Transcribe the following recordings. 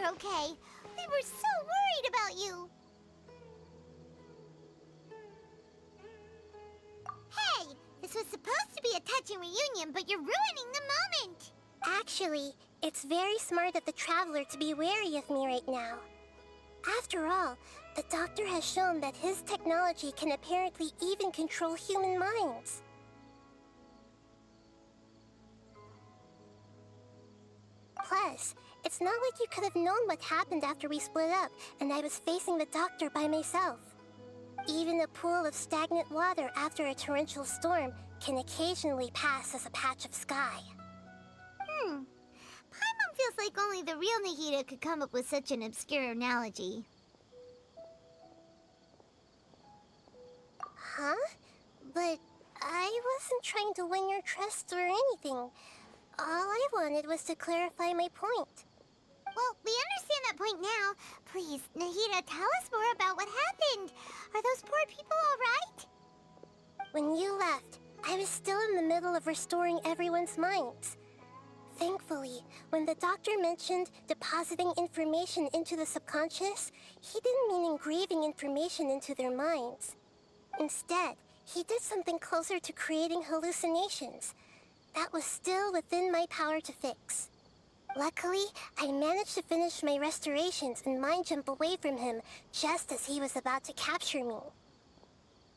you're okay. We were so worried about you. Hey, this was supposed to be a touching reunion, but you're ruining the moment. Actually, it's very smart of the Traveler to be wary of me right now. After all, the Doctor has shown that his technology can apparently even control human minds. Plus, it's not like you could have known what happened after we split up and I was facing the Doctor by myself. Even a pool of stagnant water after a torrential storm can occasionally pass as a patch of sky. Paimon feels like only the real Nahida could come up with such an obscure analogy. Huh? But I wasn't trying to win your trust or anything. All I wanted was to clarify my point. Well, we understand that point now. Please, Nahida, tell us more about what happened. Are those poor people all right? When you left, I was still in the middle of restoring everyone's minds. Thankfully, when the Doctor mentioned depositing information into the subconscious, he didn't mean engraving information into their minds. Instead, he did something closer to creating hallucinations. That was still within my power to fix. Luckily, I managed to finish my restorations and mind jump away from him just as he was about to capture me.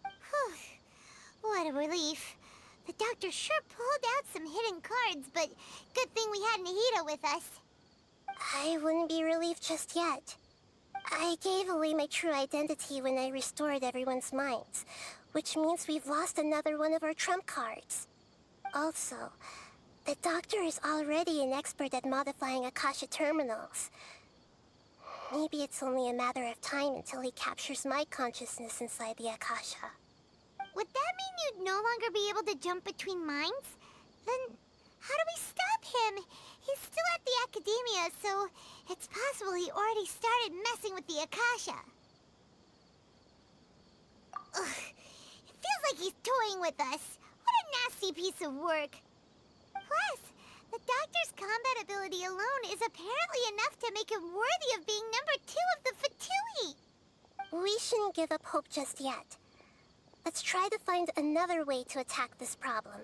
Whew. What a relief. The Doctor sure pulled out some hidden cards, but good thing we had Nahida with us. I wouldn't be relieved just yet. I gave away my true identity when I restored everyone's minds, which means we've lost another one of our trump cards. Also, the Doctor is already an expert at modifying Akasha terminals. Maybe it's only a matter of time until he captures my consciousness inside the Akasha. Would that mean you'd no longer be able to jump between minds? Then how do we stop him? He's still at the Academia, so it's possible he already started messing with the Akasha. Ugh, it feels like he's toying with us. What a nasty piece of work. Plus, the Doctor's combat ability alone is apparently enough to make him worthy of being number 2 of the Fatui. We shouldn't give up hope just yet. Let's try to find another way to attack this problem.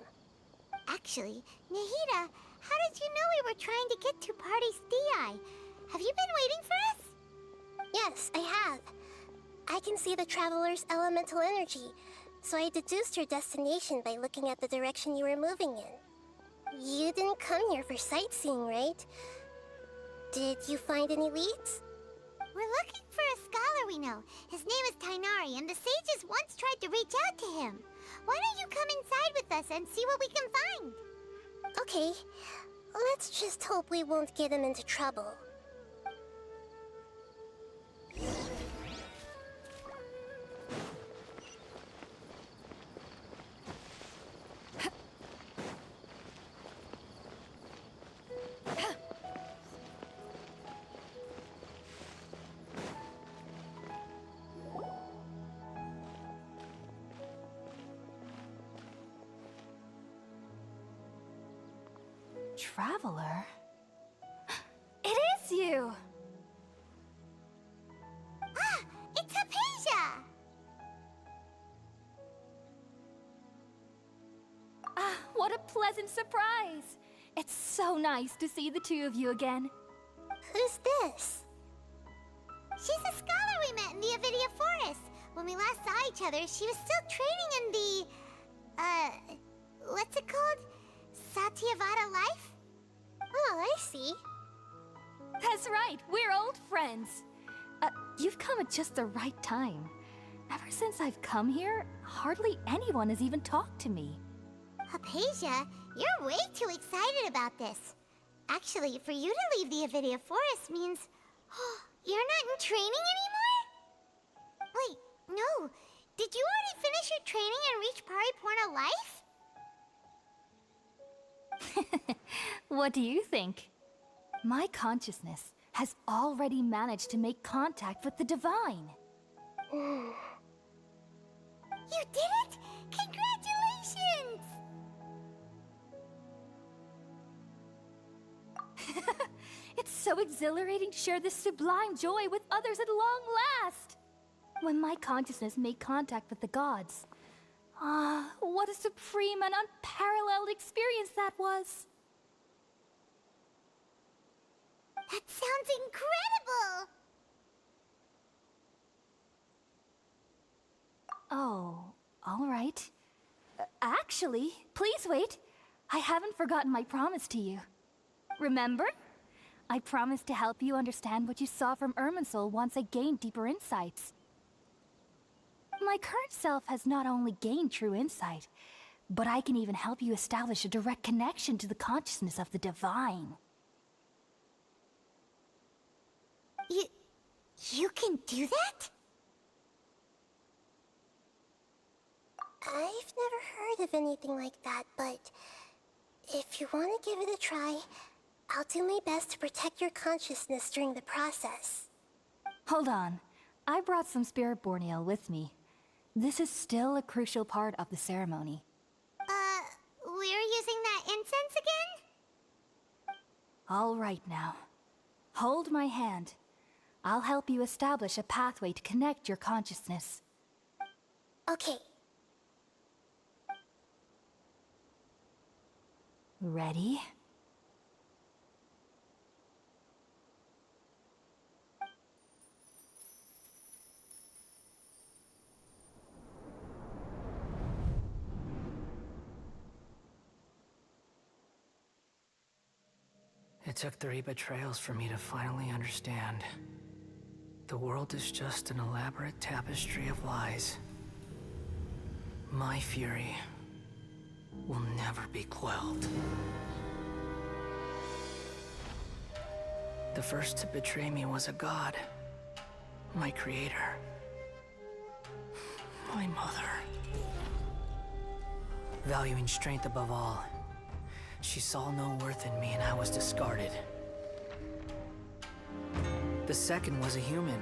Actually, Nahida, how did you know we were trying to get to Party's Di? Have you been waiting for us? Yes, I have. I can see the Traveler's elemental energy, so I deduced your destination by looking at the direction you were moving in. You didn't come here for sightseeing, right? Did you find any leads? We're looking for a scholar we know. His name is Tainari, and the sages once tried to reach out to him. Why don't you come inside with us and see what we can find? Okay, let's just hope we won't get him into trouble. Traveler? It is you! Ah, it's Hypatia! Ah, what a pleasant surprise! It's so nice to see the two of you again. Who's this? She's a scholar we met in the Avidia Forest. When we last saw each other, she was still training in the... what's it called? Satyavada life? Oh, I see. That's right, we're old friends. You've come at just the right time. Ever since I've come here, hardly anyone has even talked to me. Hypatia, you're way too excited about this. Actually, for you to leave the Avidia Forest means... you're not in training anymore? Wait, no. Did you already finish your training and reach Paripurna life? What do you think? My consciousness has already managed to make contact with the divine. You did it! Congratulations! It's so exhilarating to share this sublime joy with others at long last! When my consciousness made contact with the gods. Ah, what a supreme and unparalleled experience that was! That sounds incredible! Oh, all right. Actually, please wait. I haven't forgotten my promise to you. Remember? I promised to help you understand what you saw from Irminsul once I gained deeper insights. My current self has not only gained true insight, but I can even help you establish a direct connection to the consciousness of the divine. You can do that? I've never heard of anything like that, but if you want to give it a try, I'll do my best to protect your consciousness during the process. Hold on. I brought some spirit borneal with me. This is still a crucial part of the ceremony. We're using that incense again? All right now. Hold my hand. I'll help you establish a pathway to connect your consciousness. Okay. Ready? It took 3 betrayals for me to finally understand. The world is just an elaborate tapestry of lies. My fury will never be quelled. The first to betray me was a god. My creator. My mother. Valuing strength above all, she saw no worth in me and I was discarded. The second was a human.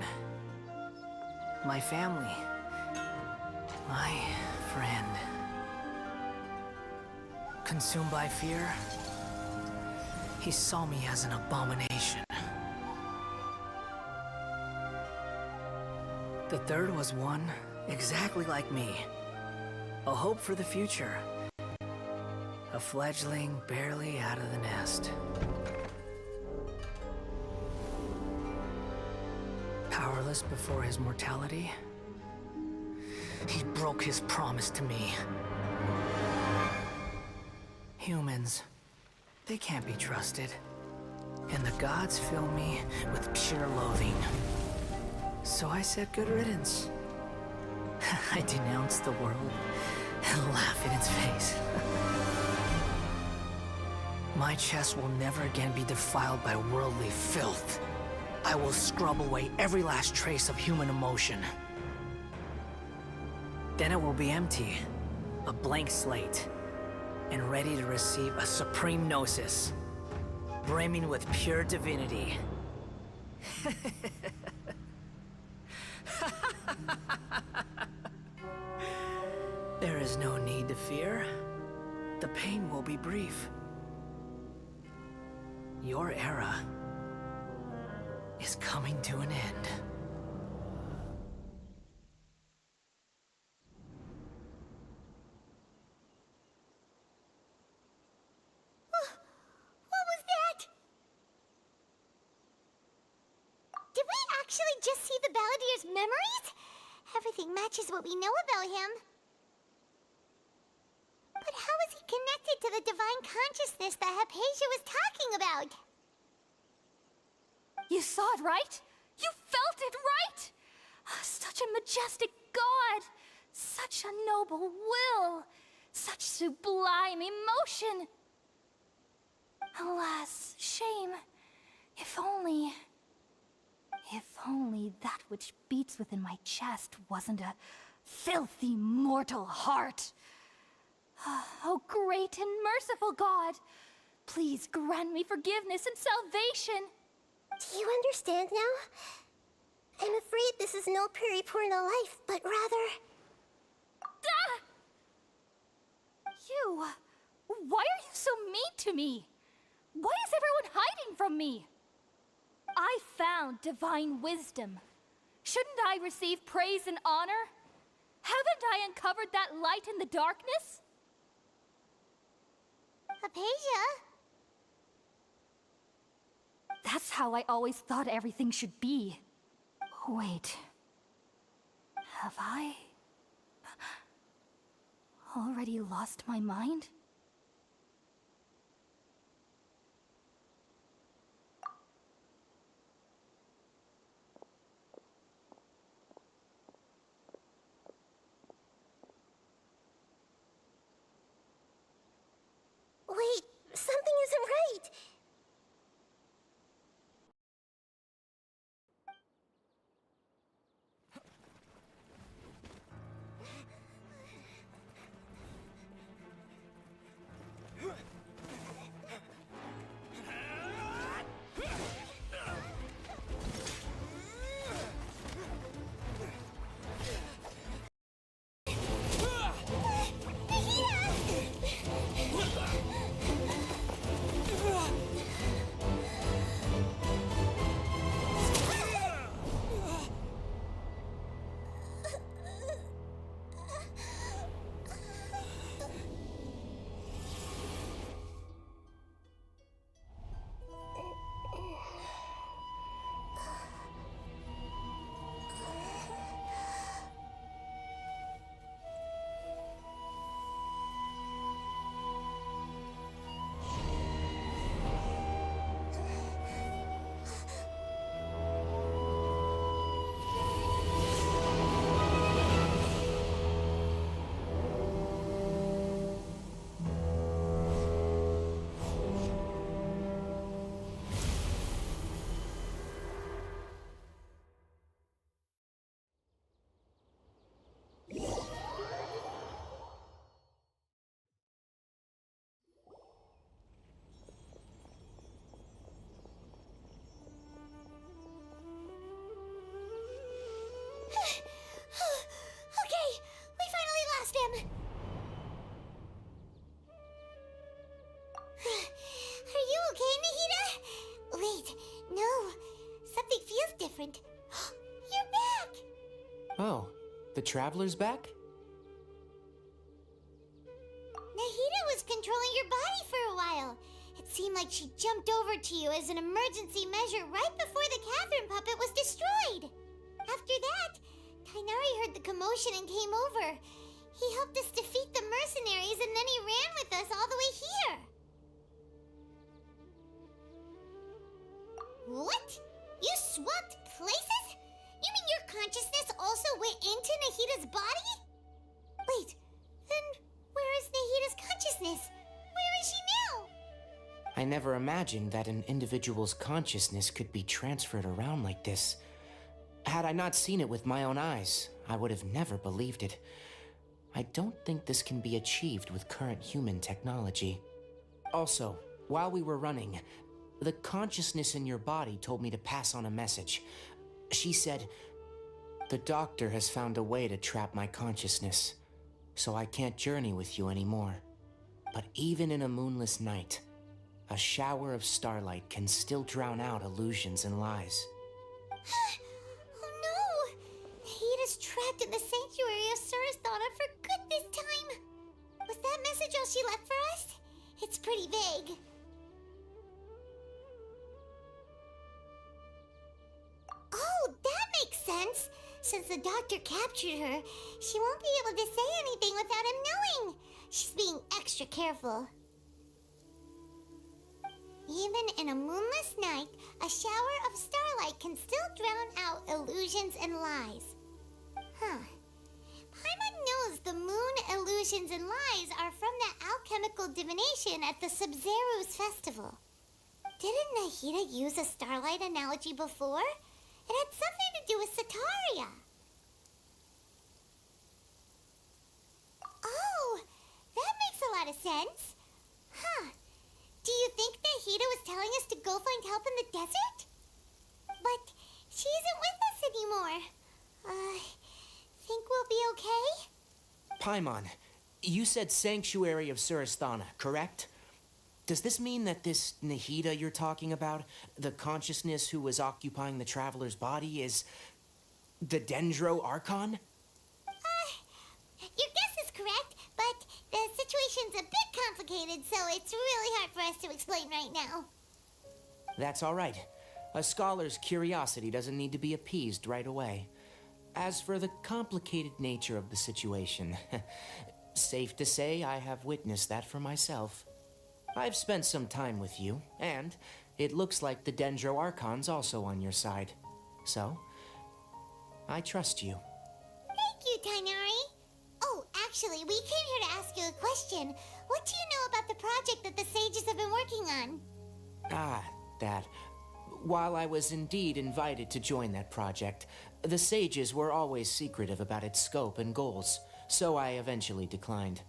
My family. My friend. Consumed by fear, he saw me as an abomination. The third was one exactly like me. A hope for the future. A fledgling barely out of the nest. Powerless before his mortality, he broke his promise to me. Humans, they can't be trusted. And the gods fill me with pure loathing. So I said good riddance. I denounced the world and laugh in its face. My chest will never again be defiled by worldly filth. I will scrub away every last trace of human emotion. Then it will be empty, a blank slate, and ready to receive a supreme gnosis, brimming with pure divinity. There is no need to fear. The pain will be brief. Your era is coming to an end. What was that? Did we actually just see the Balladier's memories? Everything matches what we know about him. But how is he connected to the divine consciousness that Hypatia was talking about? You saw it, right? You felt it, right? Such a majestic god! Such a noble will! Such sublime emotion! Alas, shame. If only that which beats within my chest wasn't a filthy mortal heart. Oh, great and merciful God! Please grant me forgiveness and salvation! Do you understand now? I'm afraid this is no Puripurna life, but rather... Ah! You... Why are you so mean to me? Why is everyone hiding from me? I found divine wisdom. Shouldn't I receive praise and honor? Haven't I uncovered that light in the darkness? Hypatia? That's how I always thought everything should be. Wait. Have I already lost my mind? Wait, something isn't right. Okay, we finally lost him. Are you okay, Nahida? Wait, no. Something feels different. You're back! Oh, the Traveler's back? Nahida was controlling your body for a while. It seemed like she jumped over to you as an emergency measure right before the Catherine puppet was destroyed. After that, Kainari heard the commotion and came over. He helped us defeat the mercenaries and then he ran with us all the way here. What? You swapped places? You mean your consciousness also went into Nahida's body? Wait, then where is Nahida's consciousness? Where is she now? I never imagined that an individual's consciousness could be transferred around like this. Had I not seen it with my own eyes, I would have never believed it. I don't think this can be achieved with current human technology. Also, while we were running, the consciousness in your body told me to pass on a message. She said, "The doctor has found a way to trap my consciousness, so I can't journey with you anymore. But even in a moonless night, a shower of starlight can still drown out illusions and lies." Oh no! Nahida's trapped in the sanctuary of Sumeru for good this time. Was that message all she left for us? It's pretty vague. Oh, that makes sense. Since the doctor captured her, she won't be able to say anything without him knowing. She's being extra careful. Even in a moonless night, a shower of starlight can still drown out illusions and lies. Huh. Paimon knows the moon illusions and lies are from the alchemical divination at the Sub-Zeru's festival. Didn't Nahida use a starlight analogy before? It had something to do with Sataria. Oh, that makes a lot of sense. Huh. Do you think Nahida was telling us to go find help in the desert? But she isn't with us anymore. Think we'll be okay? Paimon, you said Sanctuary of Sumeru, correct? Does this mean that this Nahida you're talking about, the consciousness who was occupying the traveler's body, is the Dendro Archon? Your guess is correct, but the situation's a bit complicated, so it's really hard for us to explain right now. That's all right. A scholar's curiosity doesn't need to be appeased right away. As for the complicated nature of the situation, safe to say I have witnessed that for myself. I've spent some time with you, and it looks like the Dendro Archon's also on your side. So, I trust you. Thank you, Tainari. Oh, actually, we came here to ask you a question. What do you know about the project that the sages have been working on? Ah, that. While I was indeed invited to join that project, the sages were always secretive about its scope and goals, so I eventually declined.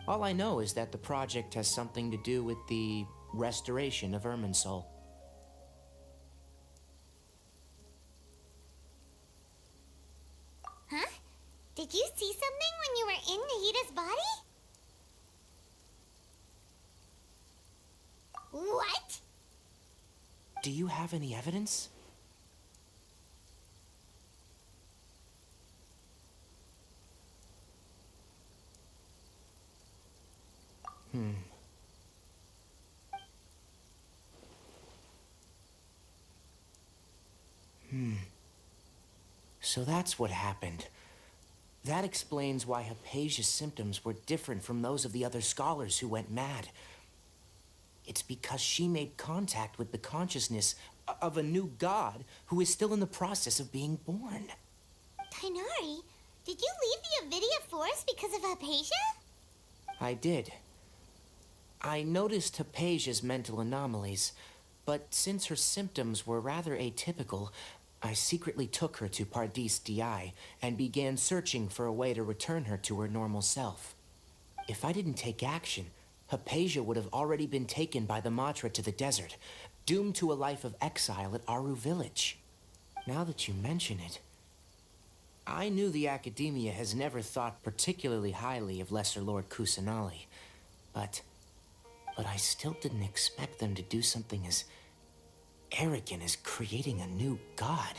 All I know is that the project has something to do with the restoration of Irminsul. Huh? Did you see something when you were in Nahida's body? What? Do you have any evidence? So that's what happened. That explains why Hypatia's symptoms were different from those of the other scholars who went mad. It's because she made contact with the consciousness of a new god who is still in the process of being born. Tainari, did you leave the Avidia Forest because of Hypatia? I did. I noticed Hypatia's mental anomalies, but since her symptoms were rather atypical, I secretly took her to Pardis Di and began searching for a way to return her to her normal self. If I didn't take action, Hypatia would have already been taken by the Matra to the desert, doomed to a life of exile at Aru village. Now that you mention it, I knew the Academia has never thought particularly highly of Lesser Lord Kusanali, but I still didn't expect them to do something as arrogant as creating a new god.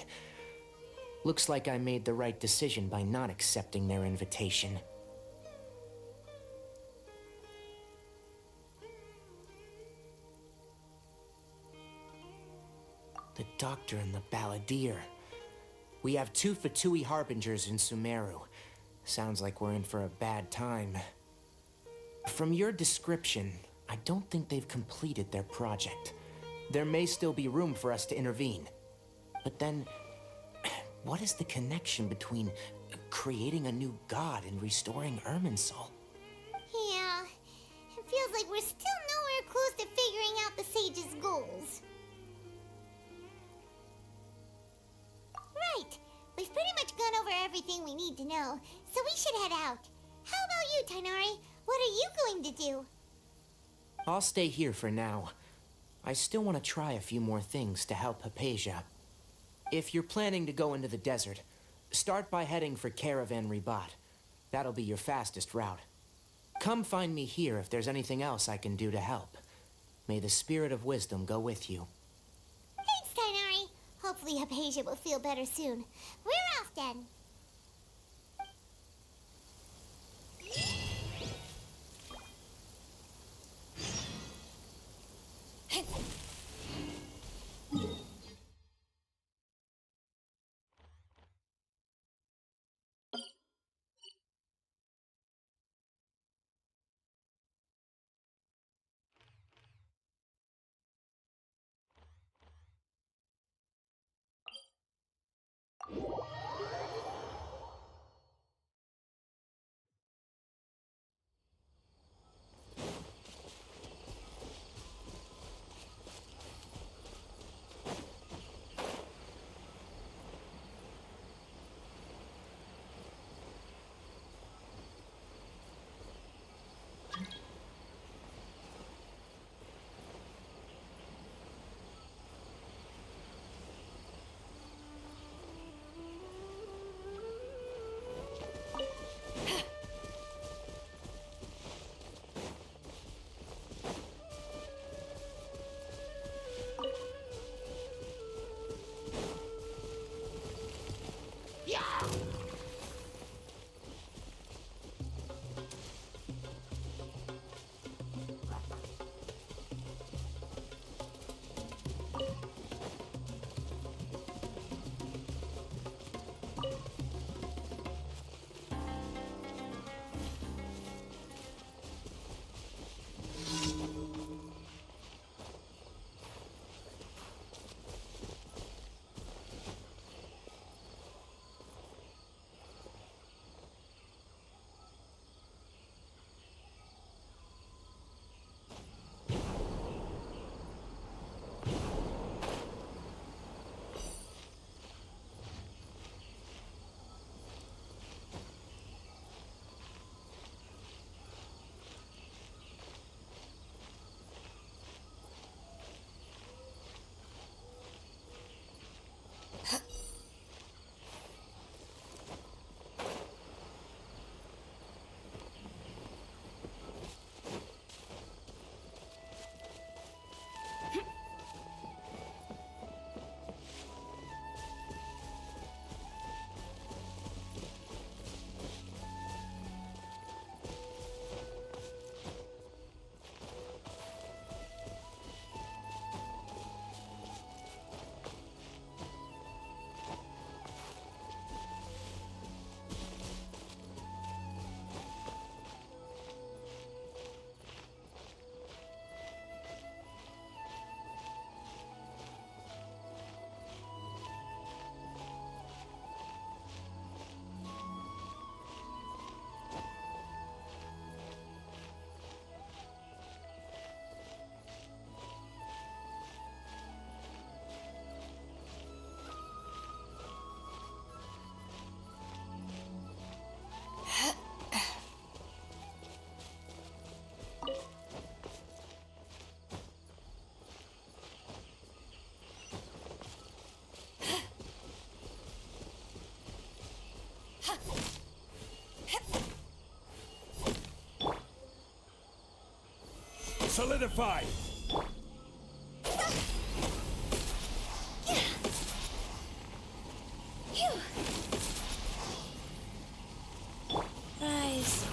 Looks like I made the right decision by not accepting their invitation. The Doctor and the Balladeer. We have 2 Fatui Harbingers in Sumeru. Sounds like we're in for a bad time. From your description, I don't think they've completed their project. There may still be room for us to intervene. But then, what is the connection between creating a new god and restoring Irminsul? Yeah, it feels like we're still nowhere close to figuring out the sage's goals. Right, we've pretty much gone over everything we need to know, so we should head out. How about you, Tainari? What are you going to do? I'll stay here for now. I still want to try a few more things to help Hypatia. If you're planning to go into the desert, start by heading for Caravan Ribat. That'll be your fastest route. Come find me here if there's anything else I can do to help. May the spirit of wisdom go with you. Thanks, Tainari. Hopefully Hypatia will feel better soon. We're off then. solidify! Rise.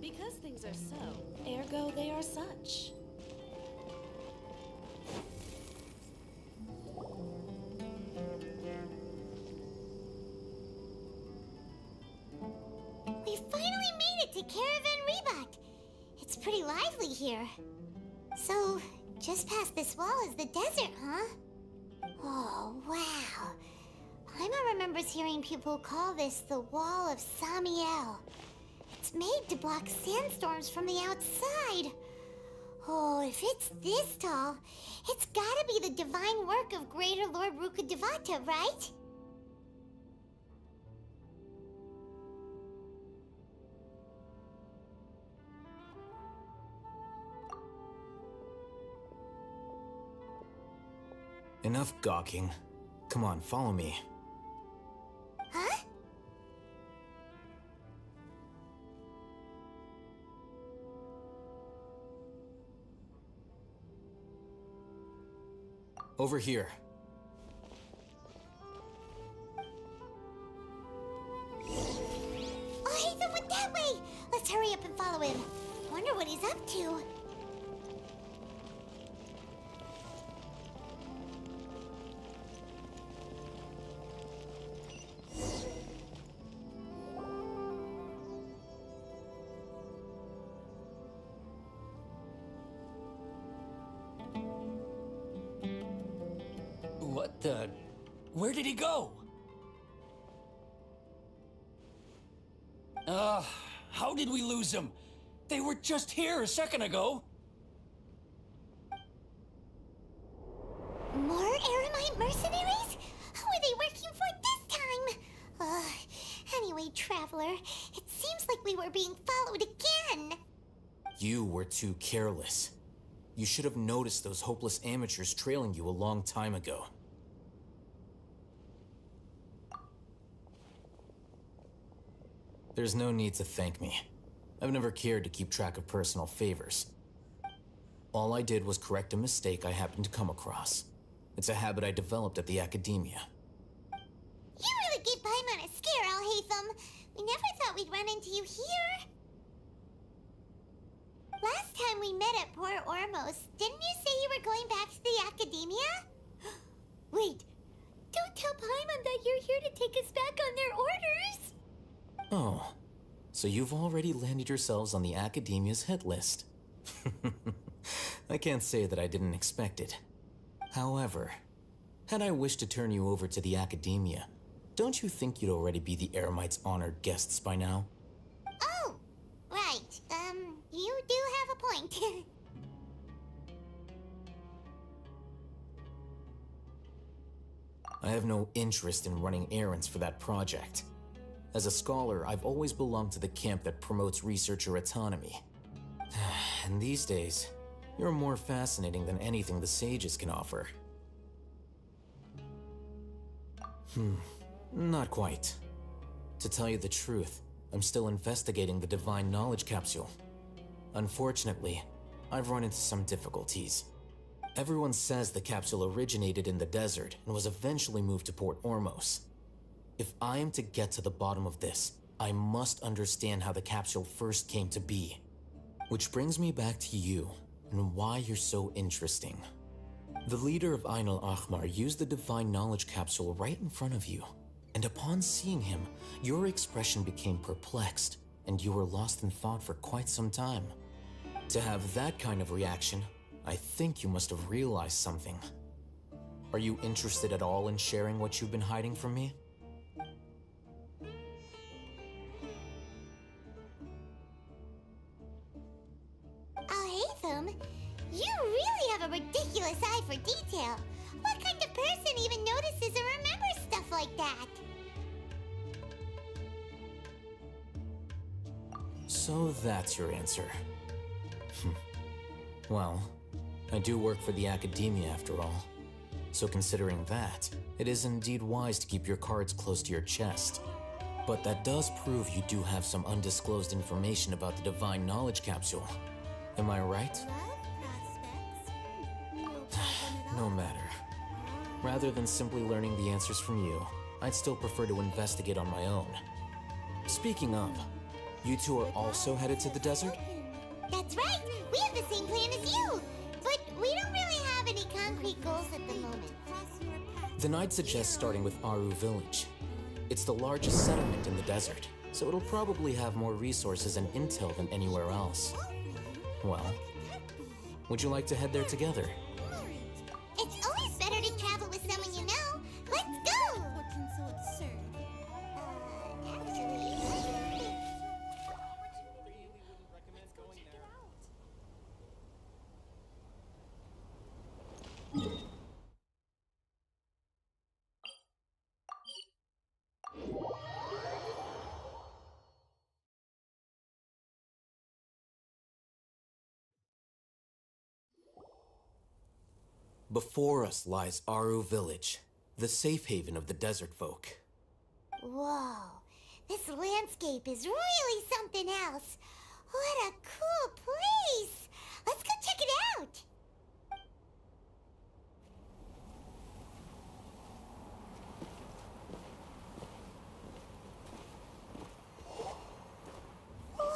Because things are so, ergo they are such. We finally made it to Caravan Reebok. It's pretty lively here. So, just past this wall is the desert, huh? Oh, wow. Paimon remembers hearing people call this the Wall of Samiel. It's made to block sandstorms from the outside. Oh, if it's this tall, it's gotta be the divine work of Greater Lord Rukkhadevata, right? Enough gawking. Come on, follow me. Huh? Over here. Oh, Hatham went that way! Let's hurry up and follow him. Wonder what he's up to. What the... Where did he go? How did we lose him? They were just here a second ago. More Aramite mercenaries? Who are they working for this time? Anyway, Traveler, it seems like we were being followed again. You were too careless. You should have noticed those hopeless amateurs trailing you a long time ago. There's no need to thank me. I've never cared to keep track of personal favors. All I did was correct a mistake I happened to come across. It's a habit I developed at the academia. You really gave Paimon a scare, Alhaitham. We never thought we'd run into you here. Last time we met at Port Ormos, didn't you say you were going back to the academia? Wait, don't tell Paimon that you're here to take us back on their orders. Oh, so you've already landed yourselves on the academia's hit list. I can't say that I didn't expect it. However, had I wished to turn you over to the academia, don't you think you'd already be the Eremites' honored guests by now? Oh, right. You do have a point. I have no interest in running errands for that project. As a scholar, I've always belonged to the camp that promotes researcher autonomy. And these days, you're more fascinating than anything the sages can offer. Not quite. To tell you the truth, I'm still investigating the divine knowledge capsule. Unfortunately, I've run into some difficulties. Everyone says the capsule originated in the desert and was eventually moved to Port Ormos. If I am to get to the bottom of this, I must understand how the capsule first came to be. Which brings me back to you and why you're so interesting. The leader of Ain al-Ahmar used the divine knowledge capsule right in front of you, and upon seeing him, your expression became perplexed, and you were lost in thought for quite some time. To have that kind of reaction, I think you must have realized something. Are you interested at all in sharing what you've been hiding from me? Al-Haytham, you really have a ridiculous eye for detail. What kind of person even notices or remembers stuff like that? So that's your answer. Well, I do work for the Academia after all. So considering that, it is indeed wise to keep your cards close to your chest. But that does prove you do have some undisclosed information about the Divine Knowledge Capsule. Am I right? No matter. Rather than simply learning the answers from you, I'd still prefer to investigate on my own. Speaking of, you two are also headed to the desert? That's right! We have the same plan as you! But we don't really have any concrete goals at the moment. Then I'd suggest starting with Aru Village. It's the largest settlement in the desert, so it'll probably have more resources and intel than anywhere else. Well, would you like to head there together? It's always better to travel with someone you know. Let's go! Before us lies Aru Village, the safe haven of the desert folk. Whoa, this landscape is really something else. What a cool place! Let's go check it out! Wow!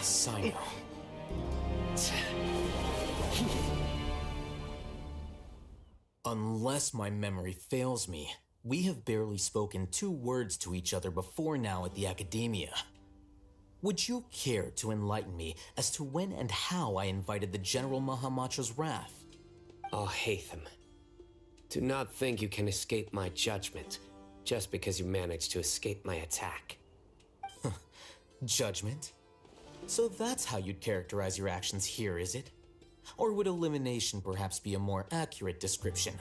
Sino. Unless my memory fails me, we have barely spoken 2 words to each other before now at the Academia. Would you care to enlighten me as to when and how I invited the General Mahamatra's wrath? Oh, Haytham. Do not think you can escape my judgment just because you managed to escape my attack. Judgment? So that's how you'd characterize your actions here, is it? Or would elimination perhaps be a more accurate description?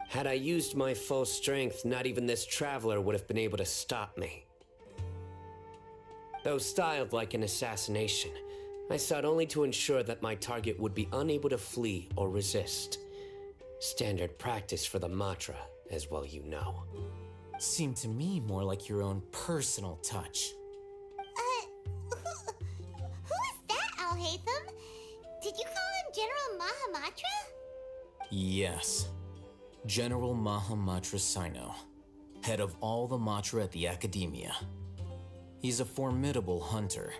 Had I used my full strength, not even this traveler would have been able to stop me. Though styled like an assassination, I sought only to ensure that my target would be unable to flee or resist. Standard practice for the Matra, as well you know. Seemed to me more like your own personal touch. Who is that, Al-Haytham? Did you call him General Mahamatra? Yes. General Mahamatra Sino, head of all the Matra at the Academia. He's a formidable hunter,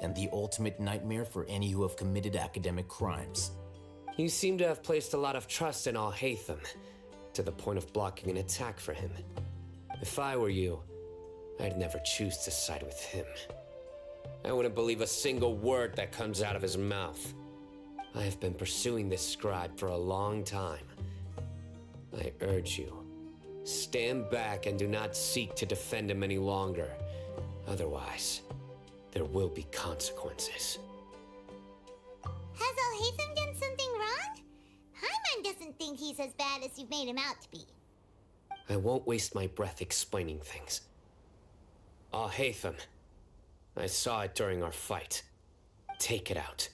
and the ultimate nightmare for any who have committed academic crimes. You seem to have placed a lot of trust in Al-Haytham, to the point of blocking an attack for him. If I were you, I'd never choose to side with him. I wouldn't believe a single word that comes out of his mouth. I have been pursuing this scribe for a long time. I urge you, Stand back and do not seek to defend him any longer. Otherwise, there will be consequences. Has Alhaitham done something wrong? Paimon doesn't think he's as bad as you've made him out to be. I won't waste my breath explaining things. Alhaitham, I saw it during our fight. Take it out.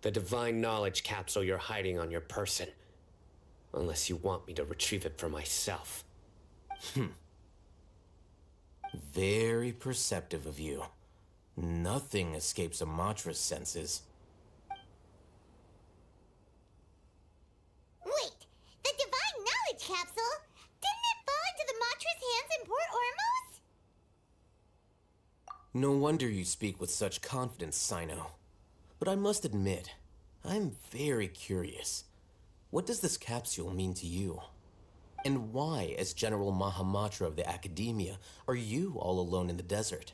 The divine knowledge capsule you're hiding on your person. Unless you want me to retrieve it for myself. Very perceptive of you. Nothing escapes Amatra's senses. Wait, the divine knowledge capsule? Didn't it fall into the Matra's hands in Port Ormos? No wonder you speak with such confidence, Sino. But I must admit, I'm very curious. What does this capsule mean to you? And why, as General Mahamatra of the Academia, are you all alone in the desert?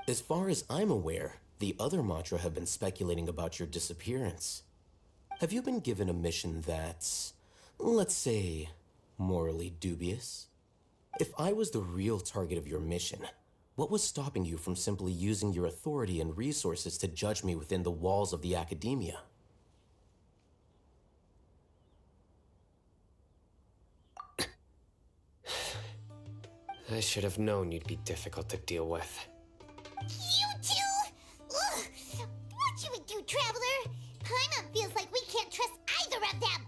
As far as I'm aware, the other Matra have been speculating about your disappearance. Have you been given a mission that's, let's say, morally dubious? If I was the real target of your mission, what was stopping you from simply using your authority and resources to judge me within the walls of the Academia? I should have known you'd be difficult to deal with. You two? Ugh. What you would do, Traveler? Paimon feels like we can't trust either of them.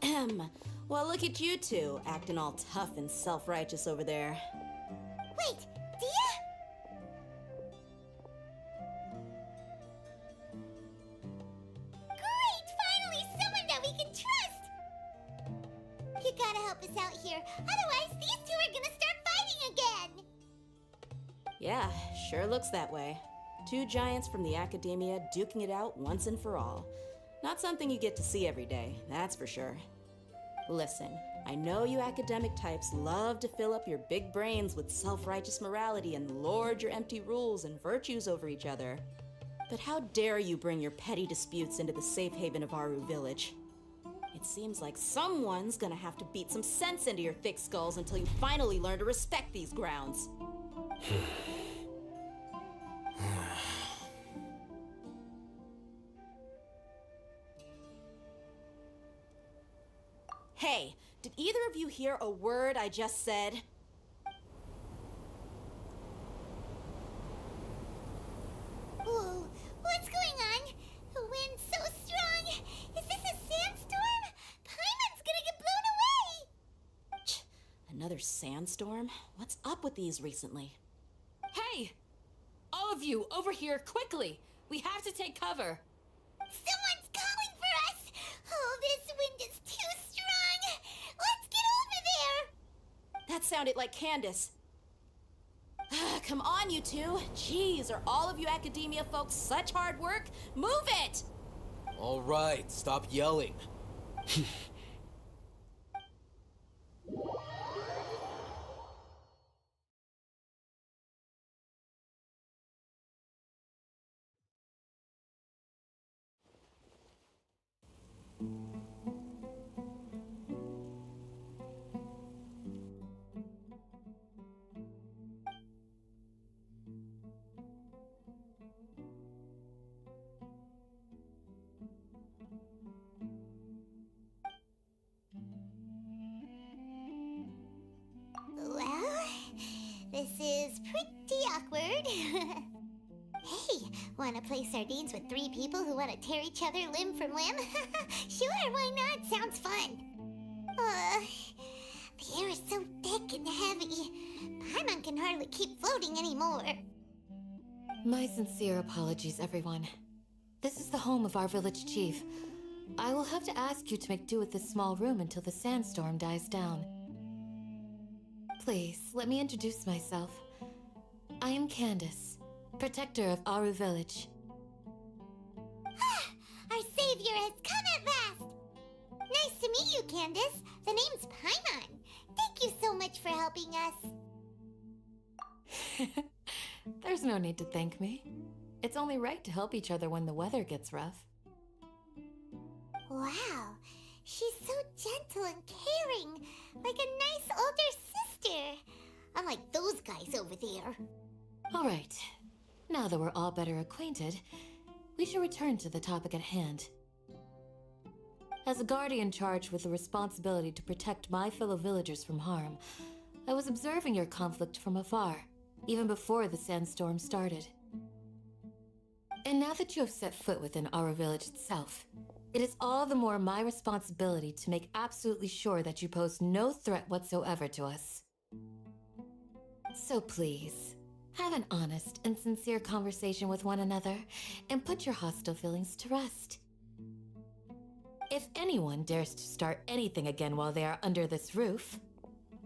Ahem. Well, look at you two, acting all tough and self-righteous over there. Wait, Dia? Great! Finally, someone that we can trust! You gotta help us out here, otherwise these two are gonna start fighting again! Yeah, sure looks that way. Two giants from the Academia duking it out once and for all. Not something you get to see every day, that's for sure. Listen, I know you academic types love to fill up your big brains with self-righteous morality and lord your empty rules and virtues over each other. But how dare you bring your petty disputes into the safe haven of Aru Village? It seems like someone's gonna have to beat some sense into your thick skulls until you finally learn to respect these grounds. Hey, did either of you hear a word I just said? Whoa, what's going on? The wind's so strong! Is this a sandstorm? Paimon's gonna get blown away! Another sandstorm? What's up with these recently? Hey! All of you, over here, quickly! We have to take cover! Someone's calling for us! Oh, this wind is too strong! Let's get over there! That sounded like Candace. Come on, you two. Jeez, are all of you Academia folks such hard work? Move it! All right, stop yelling. Well, this is pretty awkward. Hey, wanna play sardines with three people who wanna tear each other limb from limb? Sure, why not? Sounds fun. The air is so thick and heavy. Paimon can hardly keep floating anymore. My sincere apologies, everyone. This is the home of our village chief. I will have to ask you to make do with this small room until the sandstorm dies down. Please, let me introduce myself. I am Candace, protector of Aru Village. Our savior has come at last! Nice to meet you, Candace. The name's Paimon. Thank you so much for helping us. There's no need to thank me. It's only right to help each other when the weather gets rough. Wow. She's so gentle and caring, like a nice older sister. Unlike those guys over there. All right. Now that we're all better acquainted, we should return to the topic at hand. As a guardian charged with the responsibility to protect my fellow villagers from harm, I was observing your conflict from afar, even before the sandstorm started. And now that you have set foot within our village itself, it is all the more my responsibility to make absolutely sure that you pose no threat whatsoever to us. So please, have an honest and sincere conversation with one another and put your hostile feelings to rest. If anyone dares to start anything again while they are under this roof,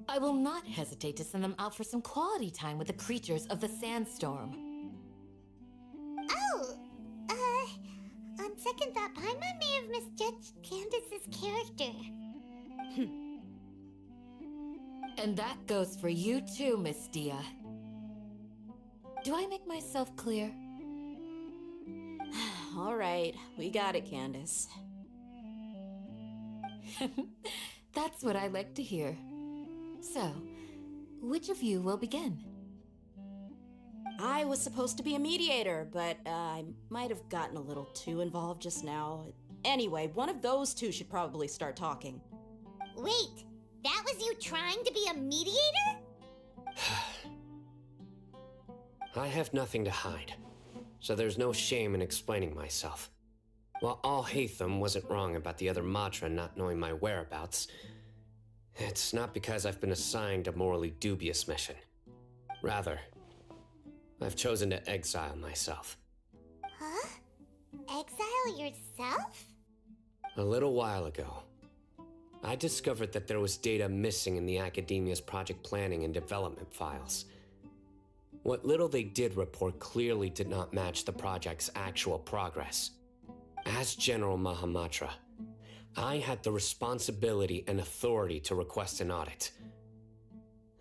I will not hesitate to send them out for some quality time with the creatures of the sandstorm. Oh, on second thought, Paimon may have misjudged Candace's character. And that goes for you too, Miss Dia. Do I make myself clear? All right, we got it, Candace. That's what I like to hear. So, which of you will begin? I was supposed to be a mediator, but I might have gotten a little too involved just now. Anyway, one of those two should probably start talking. Wait, that was you trying to be a mediator? I have nothing to hide, so there's no shame in explaining myself. While Al-Haytham wasn't wrong about the other Matra not knowing my whereabouts, it's not because I've been assigned a morally dubious mission. Rather, I've chosen to exile myself. Huh? Exile yourself? A little while ago, I discovered that there was data missing in the Academia's project planning and development files. What little they did report clearly did not match the project's actual progress. As General Mahamatra, I had the responsibility and authority to request an audit.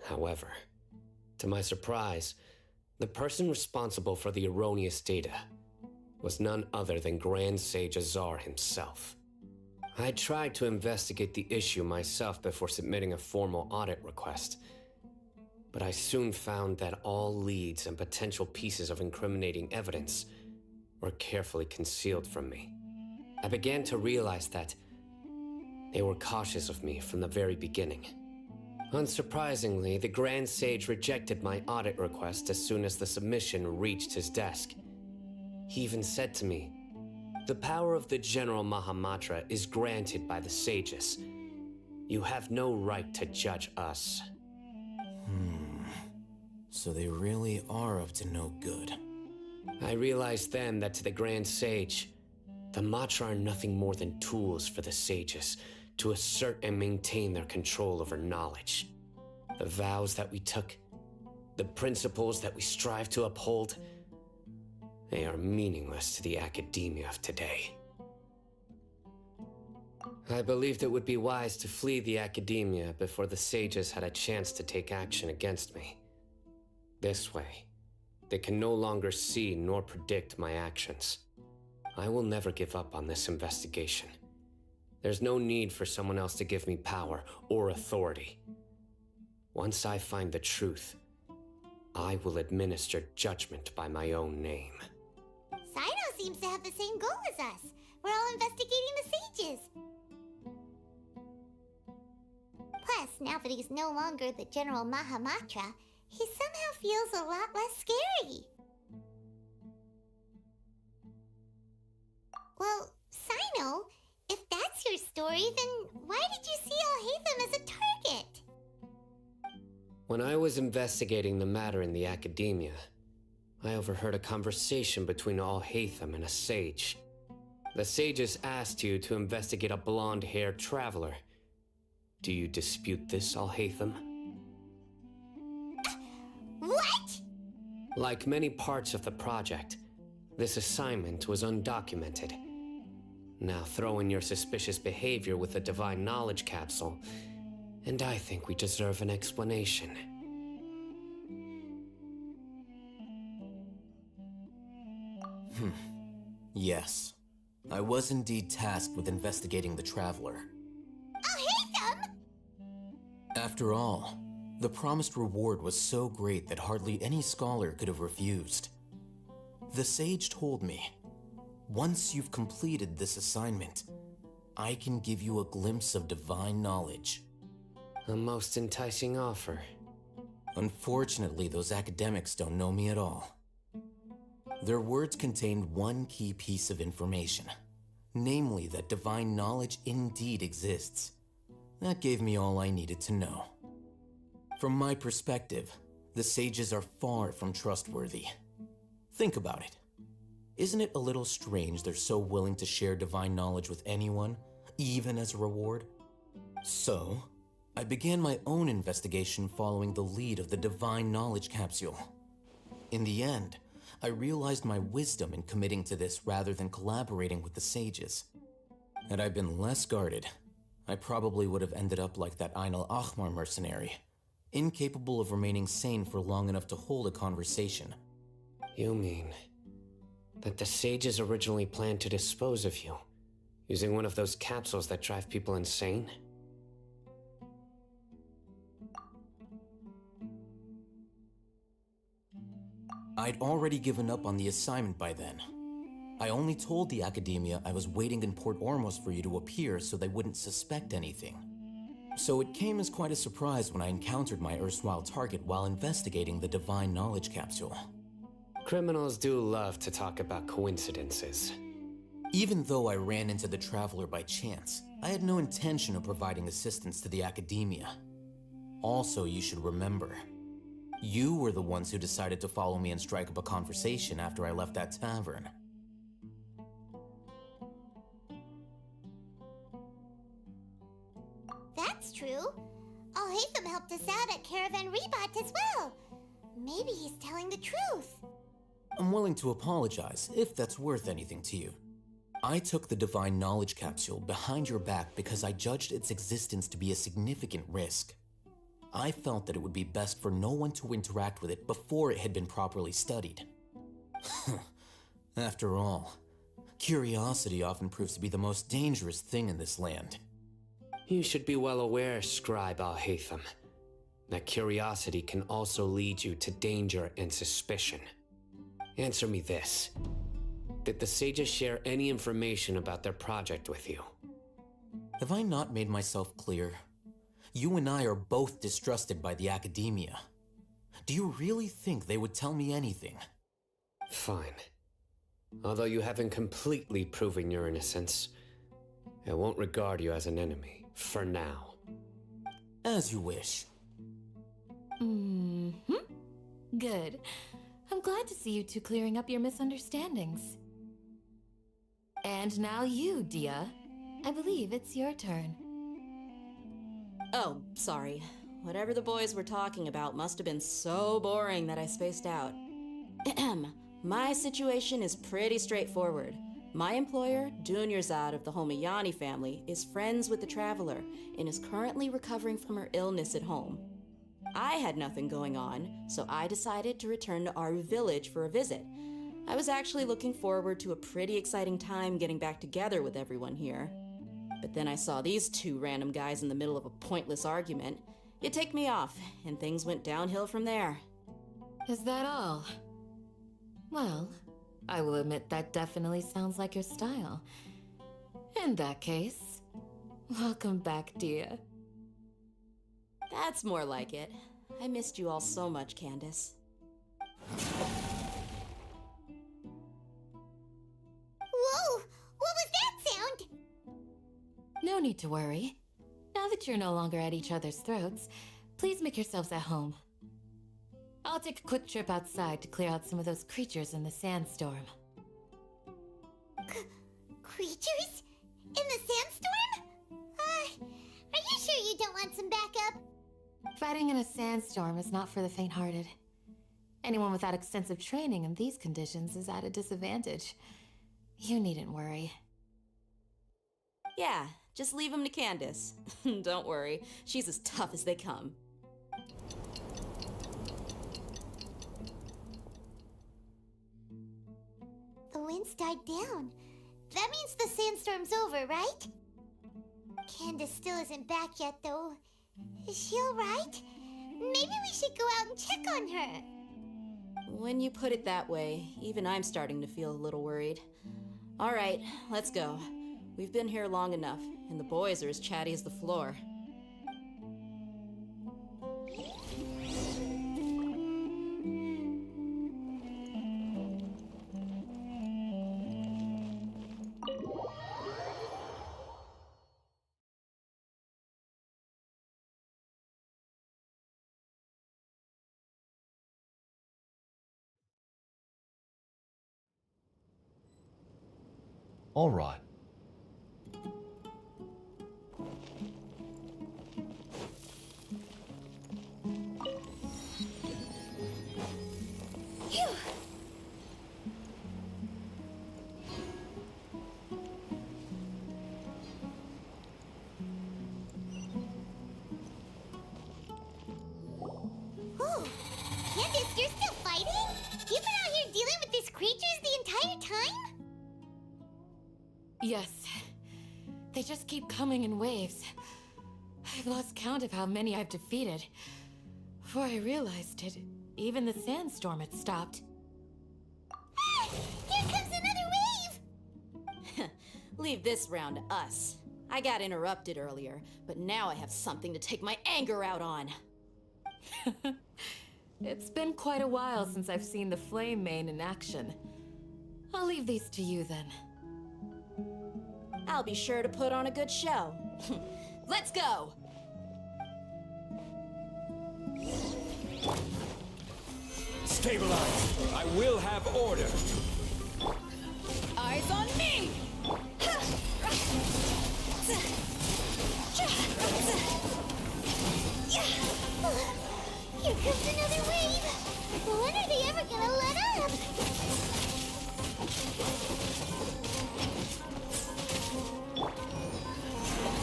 However, to my surprise, the person responsible for the erroneous data was none other than Grand Sage Azar himself. I tried to investigate the issue myself before submitting a formal audit request, but I soon found that all leads and potential pieces of incriminating evidence were carefully concealed from me. I began to realize that they were cautious of me from the very beginning. Unsurprisingly, the Grand Sage rejected my audit request as soon as the submission reached his desk. He even said to me, "The power of the General Mahamatra is granted by the sages. You have no right to judge us." So they really are up to no good. I realized then that to the Grand Sage, the Matra are nothing more than tools for the sages to assert and maintain their control over knowledge. The vows that we took, the principles that we strive to uphold, they are meaningless to the academia of today. I believed it would be wise to flee the academia before the sages had a chance to take action against me. This way, they can no longer see nor predict my actions. I will never give up on this investigation. There's no need for someone else to give me power or authority. Once I find the truth, I will administer judgment by my own name. Sino seems to have the same goal as us. We're all investigating the sages. Plus, now that he's no longer the General Mahamatra, he somehow feels a lot less scary. Well, Sino, if that's your story, then why did you see Al-Haytham as a target? When I was investigating the matter in the academia, I overheard a conversation between Al-Haytham and a sage. The sages asked you to investigate a blonde-haired traveler. Do you dispute this, Al-Haytham? What? Like many parts of the project, this assignment was undocumented. Now throw in your suspicious behavior with the Divine Knowledge Capsule, and I think we deserve an explanation. Yes. I was indeed tasked with investigating the Traveler. After all, the promised reward was so great that hardly any scholar could have refused. The sage told me, once you've completed this assignment, I can give you a glimpse of divine knowledge. A most enticing offer. Unfortunately, those academics don't know me at all. Their words contained one key piece of information, namely that divine knowledge indeed exists. That gave me all I needed to know. From my perspective, the sages are far from trustworthy. Think about it. Isn't it a little strange they're so willing to share divine knowledge with anyone, even as a reward? So, I began my own investigation following the lead of the divine knowledge capsule. In the end, I realized my wisdom in committing to this rather than collaborating with the sages. Had I been less guarded, I probably would have ended up like that Ain al-Ahmar mercenary, incapable of remaining sane for long enough to hold a conversation. You mean that the sages originally planned to dispose of you, using one of those capsules that drive people insane? I'd already given up on the assignment by then. I only told the academia I was waiting in Port Ormos for you to appear so they wouldn't suspect anything. So it came as quite a surprise when I encountered my erstwhile target while investigating the divine knowledge capsule. Criminals do love to talk about coincidences. Even though I ran into the Traveler by chance, I had no intention of providing assistance to the academia. Also, you should remember, you were the ones who decided to follow me and strike up a conversation after I left that tavern. That's true. Alhaitham helped us out at Caravan Rebat as well. Maybe he's telling the truth. I'm willing to apologize, if that's worth anything to you. I took the divine knowledge capsule behind your back because I judged its existence to be a significant risk. I felt that it would be best for no one to interact with it before it had been properly studied. After all, curiosity often proves to be the most dangerous thing in this land. You should be well aware, Scribe Alhaitham, that curiosity can also lead you to danger and suspicion. Answer me this. Did the sages share any information about their project with you? Have I not made myself clear? You and I are both distrusted by the academia. Do you really think they would tell me anything? Fine. Although you haven't completely proven your innocence, I won't regard you as an enemy, for now. As you wish. Good. I'm glad to see you two clearing up your misunderstandings. And now you, Dia. I believe it's your turn. Oh, sorry. Whatever the boys were talking about must have been so boring that I spaced out. My situation is pretty straightforward. My employer, Dunyarzad of the Homayani family, is friends with the Traveler and is currently recovering from her illness at home. I had nothing going on, so I decided to return to Aru village for a visit. I was actually looking forward to a pretty exciting time getting back together with everyone here. But then I saw these two random guys in the middle of a pointless argument. It ticked me off, and things went downhill from there. Is that all? Well, I will admit that definitely sounds like your style. In that case, welcome back, Dia. That's more like it. I missed you all so much, Candace. Whoa! What was that sound? No need to worry. Now that you're no longer at each other's throats, please make yourselves at home. I'll take a quick trip outside to clear out some of those creatures in the sandstorm. Creatures? In the sandstorm? Are you sure you don't want some backup? Fighting in a sandstorm is not for the faint-hearted. Anyone without extensive training in these conditions is at a disadvantage. You needn't worry. Yeah, just leave him to Candace. Don't worry, she's as tough as they come. The winds died down. That means the sandstorm's over, right? Candace still isn't back yet, though. Is she alright? Maybe we should go out and check on her. When you put it that way, even I'm starting to feel a little worried. All right, let's go. We've been here long enough, and the boys are as chatty as the floor. All right. Ooh, Candace, you're still fighting? You've been out here dealing with these creatures the entire time? Yes. They just keep coming in waves. I've lost count of how many I've defeated. Before I realized it, even the sandstorm had stopped. Ah, here comes another wave! Leave this round to us. I got interrupted earlier, but now I have something to take my anger out on. It's been quite a while since I've seen the Flame Mane in action. I'll leave these to you then. I'll be sure to put on a good show. Let's go! Stabilize! I will have order! Eyes on me! Here comes another wave! When are they ever gonna let up?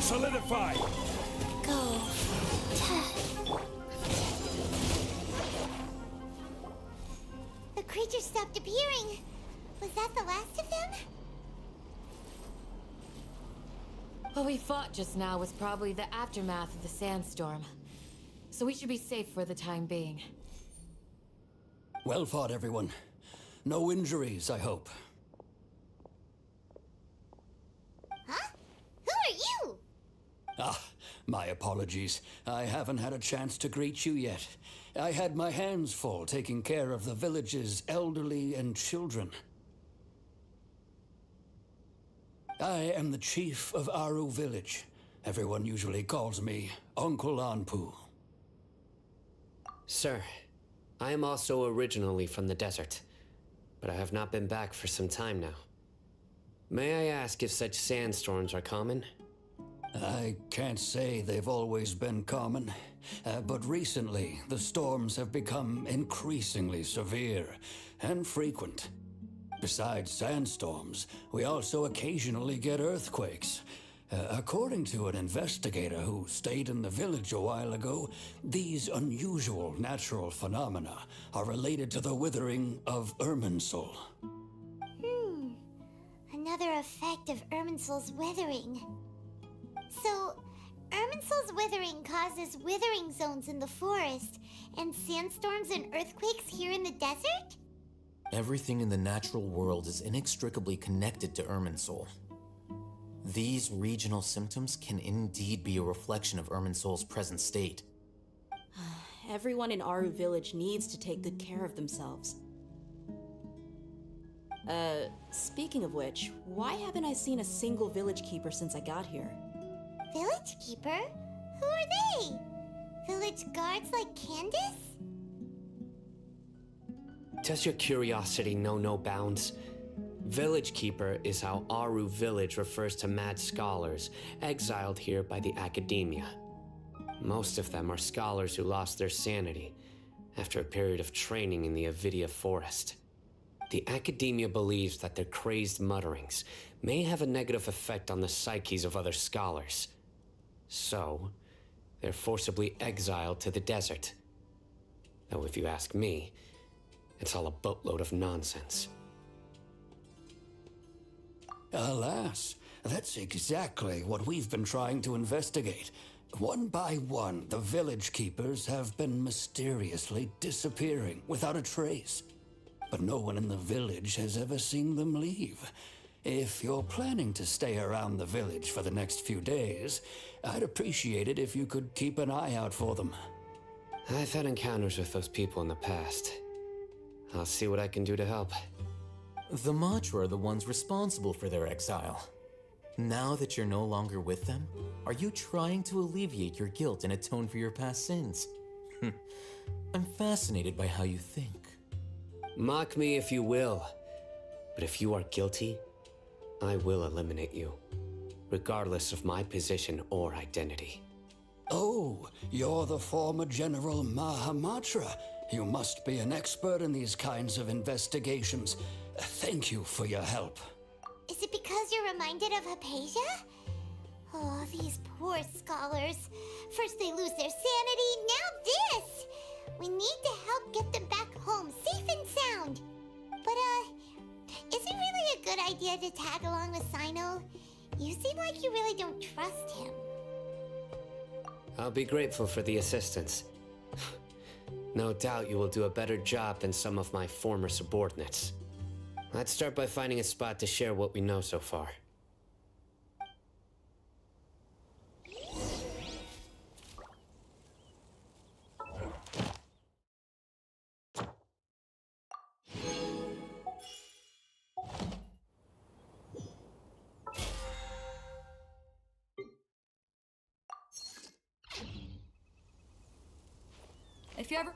Solidify! Go. The creatures stopped appearing. Was that the last of them? What we fought just now was probably the aftermath of the sandstorm. So we should be safe for the time being. Well fought, everyone. No injuries, I hope. Huh? Who are you? Ah, my apologies. I haven't had a chance to greet you yet. I had my hands full taking care of the village's elderly and children. I am the chief of Aru village. Everyone usually calls me Uncle Anpu. Sir, I am also originally from the desert, but I have not been back for some time now. May I ask if such sandstorms are common? I can't say they've always been common, but recently the storms have become increasingly severe and frequent. Besides sandstorms, we also occasionally get earthquakes. According to an investigator who stayed in the village a while ago, these unusual natural phenomena are related to the withering of Irminsul. Another effect of Irminsul's withering. So, Irminsul's withering causes withering zones in the forest, and sandstorms and earthquakes here in the desert? Everything in the natural world is inextricably connected to Irminsul. These regional symptoms can indeed be a reflection of Irminsul's present state. Everyone in Aru village needs to take good care of themselves. Speaking of which, why haven't I seen a single village keeper since I got here? Village keeper? Who are they? Village guards like Candace? Does your curiosity know no bounds? Village Keeper is how Aru village refers to mad scholars exiled here by the academia. Most of them are scholars who lost their sanity after a period of training in the Avidia forest. The academia believes that their crazed mutterings may have a negative effect on the psyches of other scholars. So, they're forcibly exiled to the desert. Though if you ask me, it's all a boatload of nonsense. Alas, that's exactly what we've been trying to investigate. One by one, the village keepers have been mysteriously disappearing without a trace. But no one in the village has ever seen them leave. If you're planning to stay around the village for the next few days, I'd appreciate it if you could keep an eye out for them. I've had encounters with those people in the past. I'll see what I can do to help. The Matra are the ones responsible for their exile. Now that you're no longer with them, are you trying to alleviate your guilt and atone for your past sins? I'm fascinated by how you think. Mock me if you will, but if you are guilty, I will eliminate you, regardless of my position or identity. Oh, you're the former General Mahamatra. You must be an expert in these kinds of investigations. Thank you for your help. Is it because you're reminded of Hypatia? Oh, these poor scholars. First they lose their sanity, now this! We need to help get them back home, safe and sound. But, is it really a good idea to tag along with Sino? You seem like you really don't trust him. I'll be grateful for the assistance. No doubt you will do a better job than some of my former subordinates. Let's start by finding a spot to share what we know so far. If you ever...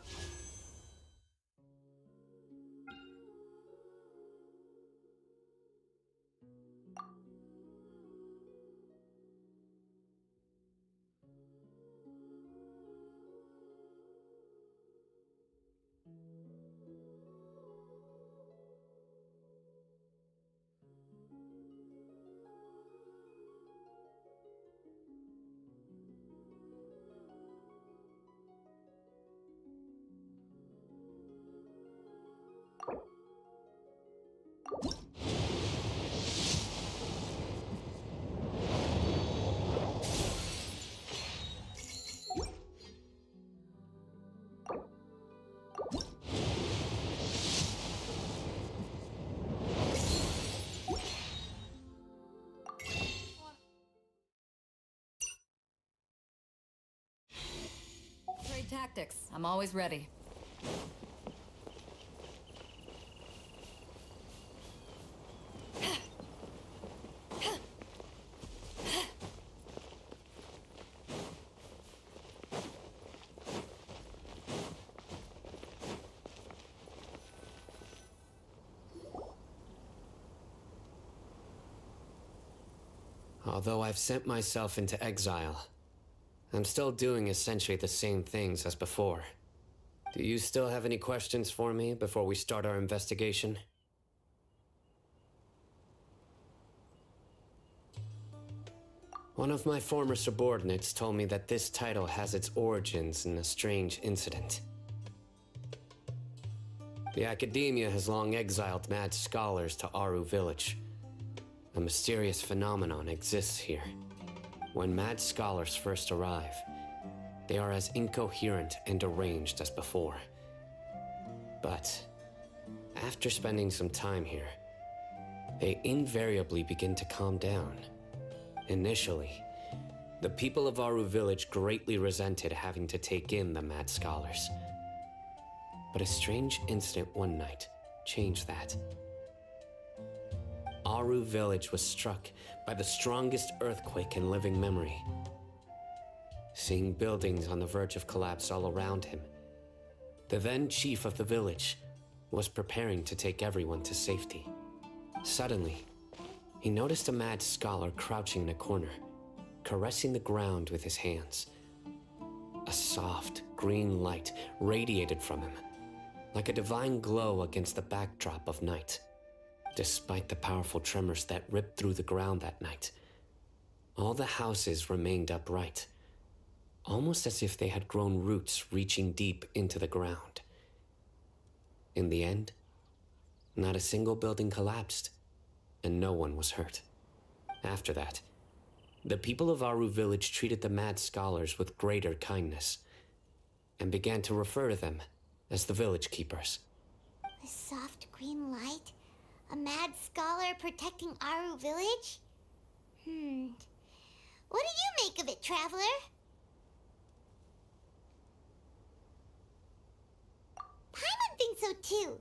Trade tactics. I'm always ready. Although I've sent myself into exile, I'm still doing essentially the same things as before. Do you still have any questions for me before we start our investigation? One of my former subordinates told me that this title has its origins in a strange incident. The Academia has long exiled mad scholars to Aru Village. A mysterious phenomenon exists here. When mad scholars first arrive, they are as incoherent and deranged as before. But after spending some time here, they invariably begin to calm down. Initially, the people of Aru Village greatly resented having to take in the mad scholars. But a strange incident one night changed that. Aru Village was struck by the strongest earthquake in living memory. Seeing buildings on the verge of collapse all around him, the then chief of the village was preparing to take everyone to safety. Suddenly, he noticed a mad scholar crouching in a corner, caressing the ground with his hands. A soft, green light radiated from him, like a divine glow against the backdrop of night. Despite the powerful tremors that ripped through the ground that night, all the houses remained upright, almost as if they had grown roots reaching deep into the ground. In the end, not a single building collapsed, and no one was hurt. After that, the people of Aru village treated the mad scholars with greater kindness, and began to refer to them as the village keepers. The soft green light? A mad scholar protecting Aru village? What do you make of it, traveler? Paimon thinks so too.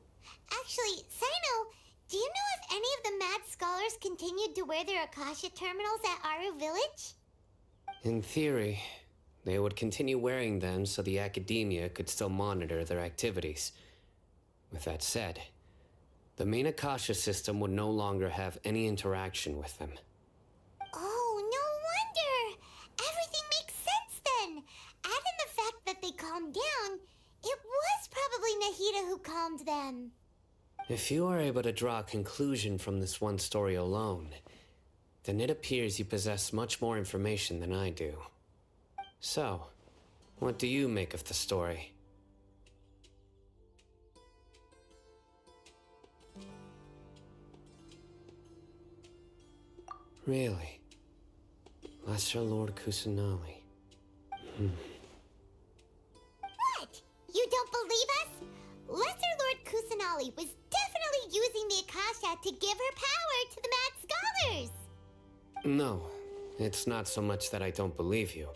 Actually, Sino, do you know if any of the mad scholars continued to wear their Akasha terminals at Aru village? In theory, they would continue wearing them so the academia could still monitor their activities. With that said, the main Akasha system would no longer have any interaction with them. Oh, no wonder! Everything makes sense then! Add in the fact that they calmed down, it was probably Nahida who calmed them. If you are able to draw a conclusion from this one story alone, then it appears you possess much more information than I do. So, what do you make of the story? Really? Lesser Lord Kusanali. What? You don't believe us? Lesser Lord Kusanali was definitely using the Akasha to give her power to the mad scholars! No, it's not so much that I don't believe you.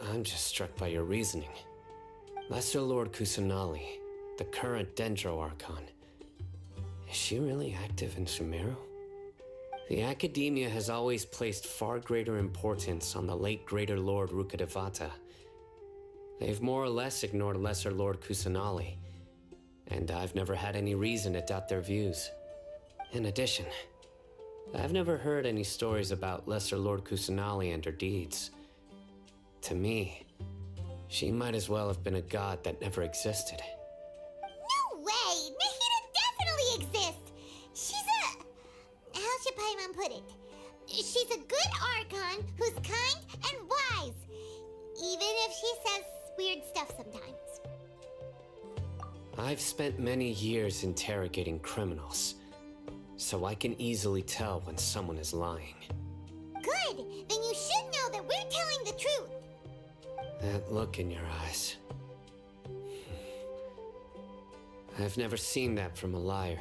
I'm just struck by your reasoning. Lesser Lord Kusanali, the current Dendro Archon. Is she really active in Sumeru? The Academia has always placed far greater importance on the late Greater Lord Rukkhadevata. They've more or less ignored Lesser Lord Kusanali, and I've never had any reason to doubt their views. In addition, I've never heard any stories about Lesser Lord Kusanali and her deeds. To me, she might as well have been a god that never existed. No way! Nahida definitely exists! She's a... how should Paimon put it? She's a good Archon who's kind and wise, even if she says weird stuff sometimes. I've spent many years interrogating criminals, so I can easily tell when someone is lying. Good! Then you should know that we're telling the truth! That look in your eyes. I've never seen that from a liar.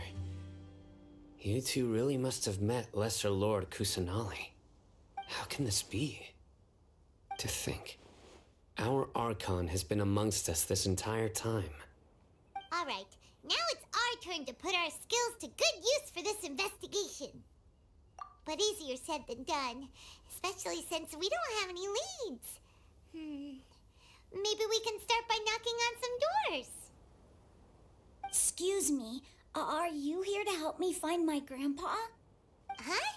You two really must have met Lesser Lord Kusanali. How can this be? To think, our Archon has been amongst us this entire time. Alright, now it's our turn to put our skills to good use for this investigation. But easier said than done, especially since we don't have any leads. Maybe we can start by knocking on some doors. Excuse me, are you here to help me find my grandpa? Huh?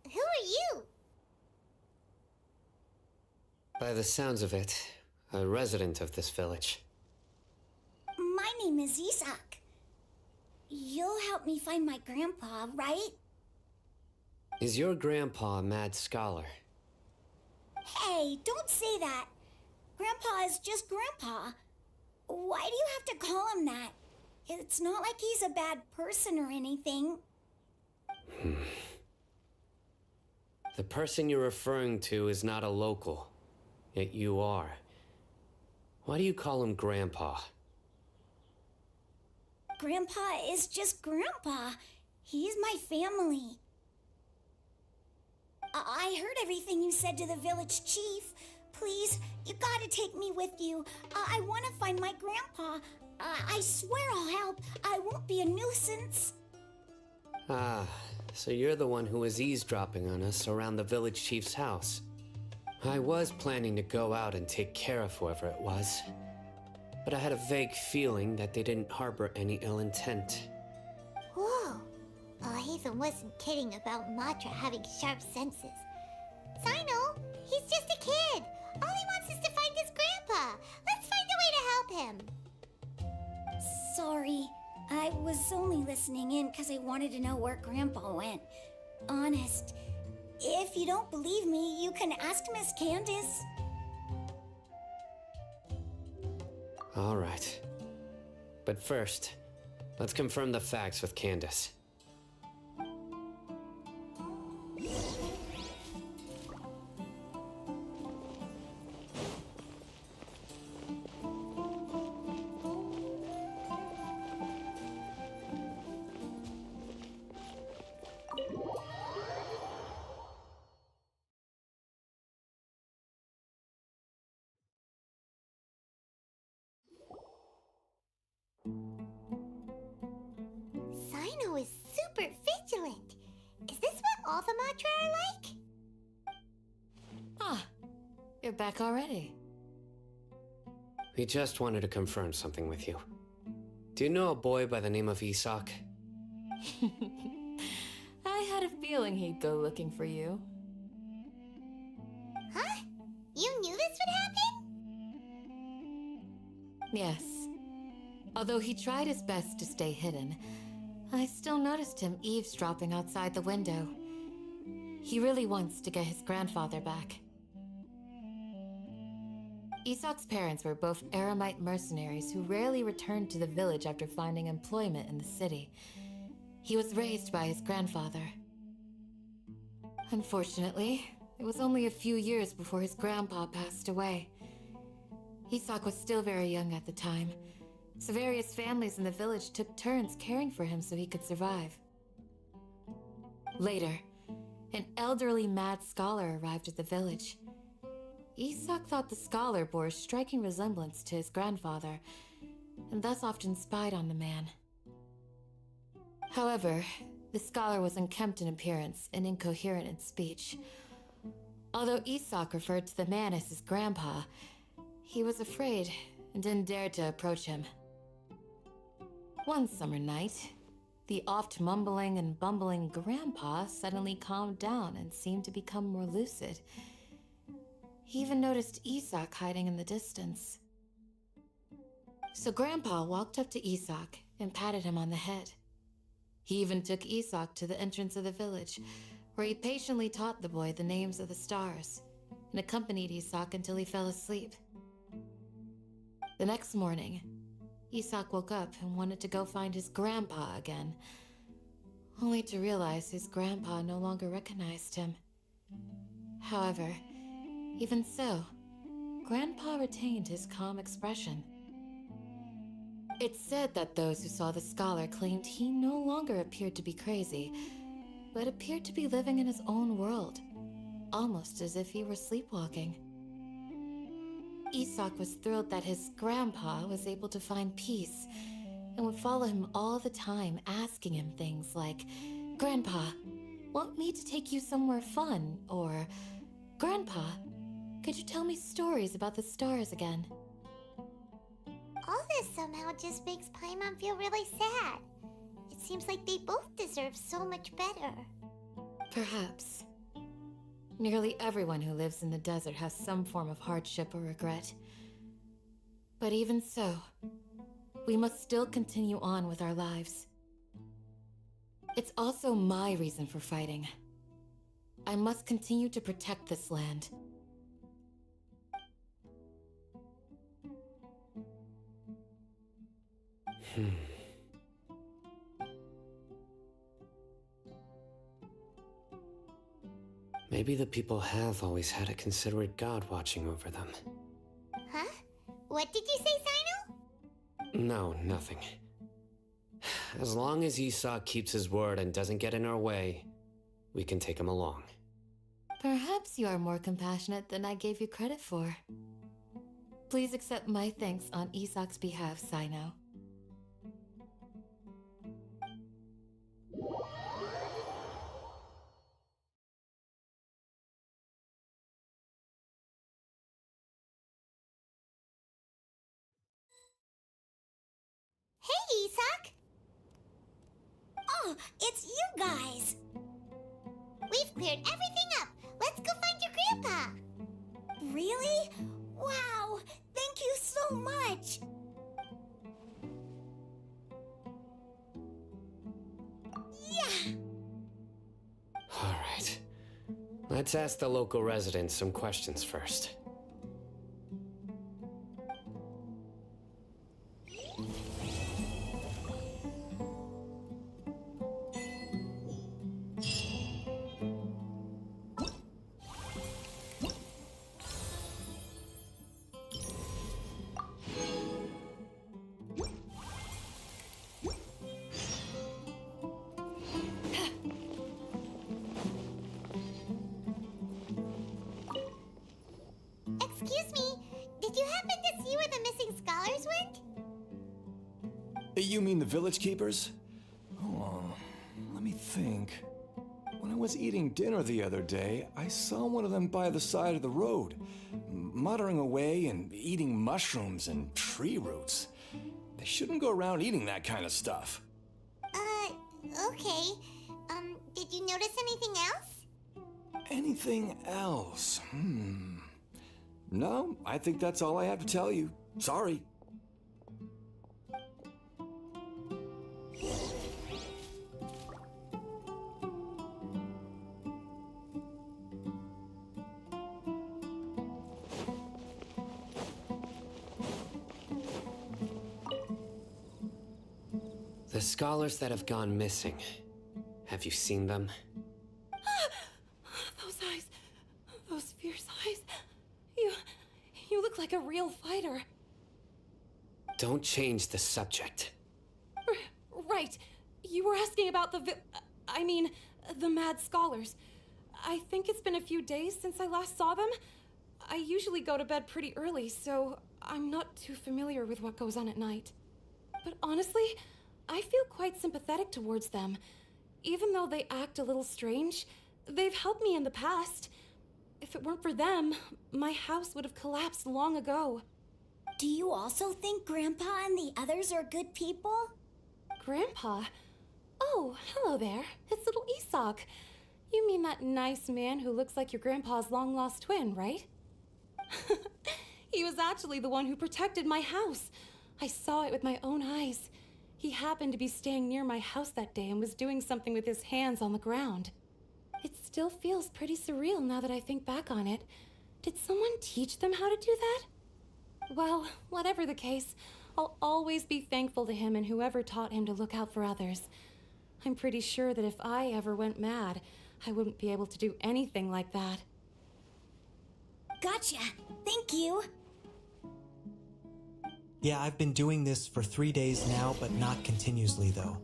Who are you? By the sounds of it, a resident of this village. My name is Isak. You'll help me find my grandpa, right? Is your grandpa a mad scholar? Hey, don't say that. Grandpa is just Grandpa. Why do you have to call him that? It's not like he's a bad person or anything. The person you're referring to is not a local, yet you are. Why do you call him Grandpa? Grandpa is just Grandpa. He's my family. I heard everything you said to the village chief. Please, you gotta take me with you. I wanna find my grandpa. I swear I'll help. I won't be a nuisance. Ah, so you're the one who was eavesdropping on us around the village chief's house. I was planning to go out and take care of whoever it was, but I had a vague feeling that they didn't harbor any ill intent. Whoa. Ethan wasn't kidding about Matra having sharp senses. Sino, he's just a kid. All he wants is to find his grandpa. Let's find a way to help him. Sorry, I was only listening in because I wanted to know where Grandpa went. Honest. If you don't believe me, you can ask Miss Candace. All right. But first, let's confirm the facts with Candace. Cyno is super vigilant. Is this what all the Matra are like? Ah, you're back already. We just wanted to confirm something with you. Do you know a boy by the name of Isak? I had a feeling he'd go looking for you. Huh? You knew this would happen? Yes. Although he tried his best to stay hidden, I still noticed him eavesdropping outside the window. He really wants to get his grandfather back. Isak's parents were both Eremite mercenaries who rarely returned to the village after finding employment in the city. He was raised by his grandfather. Unfortunately, it was only a few years before his grandpa passed away. Isak was still very young at the time, so various families in the village took turns caring for him so he could survive. Later, an elderly mad scholar arrived at the village. Isak thought the scholar bore a striking resemblance to his grandfather, and thus often spied on the man. However, the scholar was unkempt in appearance and incoherent in speech. Although Isak referred to the man as his grandpa, he was afraid and didn't dare to approach him. One summer night, the oft mumbling and bumbling grandpa suddenly calmed down and seemed to become more lucid. He even noticed Isak hiding in the distance. So Grandpa walked up to Isak and patted him on the head. He even took Isak to the entrance of the village, where he patiently taught the boy the names of the stars and accompanied Isak until he fell asleep. The next morning, Isak woke up and wanted to go find his grandpa again, only to realize his grandpa no longer recognized him. However, even so, Grandpa retained his calm expression. It's said that those who saw the scholar claimed he no longer appeared to be crazy, but appeared to be living in his own world, almost as if he were sleepwalking. Isak was thrilled that his grandpa was able to find peace and would follow him all the time, asking him things like, "Grandpa, want me to take you somewhere fun?" Or, "Grandpa, could you tell me stories about the stars again?" All this somehow just makes Paimon feel really sad. It seems like they both deserve so much better. Perhaps. Nearly everyone who lives in the desert has some form of hardship or regret. But even so, we must still continue on with our lives. It's also my reason for fighting. I must continue to protect this land. Maybe the people have always had a considerate god watching over them. Huh? What did you say, Cyno? No, nothing. As long as Isak keeps his word and doesn't get in our way, we can take him along. Perhaps you are more compassionate than I gave you credit for. Please accept my thanks on Isak's behalf, Cyno. Hey, Isak! Oh, it's you guys! We've cleared everything up. Let's go find your grandpa. Really? Wow! Thank you so much! Yeah! Alright. Let's ask the local residents some questions first. Excuse me, did you happen to see where the missing scholars went? You mean the village keepers? Oh, think. When I was eating dinner the other day, I saw one of them by the side of the road, muttering away and eating mushrooms and tree roots. They shouldn't go around eating that kind of stuff. Okay. Did you notice anything else? Anything else? No, I think that's all I have to tell you. Sorry. The scholars that have gone missing. Have you seen them? Those eyes. Those fierce eyes. You look like a real fighter. Don't change the subject. Right. You were asking about the mad scholars. I think it's been a few days since I last saw them. I usually go to bed pretty early, so I'm not too familiar with what goes on at night. But honestly, I feel quite sympathetic towards them. Even though they act a little strange, they've helped me in the past. If it weren't for them, my house would have collapsed long ago. Do you also think Grandpa and the others are good people? Grandpa? Oh, hello there. It's little Isak. You mean that nice man who looks like your grandpa's long-lost twin, right? He was actually the one who protected my house. I saw it with my own eyes. He happened to be staying near my house that day and was doing something with his hands on the ground. It still feels pretty surreal now that I think back on it. Did someone teach them how to do that? Well, whatever the case, I'll always be thankful to him and whoever taught him to look out for others. I'm pretty sure that if I ever went mad, I wouldn't be able to do anything like that. Gotcha. Thank you. Yeah, I've been doing this for 3 days now, but not continuously though.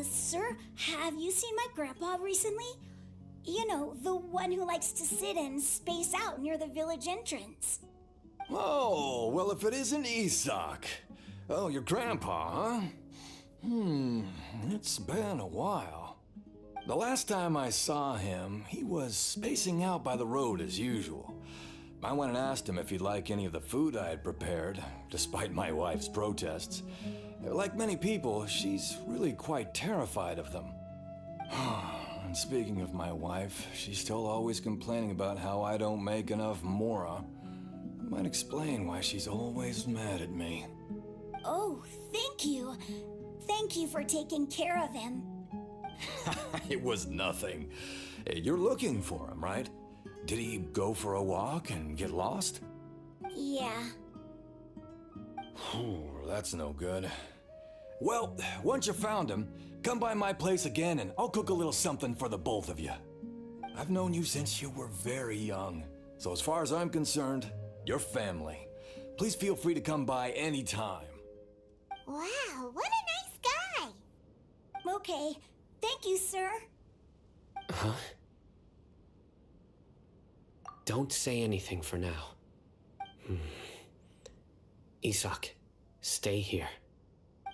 Sir, have you seen my grandpa recently? You know, the one who likes to sit and space out near the village entrance. Oh, well, if it isn't Isak. Oh, your grandpa, huh? It's been a while. The last time I saw him, he was spacing out by the road as usual. I went and asked him if he'd like any of the food I had prepared, despite my wife's protests. Like many people, she's really quite terrified of them. And speaking of my wife, she's still always complaining about how I don't make enough mora. That might explain why she's always mad at me. Oh, thank you. Thank you for taking care of him. It was nothing. You're looking for him, right? Did he go for a walk and get lost? Yeah. That's no good. Well, once you found him, come by my place again and I'll cook a little something for the both of you. I've known you since you were very young, so as far as I'm concerned, you're family. Please feel free to come by anytime. Wow, what a nice guy! Okay, thank you, sir. Huh? Don't say anything for now. Isak, stay here.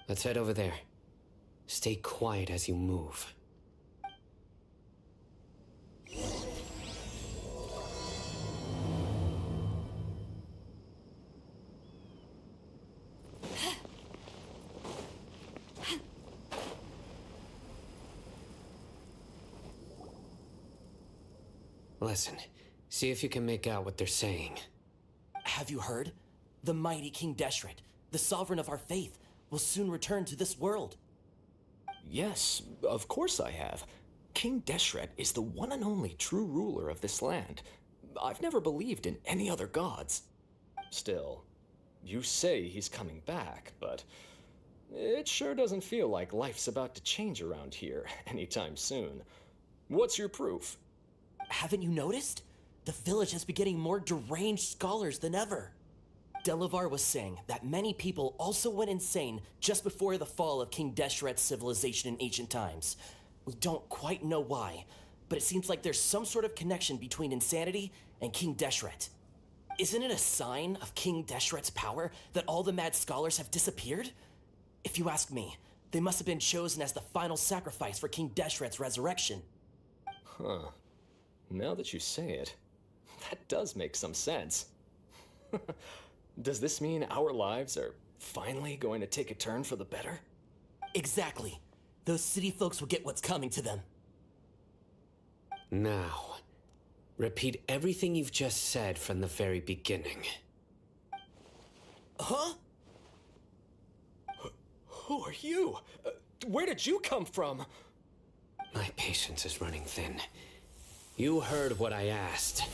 Let's head over there. Stay quiet as you move. Listen, see if you can make out what they're saying. Have you heard? The mighty King Deshret, the sovereign of our faith, will soon return to this world. Yes, of course I have. King Deshret is the one and only true ruler of this land. I've never believed in any other gods. Still, you say he's coming back, but it sure doesn't feel like life's about to change around here anytime soon. What's your proof? Haven't you noticed? the village has been getting more deranged scholars than ever. Delavar was saying that many people also went insane just before the fall of King Deshret's civilization in ancient times. We don't quite know why, but it seems like there's some sort of connection between insanity and King Deshret. Isn't it a sign of King Deshret's power that all the mad scholars have disappeared? If you ask me, they must have been chosen as the final sacrifice for King Deshret's resurrection. Huh. Now that you say it, that does make some sense. Does this mean our lives are finally going to take a turn for the better? Exactly. Those city folks will get what's coming to them. Now, repeat everything you've just said from the very beginning. Huh? Who are you? Where did you come from? My patience is running thin. You heard what I asked.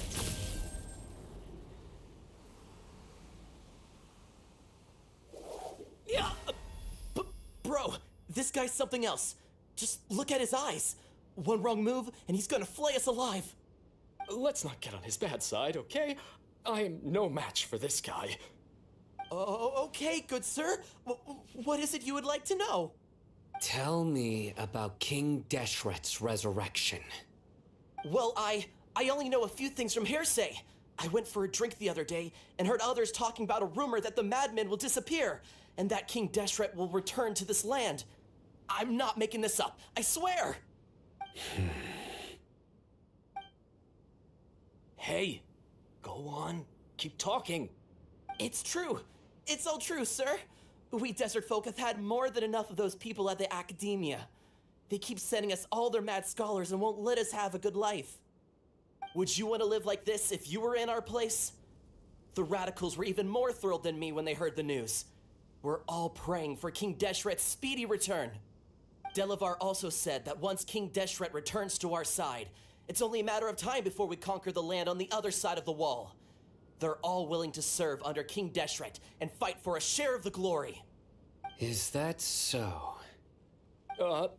Yeah, bro, this guy's something else. Just look at his eyes. One wrong move, and he's gonna flay us alive. Let's not get on his bad side, okay? I am no match for this guy. Oh, okay, good sir. What is it you would like to know? Tell me about King Deshret's resurrection. Well, I only know a few things from hearsay. I went for a drink the other day and heard others talking about a rumor that the madmen will disappear and that King Deshret will return to this land. I'm not making this up, I swear! Hey, go on, keep talking. It's true. It's all true, sir. We desert folk have had more than enough of those people at the academia. They keep sending us all their mad scholars and won't let us have a good life. Would you want to live like this if you were in our place? The radicals were even more thrilled than me when they heard the news. We're all praying for King Deshret's speedy return. Delavar also said that once King Deshret returns to our side, it's only a matter of time before we conquer the land on the other side of the wall. They're all willing to serve under King Deshret and fight for a share of the glory. Is that so?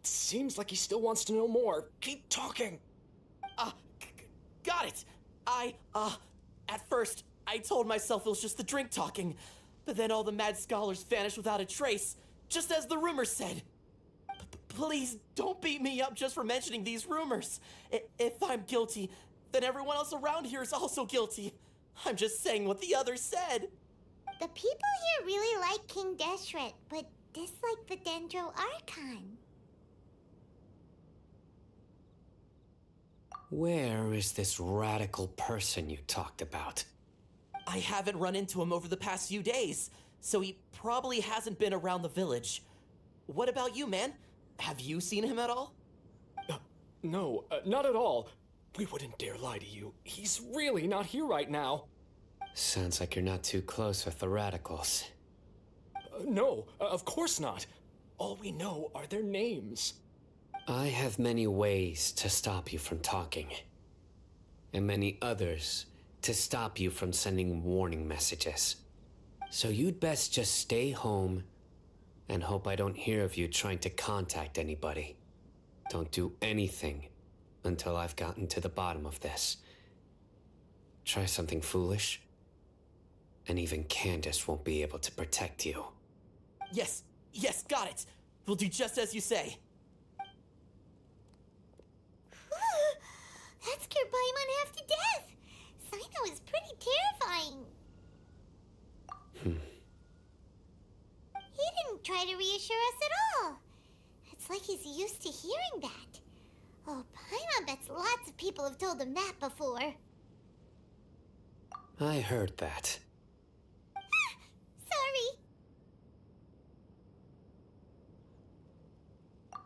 Seems like he still wants to know more. Keep talking. Got it. At first, I told myself it was just the drink talking, but then all the mad scholars vanished without a trace, just as the rumors said. Please don't beat me up just for mentioning these rumors. If I'm guilty, then everyone else around here is also guilty. I'm just saying what the others said. The people here really like King Deshret, but dislike the Dendro Archon. Where is this radical person you talked about? I haven't run into him over the past few days, so he probably hasn't been around the village. What about you, man? Have you seen him at all? No, not at all. We wouldn't dare lie to you. He's really not here right now. Sounds like you're not too close with the radicals. No, of course not. All we know are their names. I have many ways to stop you from talking, and many others to stop you from sending warning messages. So you'd best just stay home and hope I don't hear of you trying to contact anybody. Don't do anything until I've gotten to the bottom of this. Try something foolish, and even Candace won't be able to protect you. Yes, got it. We'll do just as you say. That scared Paimon half to death. Sino is pretty terrifying. He didn't try to reassure us at all. It's like he's used to hearing that. Oh, Paimon bets lots of people have told him that before. I heard that. Sorry.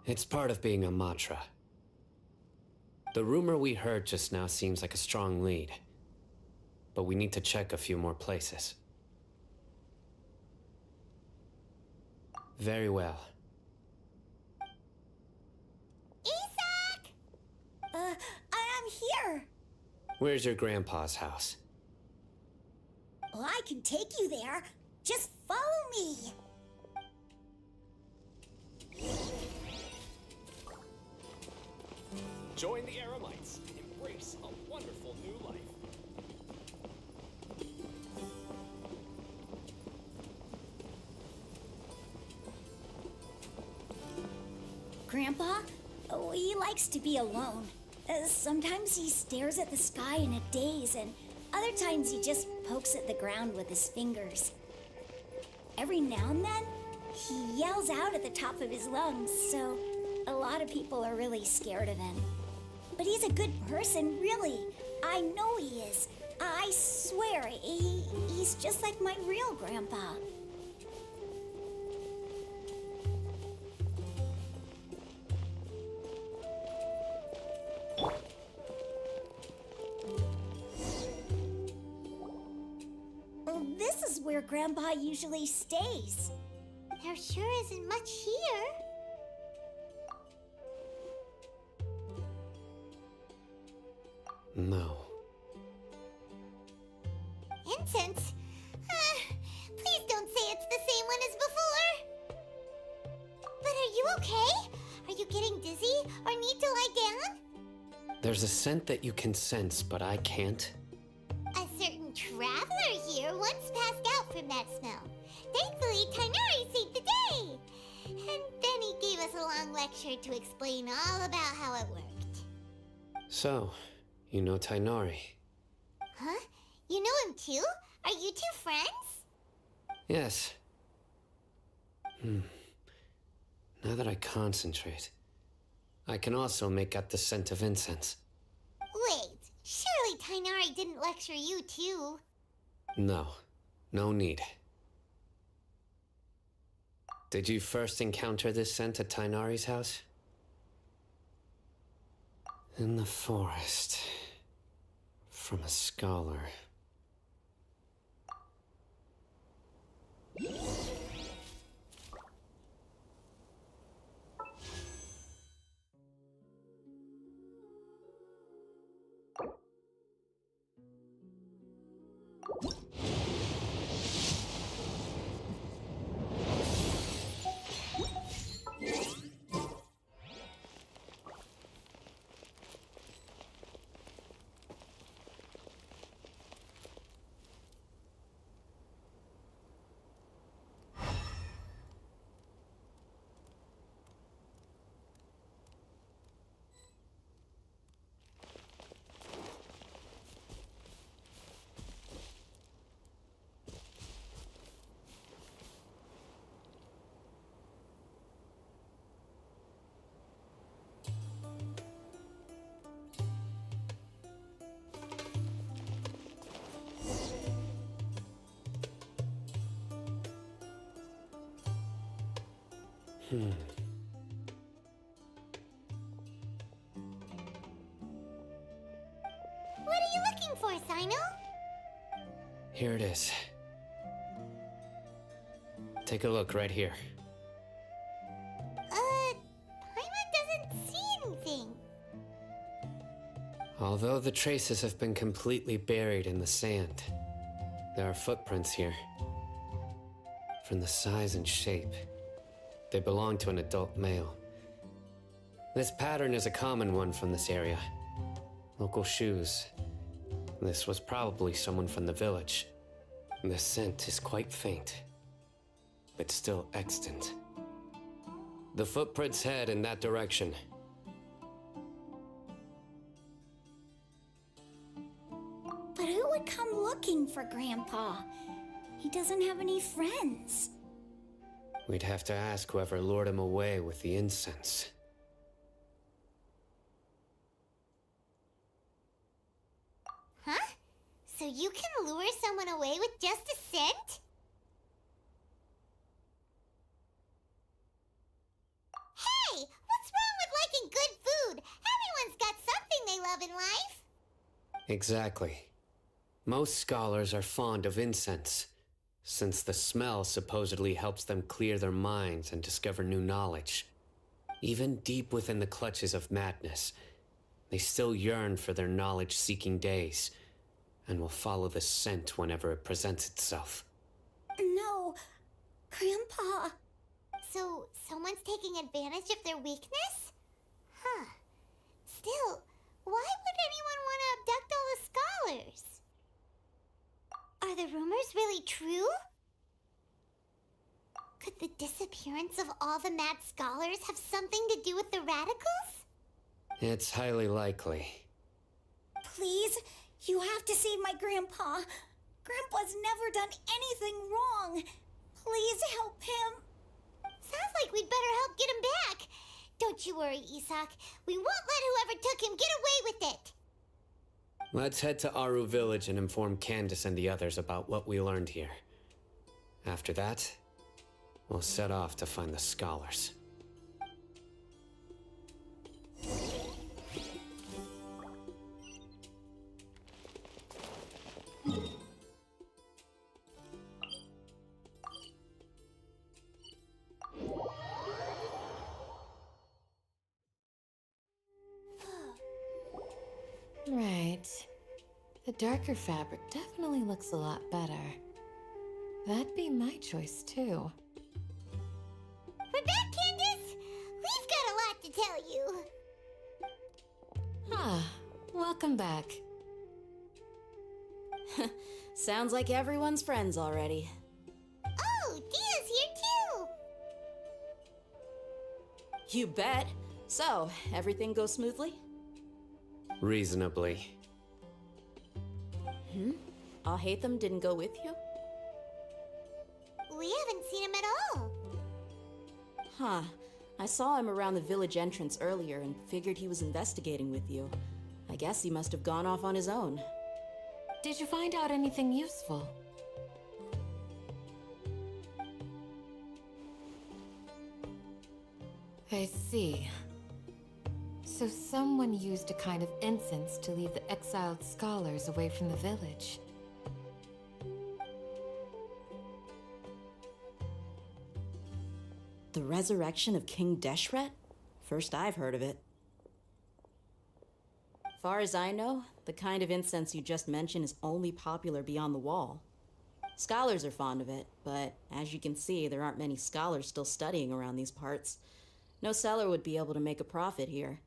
It's part of being a Matra. The rumor we heard just now seems like a strong lead, but we need to check a few more places. Very well. Isak! I'm here. Where's your grandpa's house? Well, I can take you there. Just follow me. Join the Eremites. Embrace a wonderful new life. Grandpa? Oh, he likes to be alone. Sometimes he stares at the sky in a daze, and other times he just pokes at the ground with his fingers. Every now and then, he yells out at the top of his lungs, so a lot of people are really scared of him. But he's a good person, really. I know he is. I swear, he's just like my real grandpa. This is where Grandpa usually stays. There sure isn't much here. No. Incense? Please don't say it's the same one as before. But are you okay? Are you getting dizzy or need to lie down? There's a scent that you can sense, but I can't. A certain traveler here once passed out from that smell. Thankfully, Tainari saved the day. And then he gave us a long lecture to explain all about how it worked. So, you know Tainari? Huh? You know him too? Are you two friends? Yes. Now that I concentrate, I can also make out the scent of incense. Wait, surely Tainari didn't lecture you too? No, no need. Did you first encounter this scent at Tainari's house? In the forest. From a scholar. What are you looking for, Sino? Here it is. Take a look right here. Paimon doesn't see anything. Although the traces have been completely buried in the sand, there are footprints here. From the size and shape, they belong to an adult male. This pattern is a common one from this area. Local shoes. This was probably someone from the village. The scent is quite faint, but still extant. The footprints head in that direction. But who would come looking for Grandpa? He doesn't have any friends. We'd have to ask whoever lured him away with the incense. Huh? So you can lure someone away with just a scent? Hey! What's wrong with liking good food? Everyone's got something they love in life. Exactly. Most scholars are fond of incense, since the smell supposedly helps them clear their minds and discover new knowledge. Even deep within the clutches of madness, they still yearn for their knowledge-seeking days, and will follow the scent whenever it presents itself. No, Grandpa. So, someone's taking advantage of their weakness? Huh. Still, why would anyone want to abduct all the scholars? Are the rumors really true? Could the disappearance of all the mad scholars have something to do with the radicals? It's highly likely. Please, you have to save my grandpa. Grandpa's never done anything wrong. Please help him. Sounds like we'd better help get him back. Don't you worry, Isak. We won't let whoever took him get away with it. Let's head to Aru Village and inform Candace and the others about what we learned here. After that, we'll set off to find the scholars. Right. The darker fabric definitely looks a lot better. That'd be my choice, too. We're back, Candace! We've got a lot to tell you. Ah, welcome back. Sounds like everyone's friends already. Oh, Dia's here too! You bet. So, everything goes smoothly? Reasonably. Alhaitham didn't go with you? We haven't seen him at all. Huh. I saw him around the village entrance earlier and figured he was investigating with you. I guess he must have gone off on his own. Did you find out anything useful? I see. So someone used a kind of incense to lead the exiled scholars away from the village. The resurrection of King Deshret? First I've heard of it. Far as I know, the kind of incense you just mentioned is only popular beyond the wall. Scholars are fond of it, but as you can see, there aren't many scholars still studying around these parts. No seller would be able to make a profit here.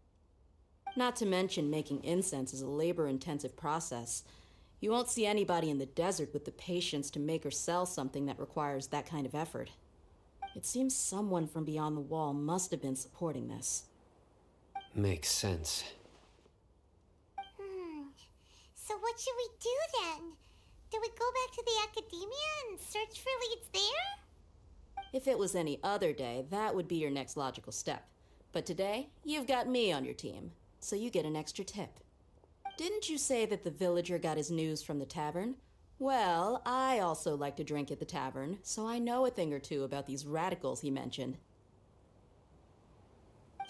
Not to mention, making incense is a labor-intensive process. You won't see anybody in the desert with the patience to make or sell something that requires that kind of effort. It seems someone from beyond the wall must have been supporting this. Makes sense. So what should we do then? Do we go back to the academia and search for leads there? If it was any other day, that would be your next logical step. But today, you've got me on your team, so you get an extra tip. Didn't you say that the villager got his news from the tavern? Well, I also like to drink at the tavern, so I know a thing or two about these radicals he mentioned.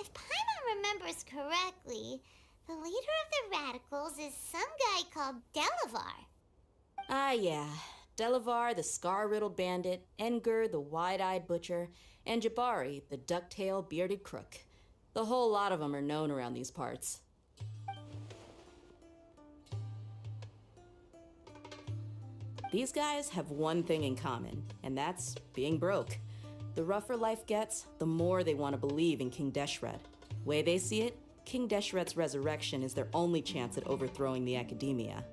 If Paimon remembers correctly, the leader of the radicals is some guy called Delavar. Ah, yeah. Delavar, the scar-riddled bandit, Engur, the wide-eyed butcher, and Jabari, the duck-tailed bearded crook. The whole lot of them are known around these parts. These guys have one thing in common, and that's being broke. The rougher life gets, the more they want to believe in King Deshret. Way they see it, King Deshret's resurrection is their only chance at overthrowing the academia.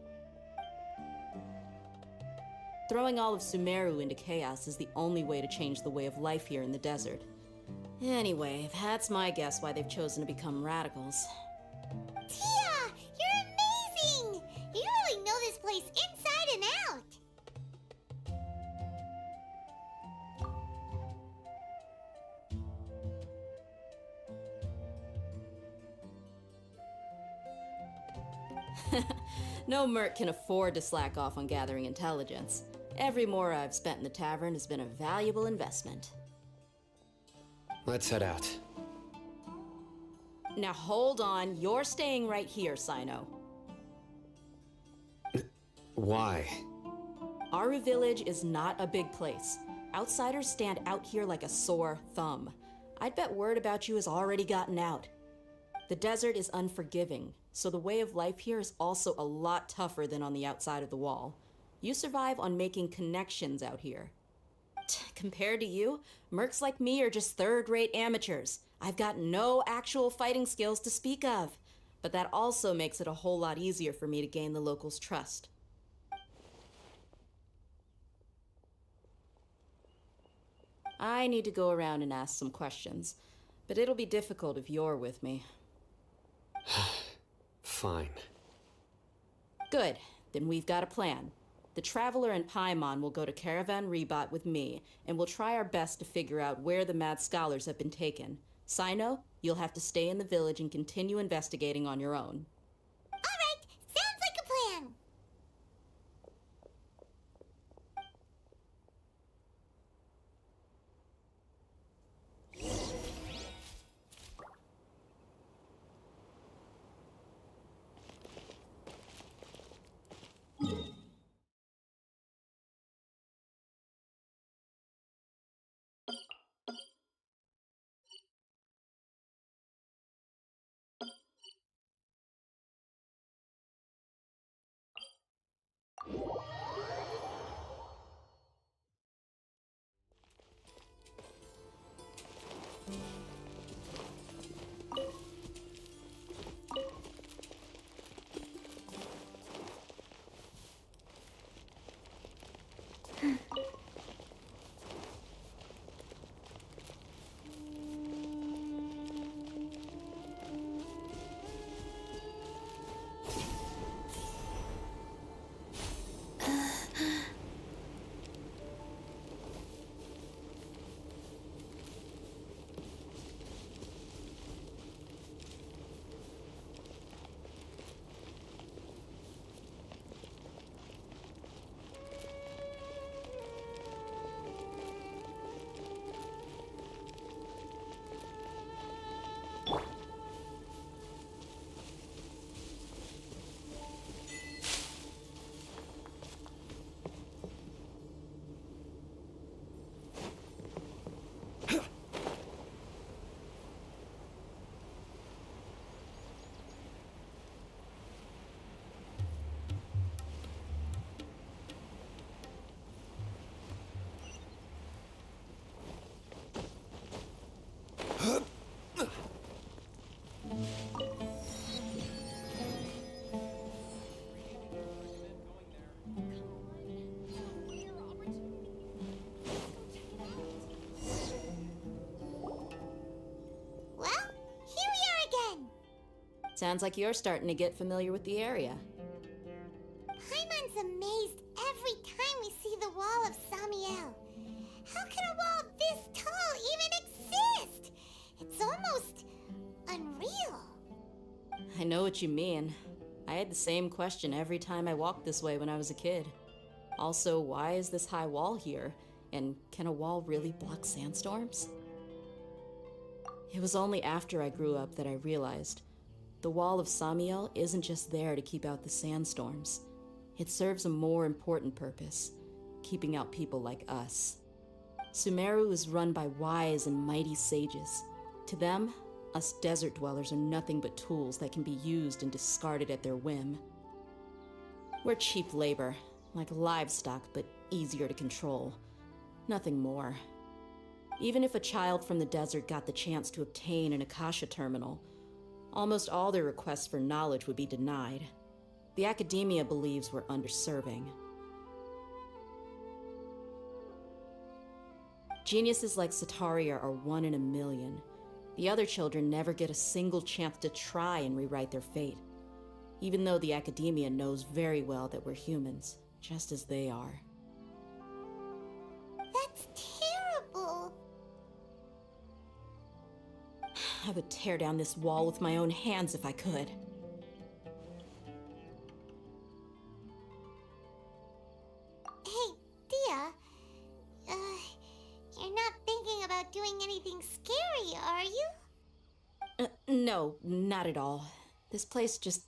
Throwing all of Sumeru into chaos is the only way to change the way of life here in the desert. Anyway, that's my guess why they've chosen to become radicals. Tia, you're amazing! You really know this place inside and out! No merc can afford to slack off on gathering intelligence. Every more I've spent in the tavern has been a valuable investment. Let's head out. Now hold on, you're staying right here, Sino. Why? Aru Village is not a big place. Outsiders stand out here like a sore thumb. I'd bet word about you has already gotten out. The desert is unforgiving, so the way of life here is also a lot tougher than on the outside of the wall. You survive on making connections out here. Compared to you, mercs like me are just third-rate amateurs. I've got no actual fighting skills to speak of, but that also makes it a whole lot easier for me to gain the locals' trust. I need to go around and ask some questions, but it'll be difficult if you're with me. Fine. Good, then we've got a plan. The Traveler and Paimon will go to Caravan Rebot with me, and we'll try our best to figure out where the Mad Scholars have been taken. Sino, you'll have to stay in the village and continue investigating on your own. All right, sounds like a plan. Sounds like you're starting to get familiar with the area. Paimon's amazed every time we see the wall of Samiel. How can a wall this tall even exist? It's almost unreal. I know what you mean. I had the same question every time I walked this way when I was a kid. Also, why is this high wall here? And can a wall really block sandstorms? It was only after I grew up that I realized the wall of Samiel isn't just there to keep out the sandstorms. It serves a more important purpose, keeping out people like us. Sumeru is run by wise and mighty sages. To them, us desert dwellers are nothing but tools that can be used and discarded at their whim. We're cheap labor, like livestock, but easier to control. Nothing more. Even if a child from the desert got the chance to obtain an Akasha terminal, almost all their requests for knowledge would be denied. The academia believes we're underserving. Geniuses like Sataria are 1 in a million. The other children never get a single chance to try and rewrite their fate, even though the academia knows very well that we're humans, just as they are. That's terrible. I would tear down this wall with my own hands if I could. Hey, Dia. You're not thinking about doing anything scary, are you? No, not at all. This place just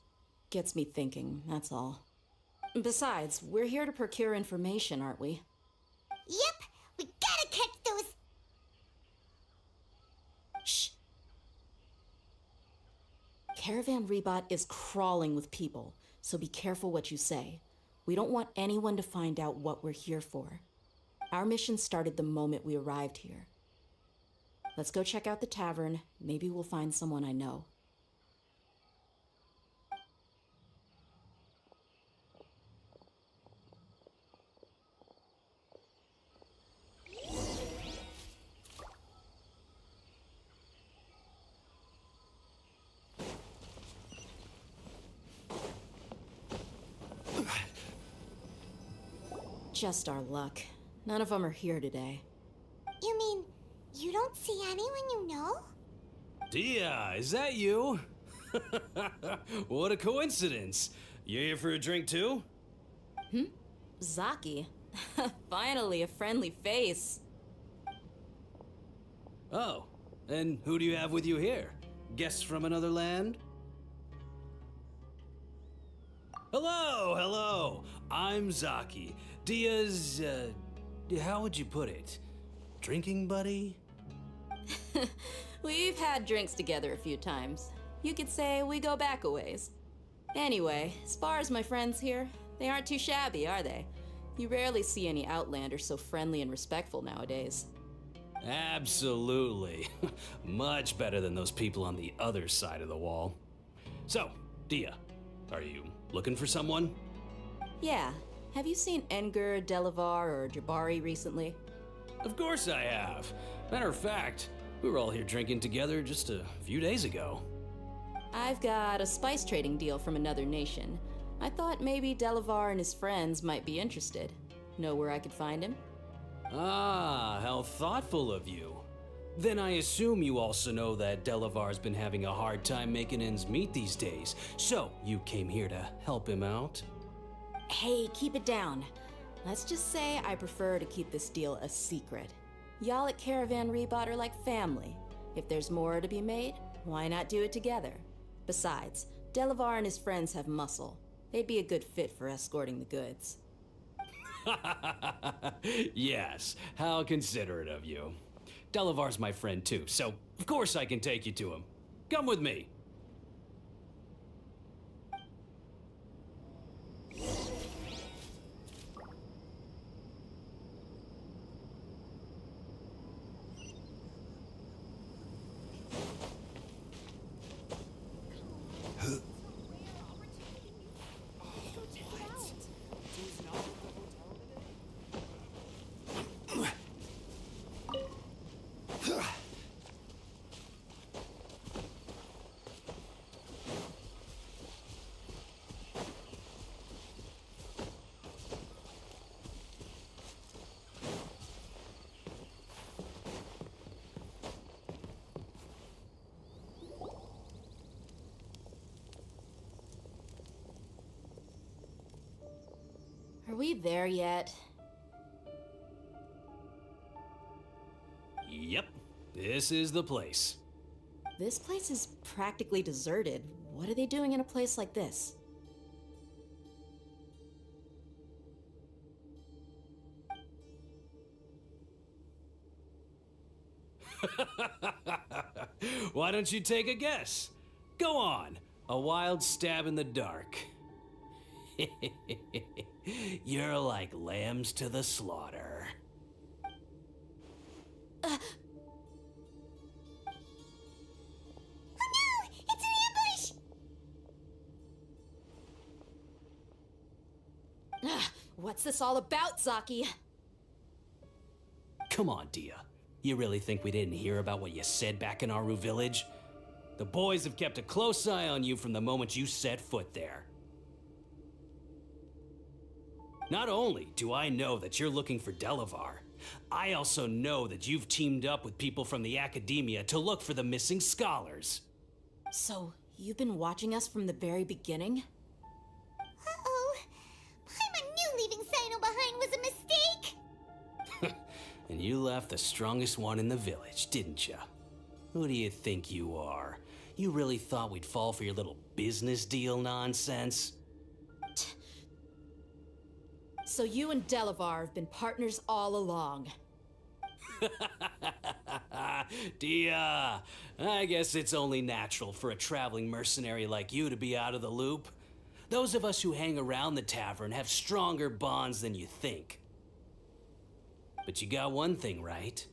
gets me thinking, that's all. Besides, we're here to procure information, aren't we? Yep, we gotta catch those... Shh. Caravan Rebot is crawling with people, so be careful what you say. We don't want anyone to find out what we're here for. Our mission started the moment we arrived here. Let's go check out the tavern. Maybe we'll find someone I know. Just our luck. None of them are here today. You mean, you don't see anyone you know? Dia, is that you? What a coincidence. You here for a drink too? Zaki. Finally, a friendly face. Oh, and who do you have with you here? Guests from another land? Hello, hello. I'm Zaki. Dia's, how would you put it? Drinking buddy? We've had drinks together a few times. You could say we go back a ways. Anyway, as far as my friends here, they aren't too shabby, are they? You rarely see any Outlanders so friendly and respectful nowadays. Absolutely. Much better than those people on the other side of the wall. So, Dia, are you looking for someone? Yeah. Have you seen Engur, Delavar, or Jabari recently? Of course I have. Matter of fact, we were all here drinking together just a few days ago. I've got a spice trading deal from another nation. I thought maybe Delavar and his friends might be interested. Know where I could find him? Ah, how thoughtful of you. Then I assume you also know that Delavar's been having a hard time making ends meet these days, so you came here to help him out? Hey, keep it down. Let's just say I prefer to keep this deal a secret. Y'all at Caravan Rebot are like family. If there's more to be made, why not do it together? Besides, Delavar and his friends have muscle. They'd be a good fit for escorting the goods. Yes, how considerate of you. Delavar's my friend too, so of course I can take you to him. Come with me. Are we there yet? Yep, this is the place. This place is practically deserted. What are they doing in a place like this? Why don't you take a guess? Go on, a wild stab in the dark. You're like lambs to the slaughter. Oh no! It's an ambush! What's this all about, Zaki? Come on, Dia. You really think we didn't hear about what you said back in Aru village? The boys have kept a close eye on you from the moment you set foot there. Not only do I know that you're looking for Delavar, I also know that you've teamed up with people from the academia to look for the missing scholars. So, you've been watching us from the very beginning? Uh-oh. Paimon knew leaving Sino behind was a mistake! And you left the strongest one in the village, didn't you? Who do you think you are? You really thought we'd fall for your little business deal nonsense? So you and Delavar have been partners all along. Dia, I guess it's only natural for a traveling mercenary like you to be out of the loop. Those of us who hang around the tavern have stronger bonds than you think. But you got one thing right.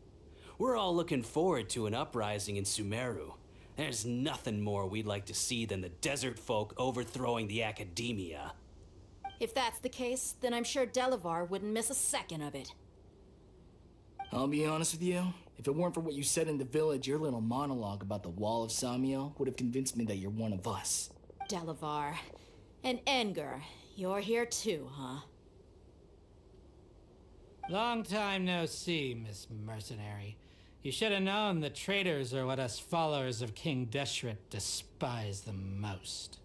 We're all looking forward to an uprising in Sumeru. There's nothing more we'd like to see than the desert folk overthrowing the academia. If that's the case, then I'm sure Delavar wouldn't miss a second of it. I'll be honest with you. If it weren't for what you said in the village, your little monologue about the Wall of Samiel would have convinced me that you're one of us. Delavar. And Engur, you're here too, huh? Long time no see, Miss Mercenary. You should have known the traitors are what us followers of King Deshret despise the most.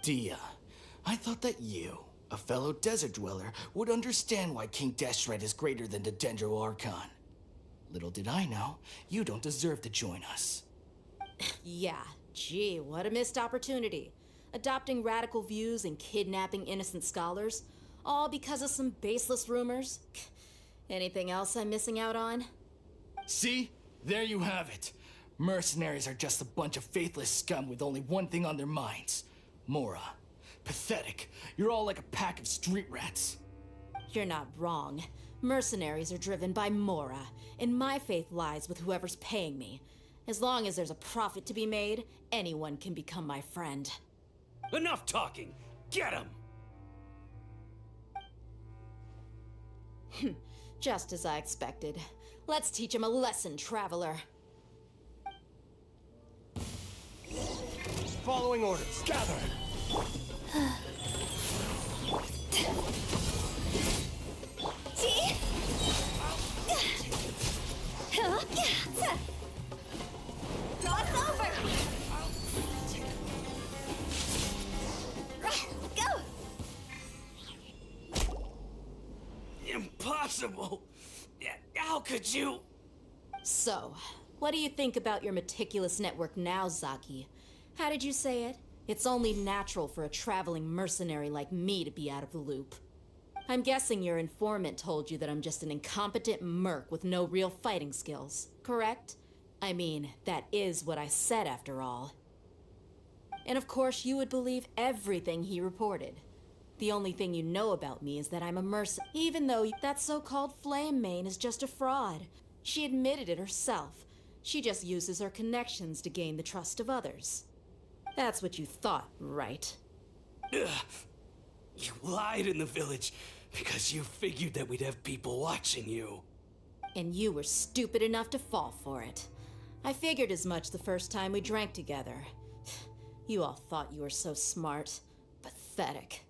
Dia, I thought that you, a fellow desert dweller, would understand why King Deshret is greater than the Dendro Archon. Little did I know, you don't deserve to join us. Yeah, gee, what a missed opportunity. Adopting radical views and kidnapping innocent scholars, all because of some baseless rumors. Anything else I'm missing out on? See? There you have it. Mercenaries are just a bunch of faithless scum with only one thing on their minds. Mora. Pathetic. You're all like a pack of street rats. You're not wrong. Mercenaries are driven by Mora, and my faith lies with whoever's paying me. As long as there's a profit to be made, anyone can become my friend. Enough talking! Get him! Just as I expected. Let's teach him a lesson, traveler. Following orders. Gather! Cross over! Go! Impossible! How could you? So, what do you think about your meticulous network now, Zaki? How did you say it? It's only natural for a traveling mercenary like me to be out of the loop. I'm guessing your informant told you that I'm just an incompetent merc with no real fighting skills, correct? I mean, that is what I said after all. And of course, you would believe everything he reported. The only thing you know about me is that I'm a mercenary, even though that so-called Flame Mane is just a fraud. She admitted it herself. She just uses her connections to gain the trust of others. That's what you thought, right? Ugh. You lied in the village because you figured that we'd have people watching you. And you were stupid enough to fall for it. I figured as much the first time we drank together. You all thought you were so smart. Pathetic.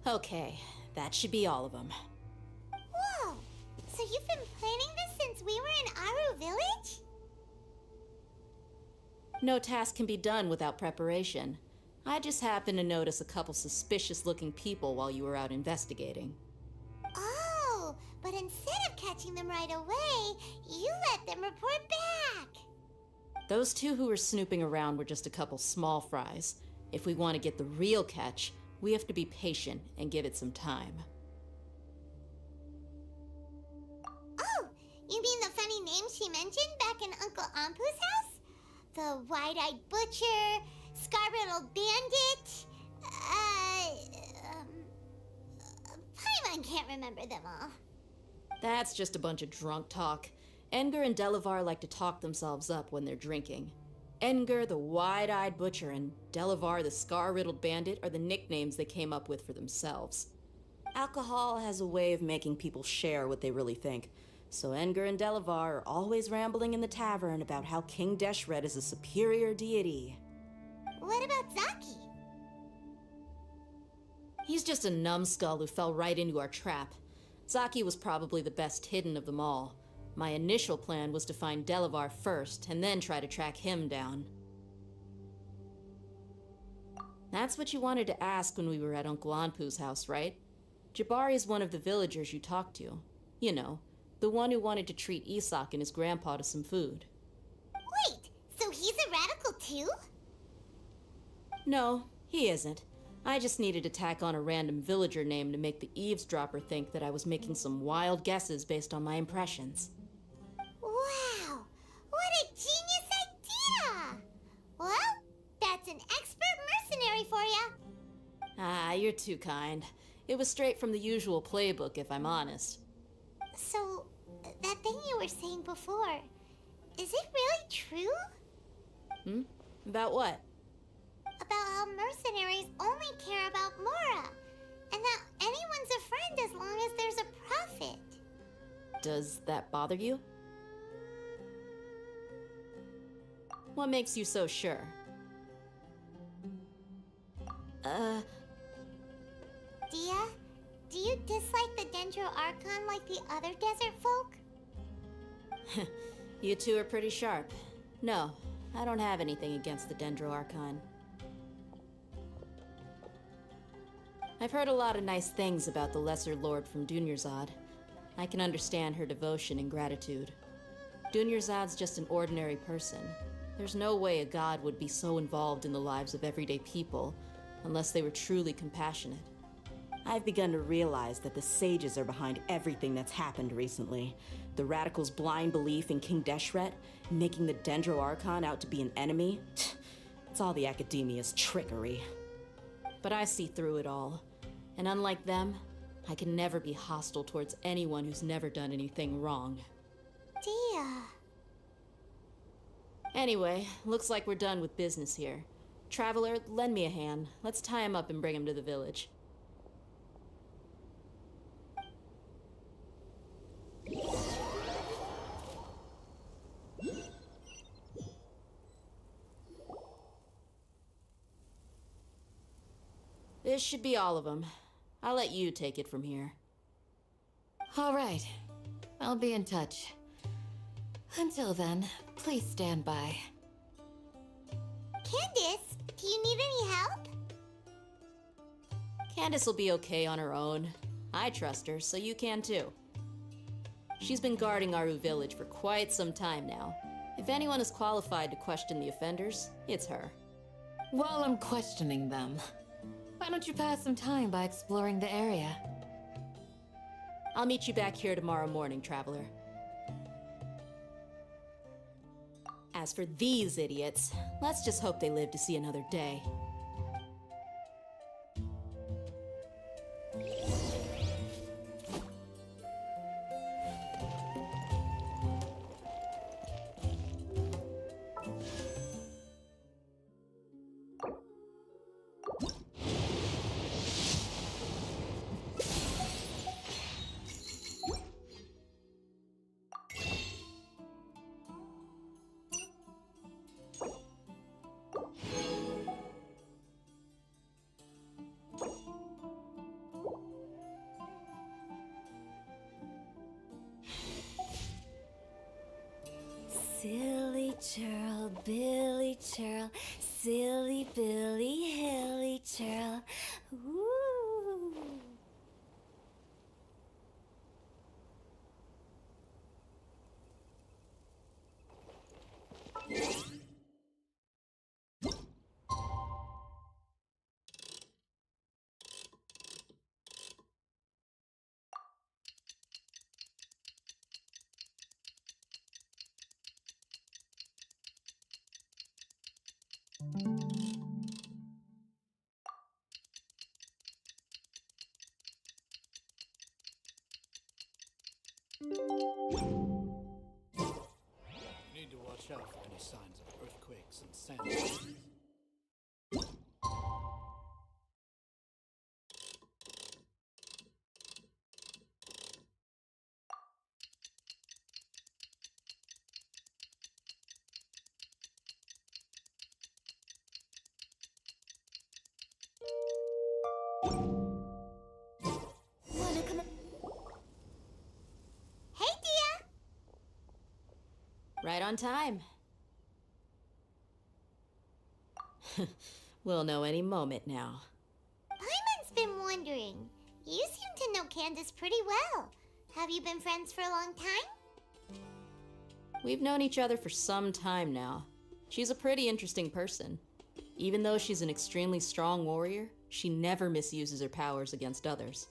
Okay, that should be all of them. Whoa! So you've been planning this since we were in Aru Village? No task can be done without preparation. I just happened to notice a couple suspicious-looking people while you were out investigating. Oh, but instead of catching them right away, you let them report back. Those two who were snooping around were just a couple small fries. If we want to get the real catch, we have to be patient and give it some time. Oh, you mean the funny name she mentioned back in Uncle Ampu's house? The wide-eyed butcher, scar-riddled bandit, Paimon can't remember them all. That's just a bunch of drunk talk. Engar and Delavar like to talk themselves up when they're drinking. Engar, the wide-eyed butcher, and Delavar, the scar-riddled bandit, are the nicknames they came up with for themselves. Alcohol has a way of making people share what they really think, so Engar and Delavar are always rambling in the tavern about how King Deshret is a superior deity. What about Zaki? He's just a numbskull who fell right into our trap. Zaki was probably the best hidden of them all. My initial plan was to find Delavar first, and then try to track him down. That's what you wanted to ask when we were at Uncle Anpu's house, right? Jabari is one of the villagers you talked to. You know, the one who wanted to treat Isak and his grandpa to some food. Wait, so he's a radical too? No, he isn't. I just needed to tack on a random villager name to make the eavesdropper think that I was making some wild guesses based on my impressions. Wow, what a genius idea! Well, that's an expert mercenary for you. Ah, you're too kind. It was straight from the usual playbook, if I'm honest. So, that thing you were saying before, is it really true? About what? About how mercenaries only care about Mora, and that anyone's a friend as long as there's a profit. Does that bother you? What makes you so sure? Dia, Dia, do you dislike the Dendro Archon like the other desert folk? You two are pretty sharp. No, I don't have anything against the Dendro Archon. I've heard a lot of nice things about the Lesser Lord from Dunyarzad. I can understand her devotion and gratitude. Dunyarzad's just an ordinary person. There's no way a god would be so involved in the lives of everyday people unless they were truly compassionate. I've begun to realize that the sages are behind everything that's happened recently. The radicals' blind belief in King Deshret, making the Dendro Archon out to be an enemy. It's all the Academia's trickery. But I see through it all. And unlike them, I can never be hostile towards anyone who's never done anything wrong. Dia. Anyway, looks like we're done with business here. Traveler, lend me a hand. Let's tie him up and bring him to the village. This should be all of them. I'll let you take it from here. All right. I'll be in touch. Until then, please stand by. Candace, do you need any help? Candace will be okay on her own. I trust her, so you can too. She's been guarding Aru village for quite some time now. If anyone is qualified to question the offenders, it's her. While I'm questioning them, why don't you pass some time by exploring the area? I'll meet you back here tomorrow morning, Traveler. As for these idiots, let's just hope they live to see another day. Silly churl, Billy churl, silly Billy, hilly churl. Ooh. You need to watch out for any signs of earthquakes and sandstorms. Wanna come? Hey, Dia. Right on time. We'll know any moment now. Paimon's been wondering. You seem to know Candace pretty well. Have you been friends for a long time? We've known each other for some time now. She's a pretty interesting person. Even though she's an extremely strong warrior, she never misuses her powers against others.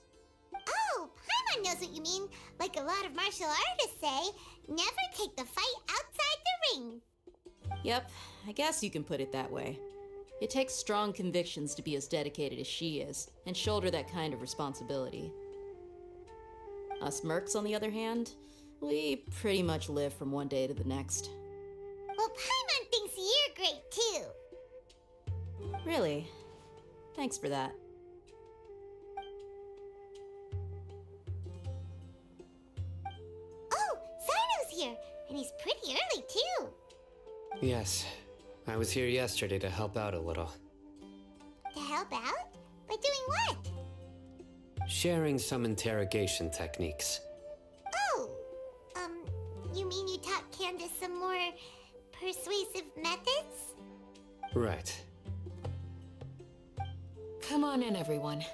Oh, Paimon knows what you mean. Like a lot of martial artists say, never take the fight outside the ring. Yep, I guess you can put it that way. It takes strong convictions to be as dedicated as she is, and shoulder that kind of responsibility. Us mercs, on the other hand, we pretty much live from one day to the next. Well, Paimon thinks you're great too. Really? Thanks for that. Oh, Sino's here, and he's pretty early too. Yes, I was here yesterday to help out a little. To help out? By doing what? sharing some interrogation techniques. Oh, you mean you taught Candace some more persuasive methods? Right. Come on in, everyone.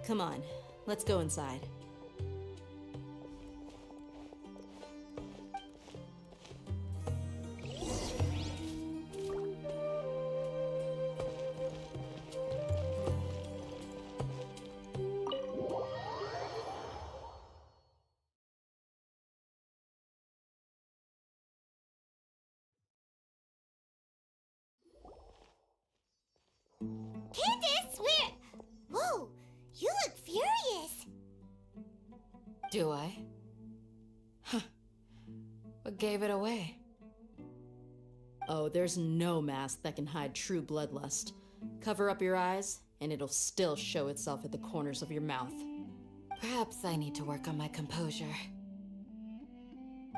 Come on, let's go inside. Candace, where? Whoa, you look furious. Do I? Huh. What gave it away? Oh, there's no mask that can hide true bloodlust. Cover up your eyes, and it'll still show itself at the corners of your mouth. Perhaps I need to work on my composure.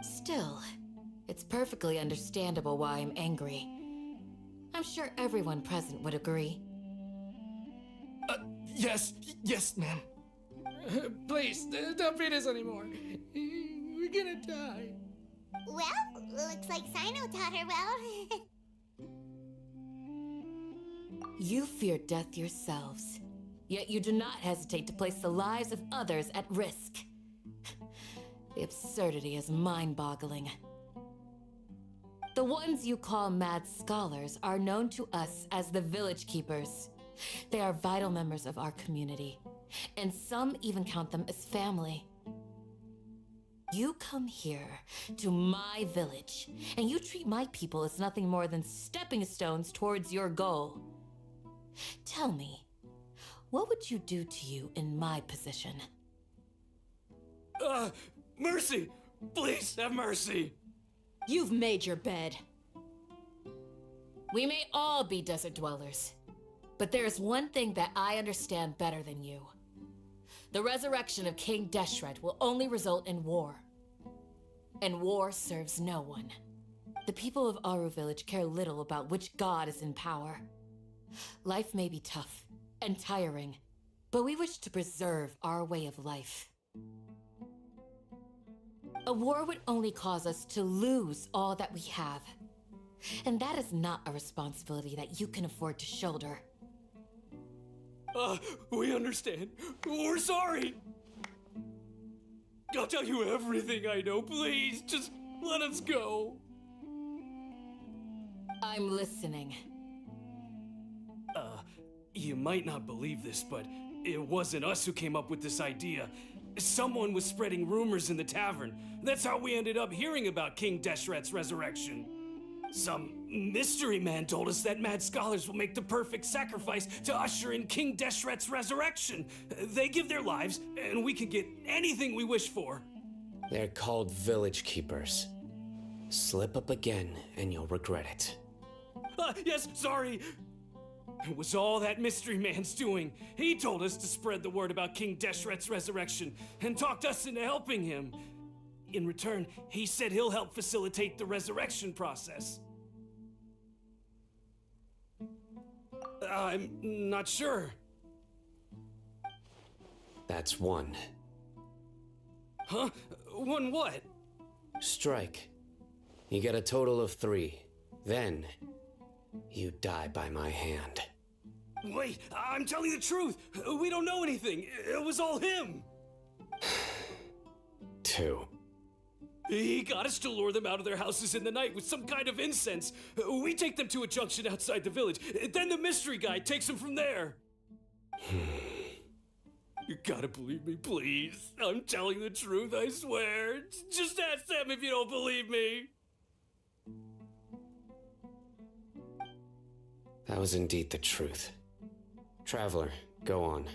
Still, it's perfectly understandable why I'm angry. I'm sure everyone present would agree. Yes, ma'am. Please, don't beat us anymore. We're gonna die. Well, looks like Sino taught her well. You fear death yourselves, yet you do not hesitate to place the lives of others at risk. The absurdity is mind-boggling. The ones you call mad scholars are known to us as the Village Keepers. They are vital members of our community, and some even count them as family. You come here to my village, and you treat my people as nothing more than stepping stones towards your goal. Tell me, what would you do to you in my position? Mercy! Please have mercy! You've made your bed. We may all be desert dwellers, but there is one thing that I understand better than you. The resurrection of King Deshret will only result in war. And war serves no one. The people of Aru Village care little about which god is in power. Life may be tough and tiring, but we wish to preserve our way of life. A war would only cause us to lose all that we have. And that is not a responsibility that you can afford to shoulder. We understand. We're sorry. I'll tell you everything I know. Please, just let us go. I'm listening. You might not believe this, but it wasn't us who came up with this idea. Someone was spreading rumors in the tavern. That's how we ended up hearing about King Deshret's resurrection. Some mystery man told us that mad scholars will make the perfect sacrifice to usher in King Deshret's resurrection. They give their lives, and we can get anything we wish for. They're called Village Keepers. Slip up again, and you'll regret it. Yes, sorry. It was all that mystery man's doing. He told us to spread the word about King Deshret's resurrection and talked us into helping him. In return, he said he'll help facilitate the resurrection process. I'm not sure. That's one. Huh? One what? Strike. You get a total of 3. Then, you die by my hand. Wait, I'm telling the truth. We don't know anything. It was all him. 2. He got us to lure them out of their houses in the night with some kind of incense. We take them to a junction outside the village. Then the mystery guy takes them from there. You gotta believe me, please. I'm telling the truth, I swear. Just ask them if you don't believe me. That was indeed the truth. Traveler, go on.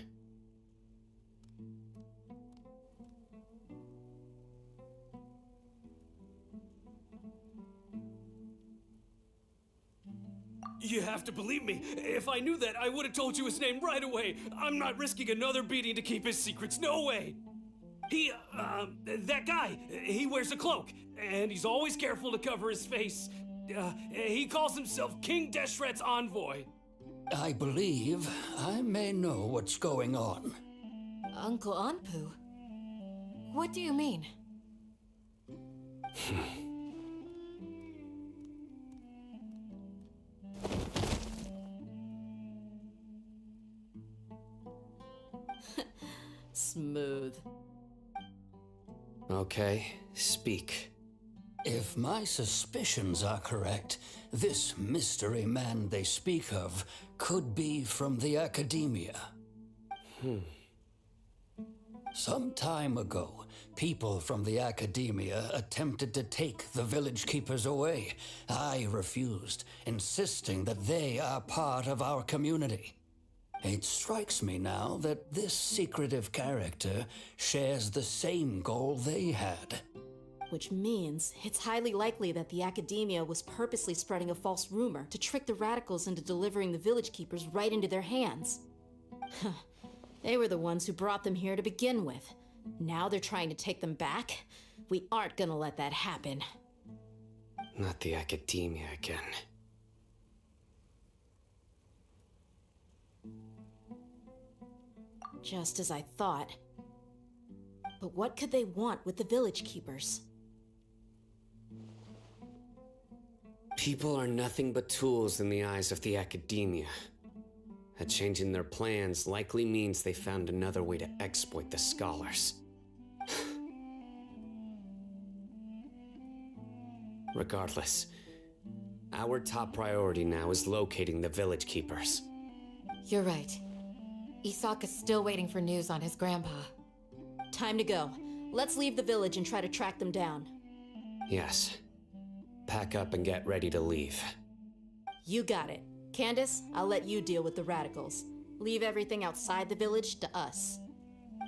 You have to believe me. If I knew that, I would have told you his name right away. I'm not risking another beating to keep his secrets. No way. That guy, he wears a cloak, and he's always careful to cover his face. He calls himself King Deshret's envoy. I believe I may know what's going on. Uncle Anpu? What do you mean? Smooth. Okay, speak. If my suspicions are correct, this mystery man they speak of could be from the academia. Some time ago, people from the academia attempted to take the village keepers away. I refused, insisting that they are part of our community. It strikes me now that this secretive character shares the same goal they had. Which means it's highly likely that the academia was purposely spreading a false rumor to trick the radicals into delivering the village keepers right into their hands. They were the ones who brought them here to begin with. Now they're trying to take them back? We aren't gonna let that happen. Not the academia again. Just as I thought. But what could they want with the village keepers? People are nothing but tools in the eyes of the academia. A change in their plans likely means they found another way to exploit the scholars. Regardless, our top priority now is locating the village keepers. You're right. Isaka's still waiting for news on his grandpa. Time to go. Let's leave the village and try to track them down. Yes. Pack up and get ready to leave. You got it. Candace, I'll let you deal with the radicals. Leave everything outside the village to us.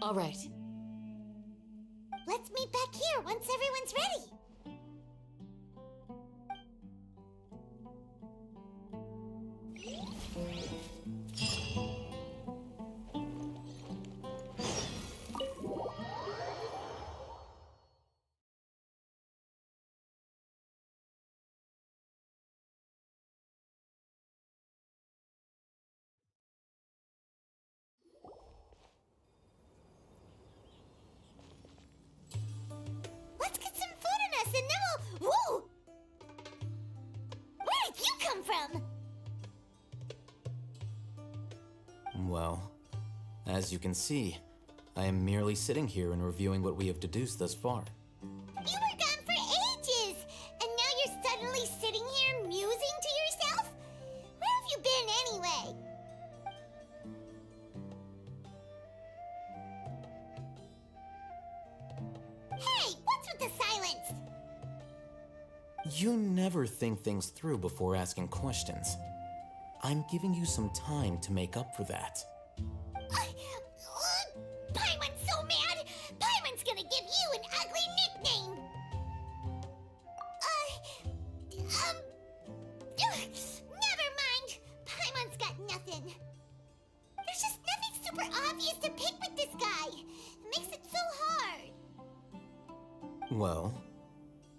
All right. Let's meet back here once everyone's ready. Let's get some food in us and then we'll... Woo! Where did you come from? Well, as you can see, I am merely sitting here and reviewing what we have deduced thus far. You were gone for ages, and now you're suddenly sitting here musing to yourself? Where have you been anyway? Hey, what's with the silence? You never think things through before asking questions. I'm giving you some time to make up for that. Paimon's so mad! Paimon's gonna give you an ugly nickname! Never mind! Paimon's got nothing. There's just nothing super obvious to pick with this guy. It makes it so hard. Well,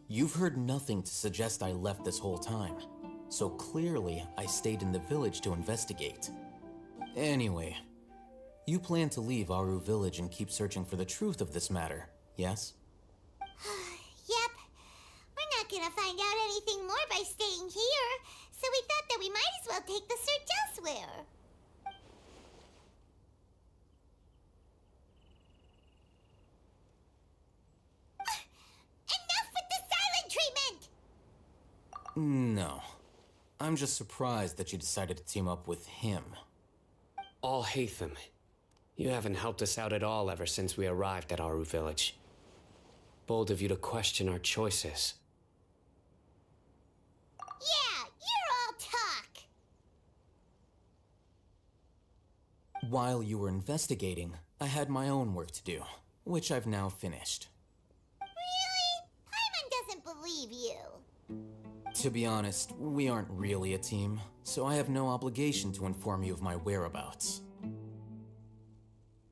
you've heard nothing to suggest I left this whole time. So clearly, I stayed in the village to investigate. Anyway, you plan to leave Aru village and keep searching for the truth of this matter, yes? Yep. We're not gonna find out anything more by staying here, so we thought that we might as well take the search elsewhere. Enough with the silent treatment! No. I'm just surprised that you decided to team up with him. All Hatham. You haven't helped us out at all ever since we arrived at Aru village. Bold of you to question our choices. Yeah, you're all talk! While you were investigating, I had my own work to do, which I've now finished. Really? Paimon doesn't believe you. To be honest, we aren't really a team, so I have no obligation to inform you of my whereabouts.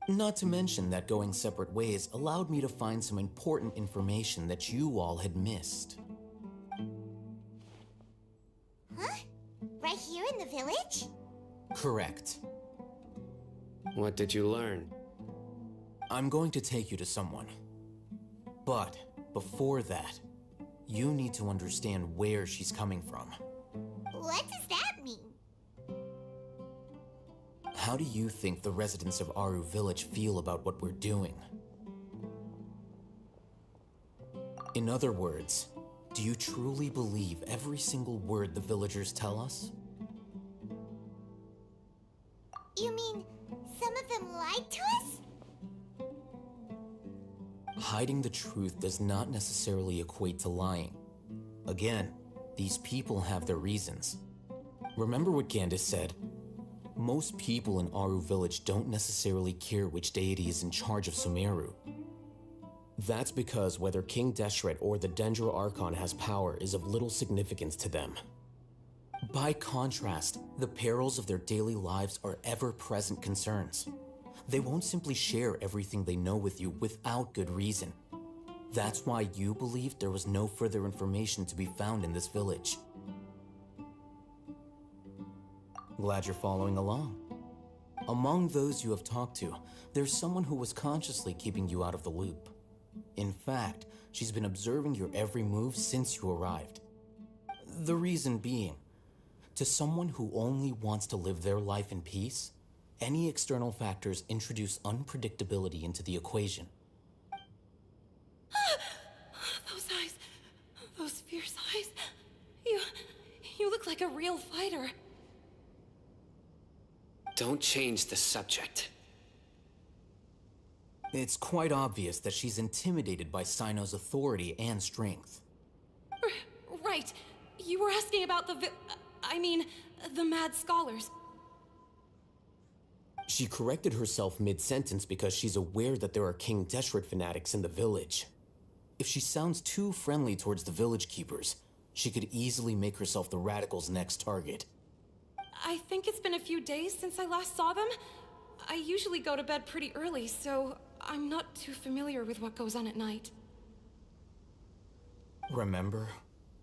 Not to mention that going separate ways allowed me to find some important information that you all had missed. Huh? Right here in the village? Correct. What did you learn? I'm going to take you to someone. But before that, you need to understand where she's coming from. What does that mean? How do you think the residents of Aru Village feel about what we're doing? In other words, do you truly believe every single word the villagers tell us? You mean some of them lied to us? Hiding the truth does not necessarily equate to lying. Again, these people have their reasons. Remember what Candace said? Most people in Aru Village don't necessarily care which deity is in charge of Sumeru. That's because whether King Deshret or the Dendro Archon has power is of little significance to them. By contrast, the perils of their daily lives are ever-present concerns. They won't simply share everything they know with you without good reason. That's why you believed there was no further information to be found in this village. Glad you're following along. Among those you have talked to, there's someone who was consciously keeping you out of the loop. In fact, she's been observing your every move since you arrived. The reason being, to someone who only wants to live their life in peace, any external factors introduce unpredictability into the equation. Those eyes. Those fierce eyes. You look like a real fighter. Don't change the subject. It's quite obvious that she's intimidated by Sino's authority and strength. Right. You were asking about the mad scholars. She corrected herself mid-sentence because she's aware that there are King Deshret fanatics in the village. If she sounds too friendly towards the village keepers, she could easily make herself the radicals' next target. I think it's been a few days since I last saw them. I usually go to bed pretty early, so I'm not too familiar with what goes on at night. Remember?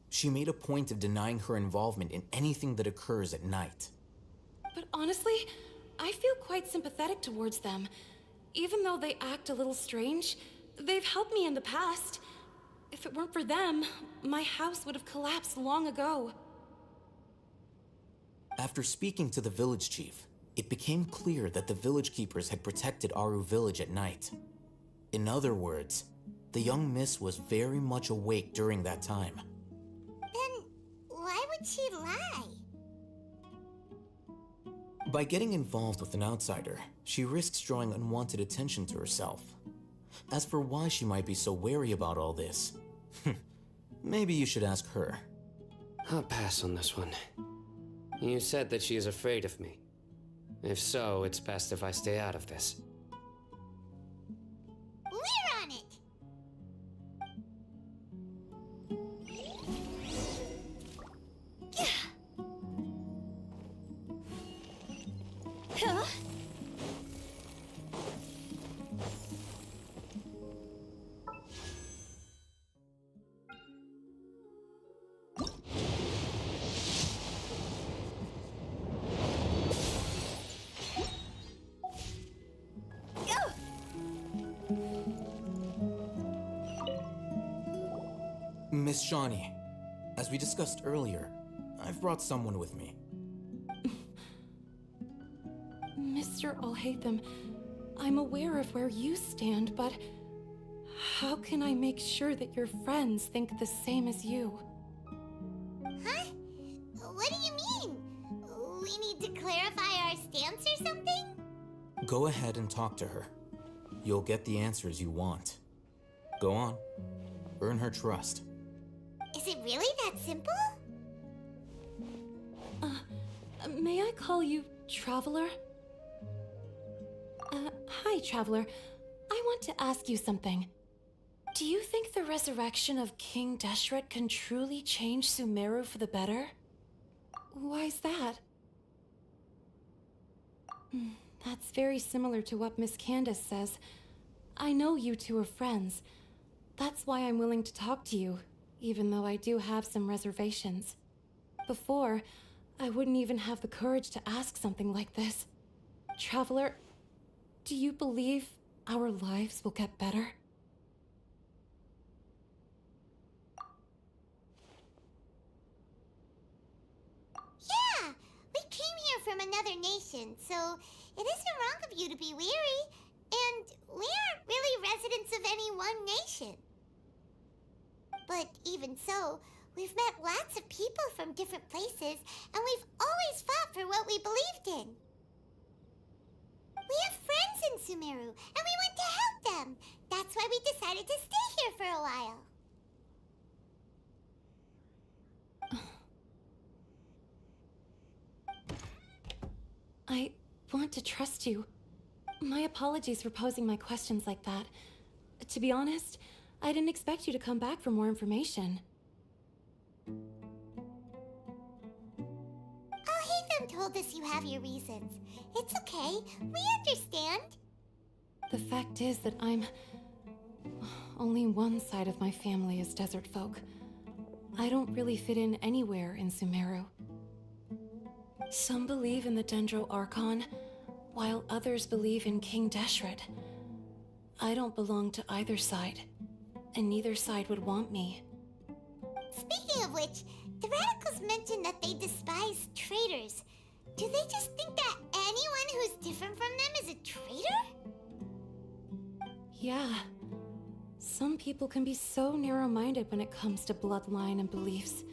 She made a point of denying her involvement in anything that occurs at night. But honestly, I feel quite sympathetic towards them. Even though they act a little strange, they've helped me in the past. If it weren't for them, my house would have collapsed long ago. After speaking to the village chief, it became clear that the village keepers had protected Aru Village at night. In other words, the young miss was very much awake during that time. Then why would she lie? By getting involved with an outsider, she risks drawing unwanted attention to herself. As for why she might be so wary about all this, maybe you should ask her. I'll pass on this one. You said that she is afraid of me. If so, it's best if I stay out of this. We're on it! Huh? Miss Shawnee, as we discussed earlier, I've brought someone with me. Mr. Alhaitham, I'm aware of where you stand, but how can I make sure that your friends think the same as you? Huh? What do you mean? We need to clarify our stance or something? Go ahead and talk to her. You'll get the answers you want. Go on. Earn her trust. Is it really that simple? May I call you Traveler? Hi, Traveler. I want to ask you something. Do you think the resurrection of King Deshret can truly change Sumeru for the better? Why's that? That's very similar to what Miss Candace says. I know you two are friends. That's why I'm willing to talk to you, even though I do have some reservations. Before, I wouldn't even have the courage to ask something like this. Traveler, do you believe our lives will get better? Yeah, we came here from another nation, so it isn't wrong of you to be weary. And we aren't really residents of any one nation. But even so, we've met lots of people from different places, and we've always fought for what we believed in. We have friends in Sumeru, and we want to help them. That's why we decided to stay here for a while. I want to trust you. My apologies for posing my questions like that. To be honest, I didn't expect you to come back for more information. Al-Haytham told us you have your reasons. It's okay. We understand. The fact is that only one side of my family is desert folk. I don't really fit in anywhere in Sumeru. Some believe in the Dendro Archon, while others believe in King Deshret. I don't belong to either side, and neither side would want me. Speaking of which, the radicals mentioned that they despise traitors. Do they just think that anyone who's different from them is a traitor? Yeah. Some people can be so narrow-minded when it comes to bloodline and beliefs.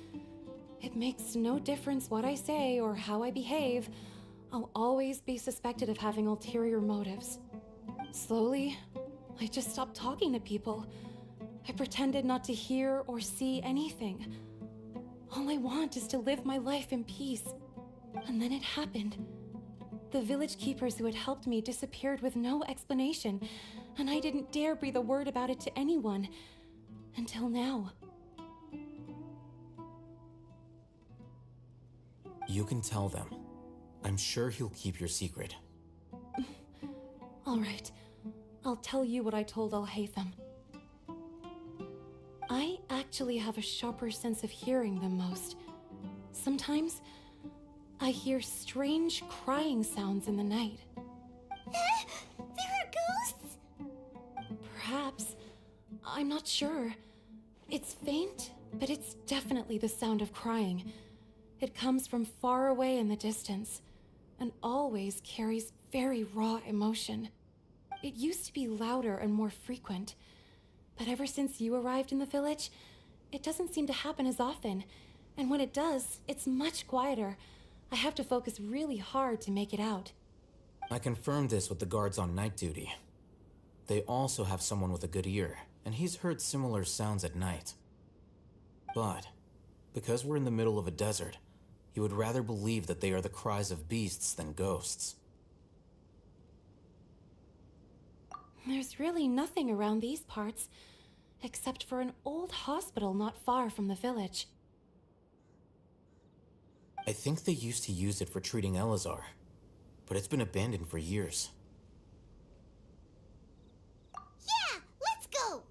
It makes no difference what I say or how I behave. I'll always be suspected of having ulterior motives. Slowly, I just stopped talking to people. I pretended not to hear or see anything. All I want is to live my life in peace. And then it happened. The village keepers who had helped me disappeared with no explanation, and I didn't dare breathe a word about it to anyone. Until now. You can tell them. I'm sure he'll keep your secret. All right. I'll tell you what I told Al-Haytham. I actually have a sharper sense of hearing than most. Sometimes, I hear strange crying sounds in the night. There are ghosts? Perhaps. I'm not sure. It's faint, but it's definitely the sound of crying. It comes from far away in the distance, and always carries very raw emotion. It used to be louder and more frequent, but ever since you arrived in the village, it doesn't seem to happen as often, and when it does, it's much quieter. I have to focus really hard to make it out. I confirmed this with the guards on night duty. They also have someone with a good ear, and he's heard similar sounds at night. But, because we're in the middle of a desert, he would rather believe that they are the cries of beasts than ghosts. There's really nothing around these parts, except for an old hospital not far from the village. I think they used to use it for treating Elazar, but it's been abandoned for years. Yeah, let's go!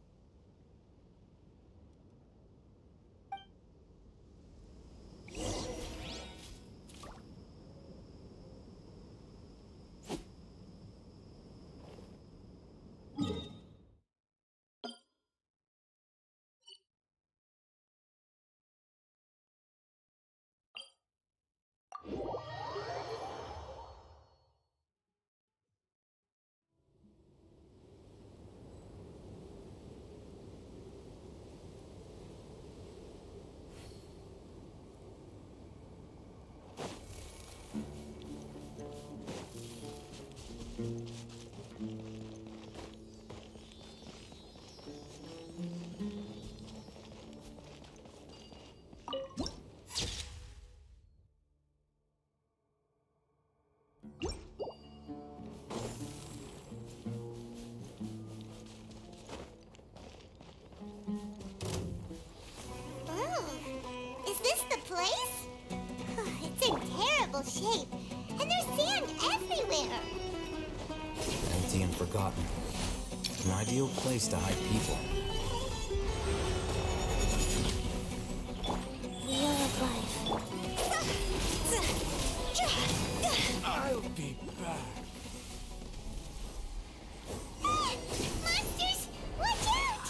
Shape, and there's sand everywhere. Empty and forgotten. An ideal place to hide people. Wheel of life. I'll be back. Monsters! Watch out!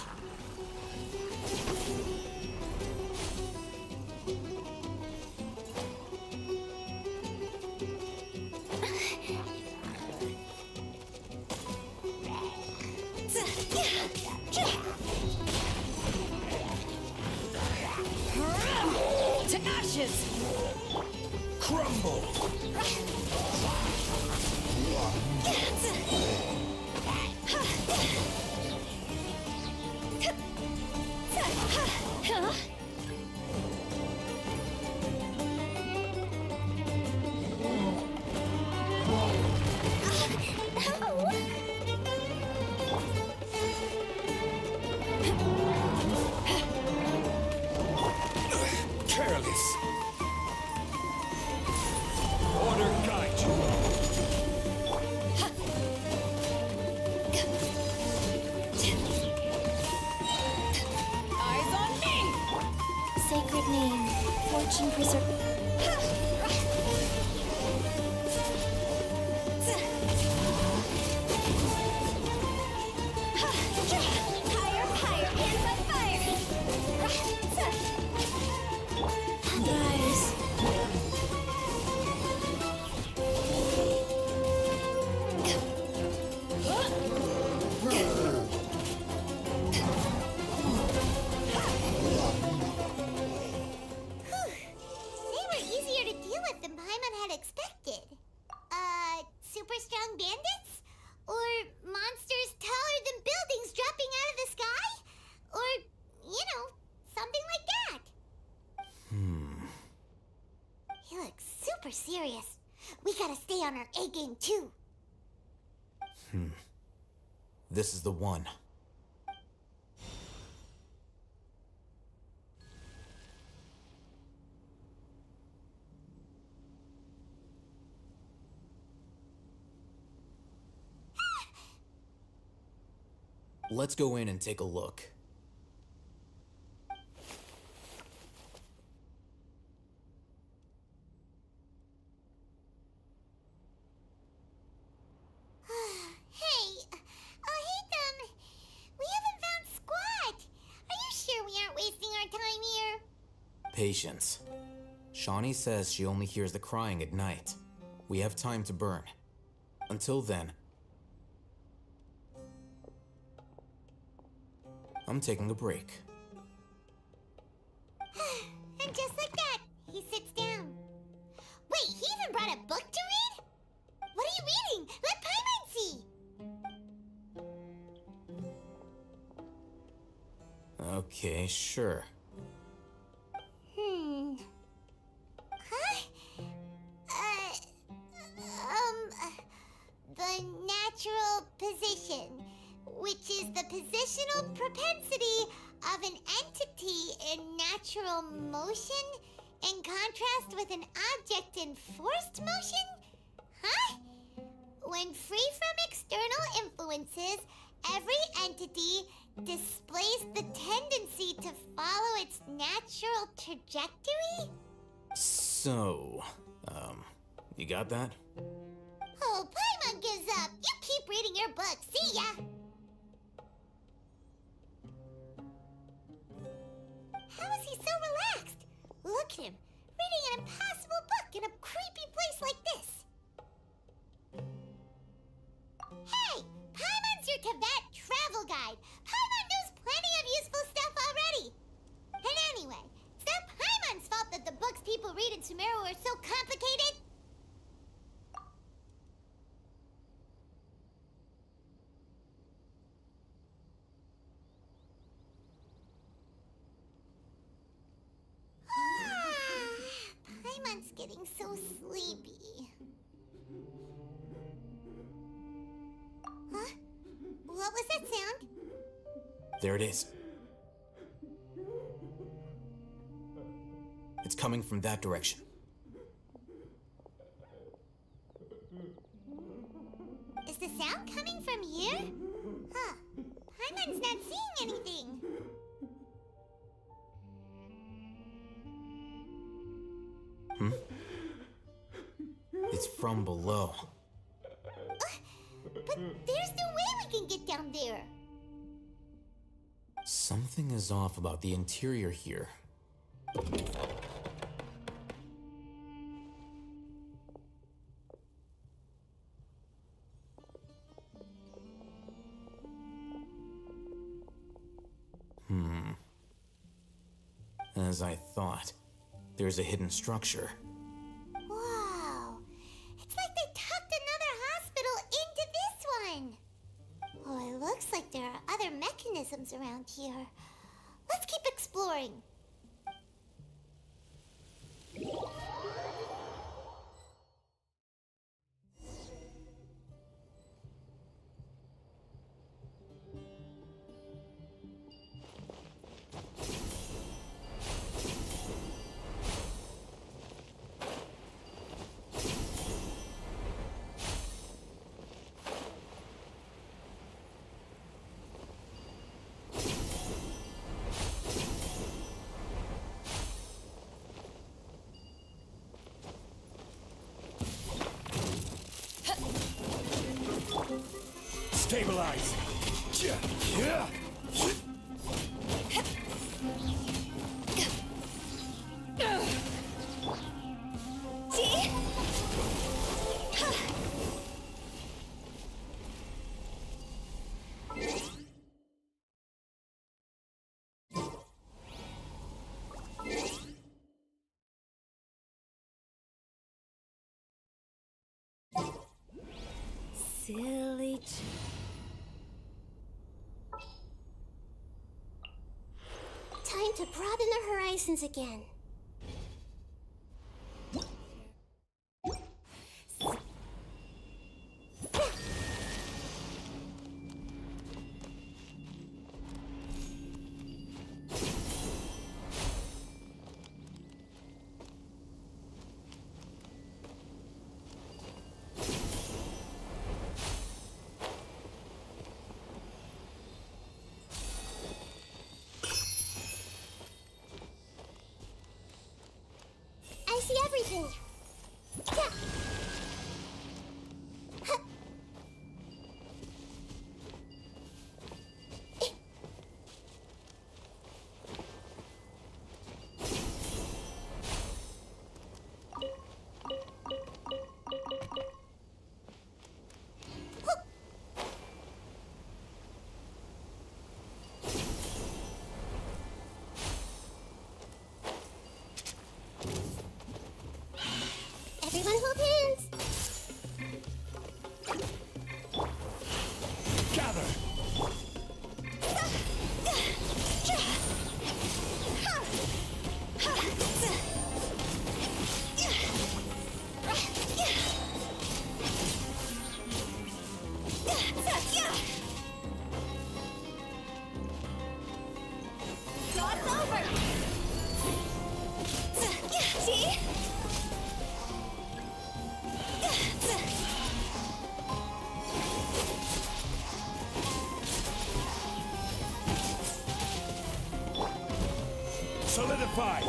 To ashes! Crumble! Huh? Careless. Order guide you. Eyes on me! Sacred name, fortune preserve. Higher, higher, hands on fire! Guys. They were easier to deal with than Paimon had expected. Super strong bandits? Or monsters taller than buildings dropping out of the sky? Or, something like that. He looks super serious. We gotta stay on our A game too. This is the one. Let's go in and take a look. Hey, we haven't found squat. Are you sure we aren't wasting our time here? Patience. Shawnee says she only hears the crying at night. We have time to burn. Until then, I'm taking a break. And just like that, he sits down. Wait, he even brought a book to read? What are you reading? Let Paimon see! Okay, sure. Huh? The natural position, which is the positional propensity of an entity in natural motion in contrast with an object in forced motion? Huh? When free from external influences, every entity displays the tendency to follow its natural trajectory? So, you got that? Oh, Paimon gives up. You keep reading your book. See ya! How is he so relaxed? Look at him, reading an impossible book in a creepy place like this. Hey, Paimon's your Tibet travel guide. Paimon knows plenty of useful stuff already. And anyway, it's not Paimon's fault that the books people read in Sumeru are so complicated. Paimon's getting so sleepy. Huh? What was that sound? There it is. It's coming from that direction. Is the sound coming from here? Huh. Paimon's not seeing anything. It's from below. But there's no way we can get down there. Something is off about the interior here. As I thought, there's a hidden structure. Wow. It's like they tucked another hospital into this one. Oh, it looks like there are other mechanisms around here. Let's keep exploring. Stabilize. Silly. Time to broaden our horizons again. I see everything. Yeah. Everyone hold hands. Gather. It's over. See? Solidify.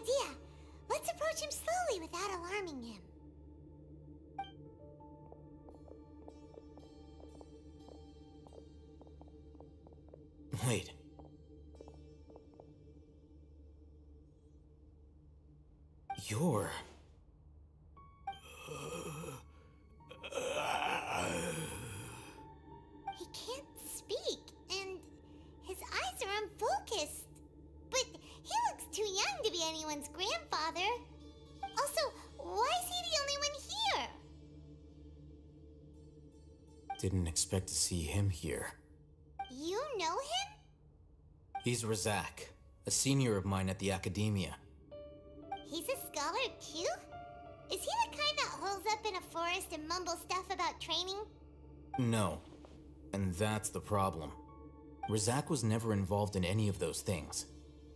idea. Let's approach him slowly without alarming him. Wait. You're... He can't speak, and his eyes are unfocused. But he looks too young to be anyone's grandfather. Also, why is he the only one here? Didn't expect to see him here. You know him? He's Razak, a senior of mine at the Academia. He's a scholar too? Is he the kind that holes up in a forest and mumbles stuff about training? No. And that's the problem. Razak was never involved in any of those things.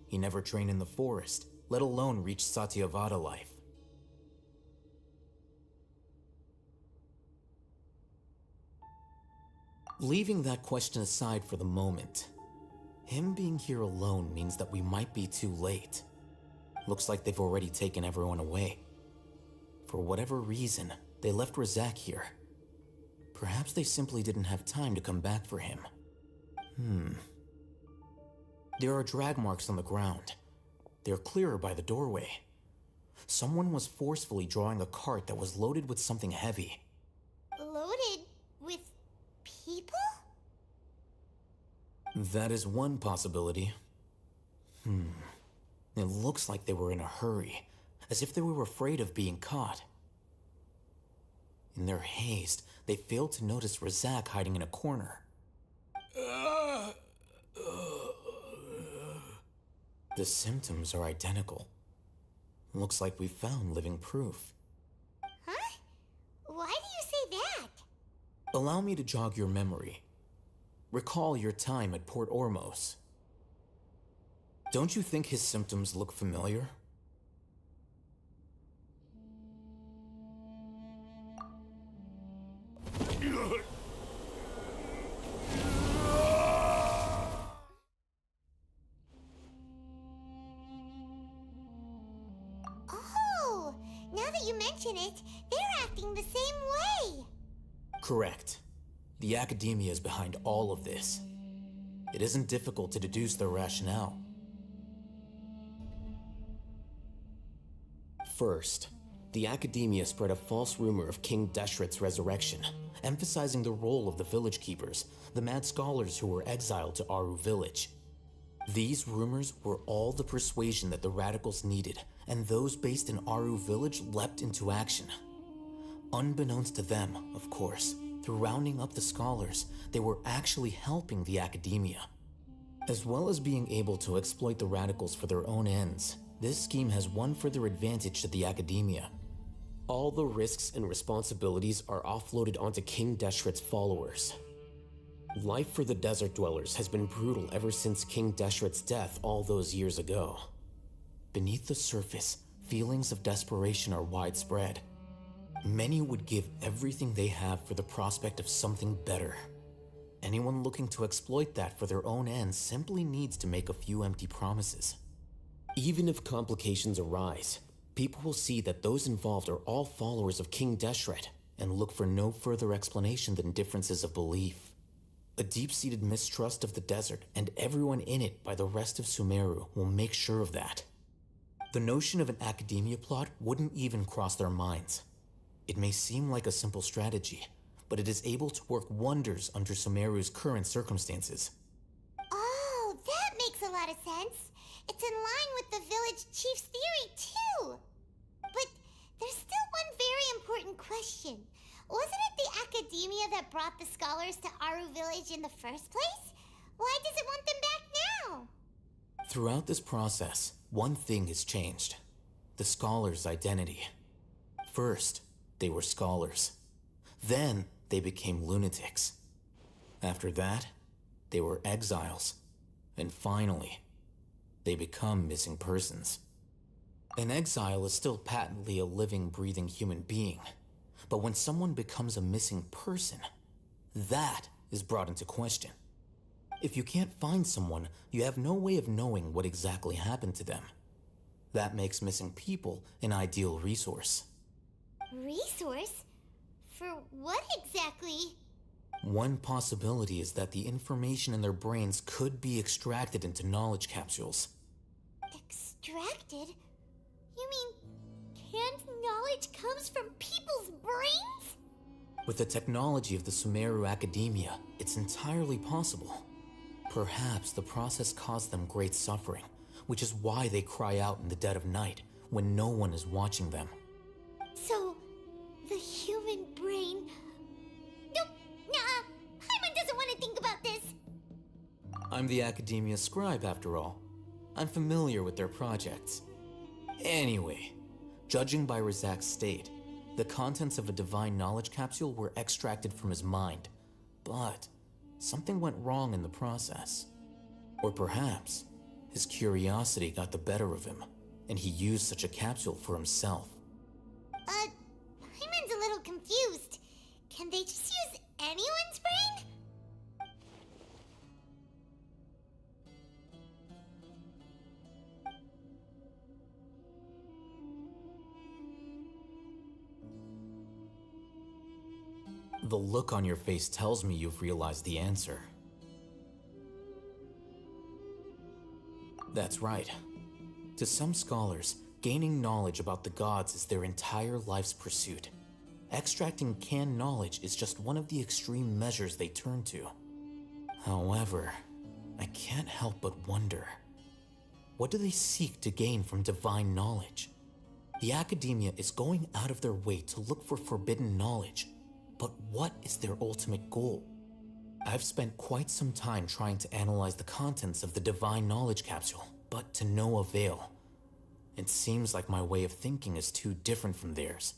He never trained in the forest, let alone reach Satyavada life. Leaving that question aside for the moment, him being here alone means that we might be too late. Looks like they've already taken everyone away. For whatever reason, they left Razak here. Perhaps they simply didn't have time to come back for him. There are drag marks on the ground. They're clearer by the doorway. Someone was forcefully drawing a cart that was loaded with something heavy. Loaded with people? That is one possibility. It looks like they were in a hurry, as if they were afraid of being caught. In their haste, they failed to notice Razak hiding in a corner. The symptoms are identical. Looks like we found living proof. Huh? Why do you say that? Allow me to jog your memory. Recall your time at Port Ormos. Don't you think his symptoms look familiar? Oh, now that you mention it, they're acting the same way. Correct. The Academia is behind all of this. It isn't difficult to deduce their rationale. First, the Academia spread a false rumor of King Deshret's resurrection, emphasizing the role of the village keepers, the mad scholars who were exiled to Aru village. These rumors were all the persuasion that the radicals needed, and those based in Aru village leapt into action. Unbeknownst to them, of course, through rounding up the scholars, they were actually helping the Academia. As well as being able to exploit the radicals for their own ends, this scheme has one further advantage to the Academia. All the risks and responsibilities are offloaded onto King Deshret's followers. Life for the desert dwellers has been brutal ever since King Deshret's death all those years ago. Beneath the surface, feelings of desperation are widespread. Many would give everything they have for the prospect of something better. Anyone looking to exploit that for their own ends simply needs to make a few empty promises. Even if complications arise, people will see that those involved are all followers of King Deshret and look for no further explanation than differences of belief. A deep-seated mistrust of the desert and everyone in it by the rest of Sumeru will make sure of that. The notion of an Academia plot wouldn't even cross their minds. It may seem like a simple strategy, but it is able to work wonders under Sumeru's current circumstances. Oh, that makes a lot of sense. It's in line with the village chief's theory, too. But there's still one very important question. Wasn't it the Academia that brought the scholars to Aru village in the first place? Why does it want them back now? Throughout this process, one thing has changed. The scholars' identity. First, they were scholars. Then, they became lunatics. After that, they were exiles. And finally, they become missing persons. An exile is still patently a living, breathing human being. But when someone becomes a missing person, that is brought into question. If you can't find someone, you have no way of knowing what exactly happened to them. That makes missing people an ideal resource. Resource? For what exactly? One possibility is that the information in their brains could be extracted into knowledge capsules. Extracted? You mean canned knowledge comes from people's brains? With the technology of the Sumeru Academia, it's entirely possible. Perhaps the process caused them great suffering, which is why they cry out in the dead of night when no one is watching them. So, the human brain... Nope, nah, Paimon doesn't want to think about this. I'm the Academia scribe, after all. I'm familiar with their projects. Anyway, judging by Razak's state, the contents of a divine knowledge capsule were extracted from his mind, but something went wrong in the process. Or perhaps his curiosity got the better of him, and he used such a capsule for himself. Paimon's a little confused. Can they just use anyone's brain? The look on your face tells me you've realized the answer. That's right. To some scholars, gaining knowledge about the gods is their entire life's pursuit. Extracting canned knowledge is just one of the extreme measures they turn to. However, I can't help but wonder, what do they seek to gain from divine knowledge? The Academia is going out of their way to look for forbidden knowledge, but what is their ultimate goal? I've spent quite some time trying to analyze the contents of the divine knowledge capsule, but to no avail. It seems like my way of thinking is too different from theirs.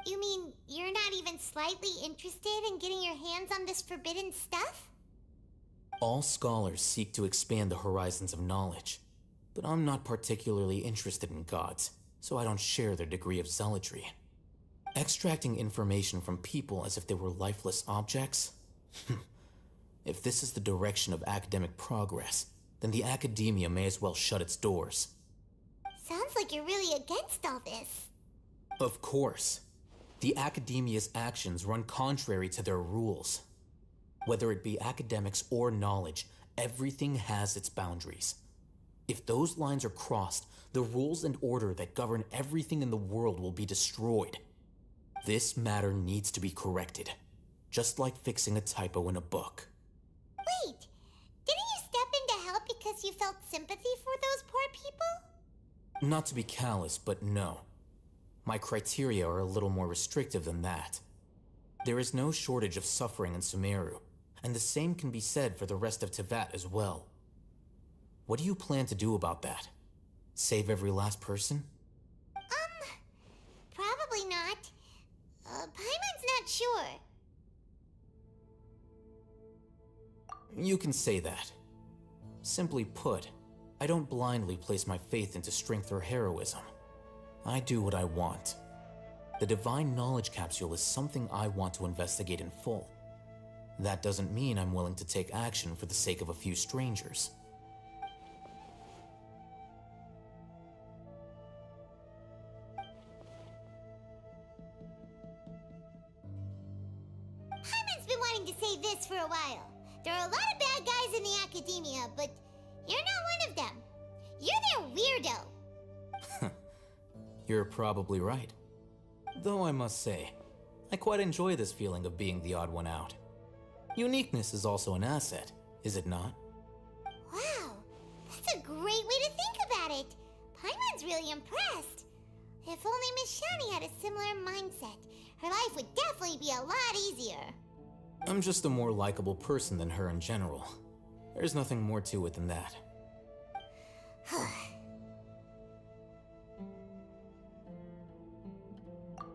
You mean you're not even slightly interested in getting your hands on this forbidden stuff? All scholars seek to expand the horizons of knowledge, but I'm not particularly interested in gods, so I don't share their degree of zealotry. Extracting information from people as if they were lifeless objects? If this is the direction of academic progress, then the Academia may as well shut its doors. Sounds like you're really against all this. Of course. The Academia's actions run contrary to their rules. Whether it be academics or knowledge, everything has its boundaries. If those lines are crossed, the rules and order that govern everything in the world will be destroyed. This matter needs to be corrected, just like fixing a typo in a book. Wait, didn't you step in to help because you felt sympathy for those poor people? Not to be callous, but no. My criteria are a little more restrictive than that. There is no shortage of suffering in Sumeru, and the same can be said for the rest of Teyvat as well. What do you plan to do about that? Save every last person? Probably not. Paimon's not sure. You can say that. Simply put, I don't blindly place my faith into strength or heroism. I do what I want. The divine knowledge capsule is something I want to investigate in full. That doesn't mean I'm willing to take action for the sake of a few strangers. Paimon's been wanting to say this for a while. There are a lot of bad guys in the Academia, but you're not one of them. You're their weirdo. You're probably right. Though I must say, I quite enjoy this feeling of being the odd one out. Uniqueness is also an asset, is it not? Wow, that's a great way to think about it. Paimon's really impressed. If only Miss Shani had a similar mindset, her life would definitely be a lot easier. I'm just a more likable person than her in general. There's nothing more to it than that.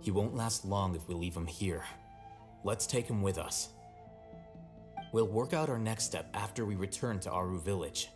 He won't last long if we leave him here. Let's take him with us. We'll work out our next step after we return to Aru Village.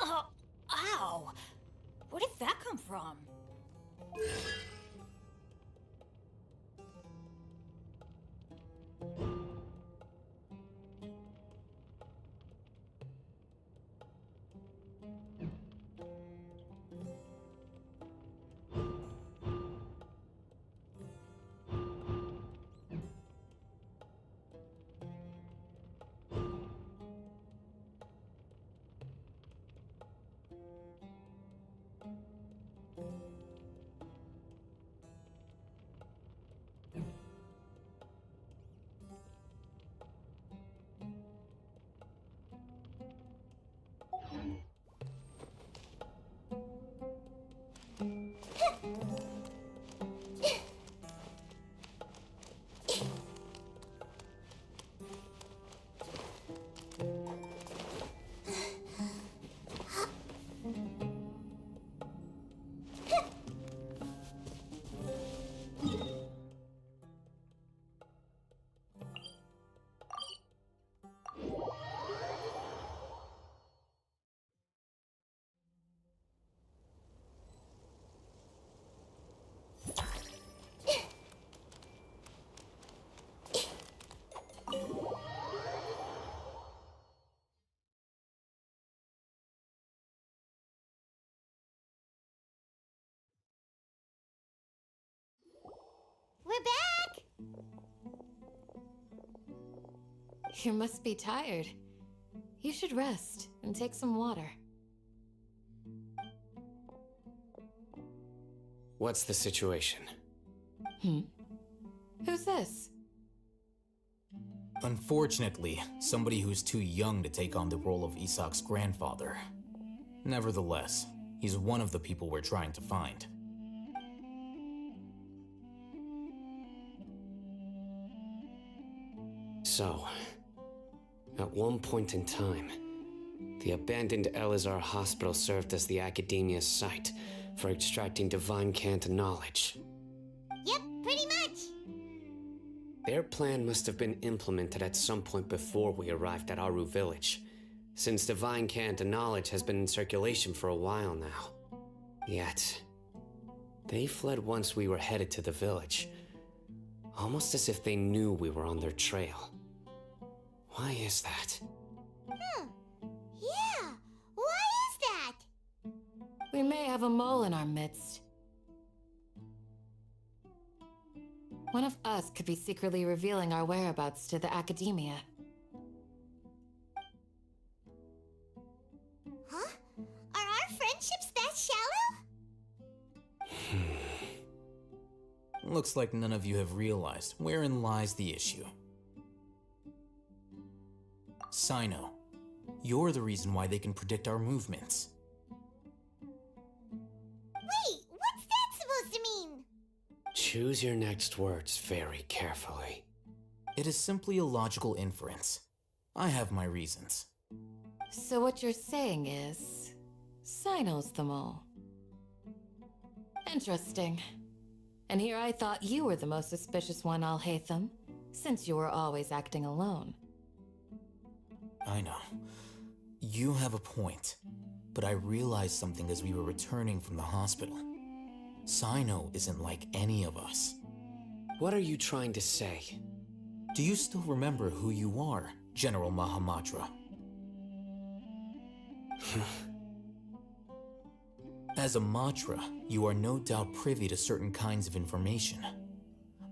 Oh, ow! Where did that come from? We're back! You must be tired. You should rest and take some water. What's the situation? Who's this? Unfortunately, somebody who's too young to take on the role of Isak's grandfather. Nevertheless, he's one of the people we're trying to find. So, at one point in time, the abandoned Elazar Hospital served as the Academia's site for extracting divine cant knowledge. Yep, pretty much. Their plan must have been implemented at some point before we arrived at Aru Village, since divine cant knowledge has been in circulation for a while now. Yet, they fled once we were headed to the village, almost as if they knew we were on their trail. Why is that? Yeah, why is that? We may have a mole in our midst. One of us could be secretly revealing our whereabouts to the Academia. Huh? Are our friendships that shallow? Looks like none of you have realized wherein lies the issue. Sino, you're the reason why they can predict our movements. Wait, what's that supposed to mean? Choose your next words very carefully. It is simply a logical inference. I have my reasons. So what you're saying is... Sino's the mole. Interesting. And here I thought you were the most suspicious one, Al-Haytham, since you were always acting alone. I know. You have a point. But I realized something as we were returning from the hospital. Sino isn't like any of us. What are you trying to say? Do you still remember who you are, General Mahamatra? As a Matra, you are no doubt privy to certain kinds of information.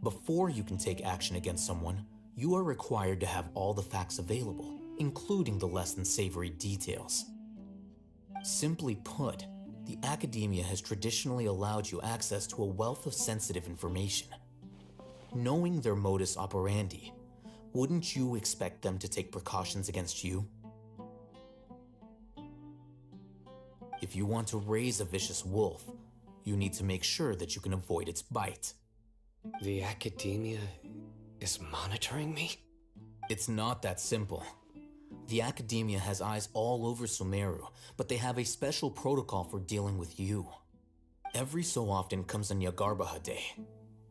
Before you can take action against someone, you are required to have all the facts available, including the less than savory details. Simply put, the academia has traditionally allowed you access to a wealth of sensitive information. Knowing their modus operandi, wouldn't you expect them to take precautions against you? If you want to raise a vicious wolf, you need to make sure that you can avoid its bite. The academia is monitoring me? It's not that simple. The academia has eyes all over Sumeru, but they have a special protocol for dealing with you. Every so often comes a Nyagarbaha Day.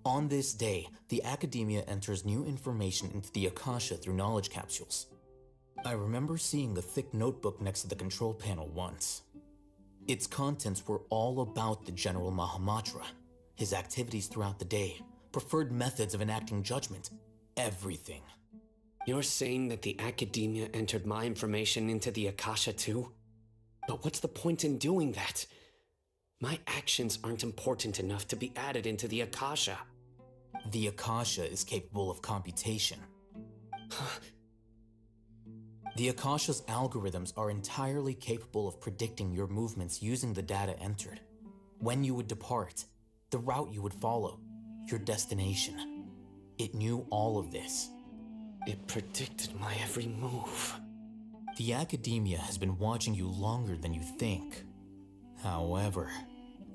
On this day, the academia enters new information into the Akasha through knowledge capsules. I remember seeing a thick notebook next to the control panel once. Its contents were all about the General Mahamatra, his activities throughout the day, preferred methods of enacting judgment, everything. You're saying that the academia entered my information into the Akasha too? But what's the point in doing that? My actions aren't important enough to be added into the Akasha. The Akasha is capable of computation. The Akasha's algorithms are entirely capable of predicting your movements using the data entered. When you would depart, the route you would follow, your destination. It knew all of this. It predicted my every move. The academia has been watching you longer than you think. However,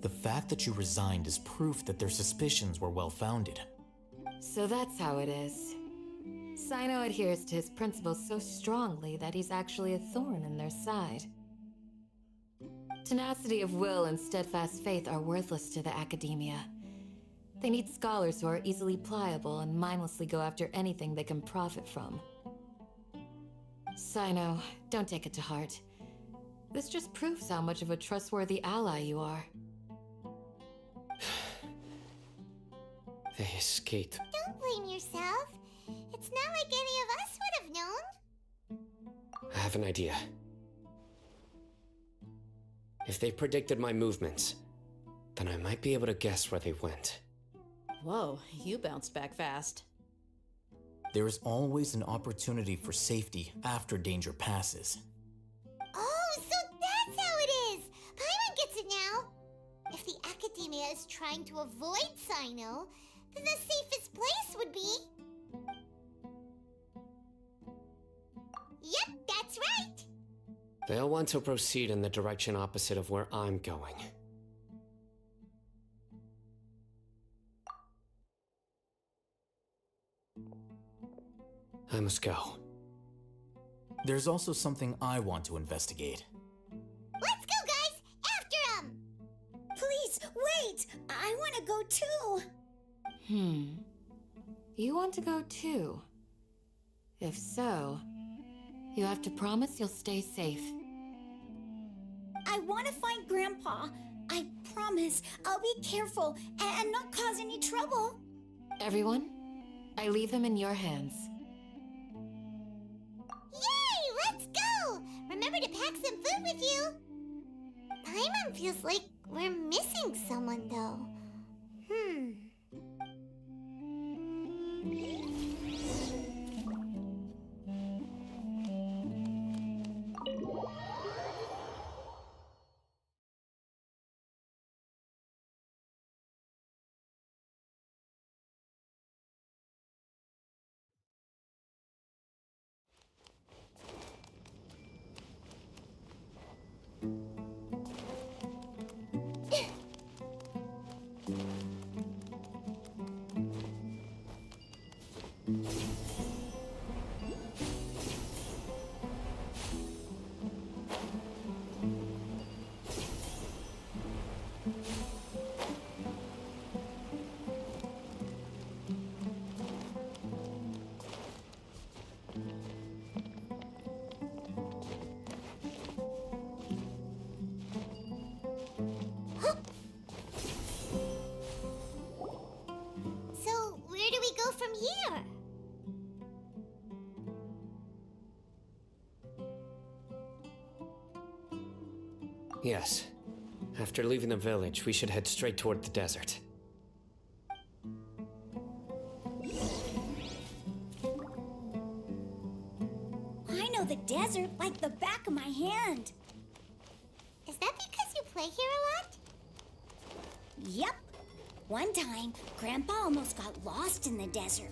the fact that you resigned is proof that their suspicions were well-founded. So that's how it is. Sino adheres to his principles so strongly that he's actually a thorn in their side. Tenacity of will and steadfast faith are worthless to the academia. They need scholars who are easily pliable and mindlessly go after anything they can profit from. Sino, don't take it to heart. This just proves how much of a trustworthy ally you are. They escaped. Don't blame yourself. It's not like any of us would have known. I have an idea. If they predicted my movements, then I might be able to guess where they went. Whoa, you bounced back fast. There is always an opportunity for safety after danger passes. Oh, so that's how it is! Paimon gets it now! If the academia is trying to avoid Sino, then the safest place would be... Yep, that's right! They'll want to proceed in the direction opposite of where I'm going. I must go. There's also something I want to investigate. Let's go, guys! After him! Please, wait! I want to go too! You want to go too? If so, you have to promise you'll stay safe. I want to find Grandpa. I promise I'll be careful and not cause any trouble. Everyone, I leave him in your hands. Yay! Let's go! Remember to pack some food with you! Paimon feels like we're missing someone, though. So, where do here? Yes. After leaving the village, we should head straight toward the desert. I know the desert like the back of my hand. Is that because you play here a lot? Yep. One time, Grandpa almost got lost in the desert,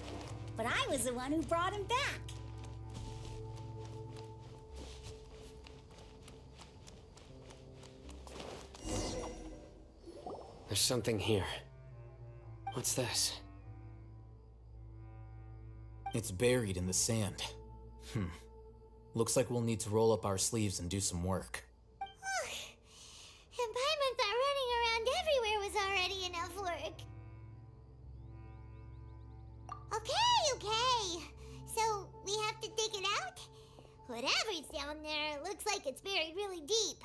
but I was the one who brought him back. There's something here. What's this? It's buried in the sand. Looks like we'll need to roll up our sleeves and do some work. And Paimon thought running around everywhere was already enough work. Okay. So, we have to dig it out? Whatever's down there, it looks like it's buried really deep.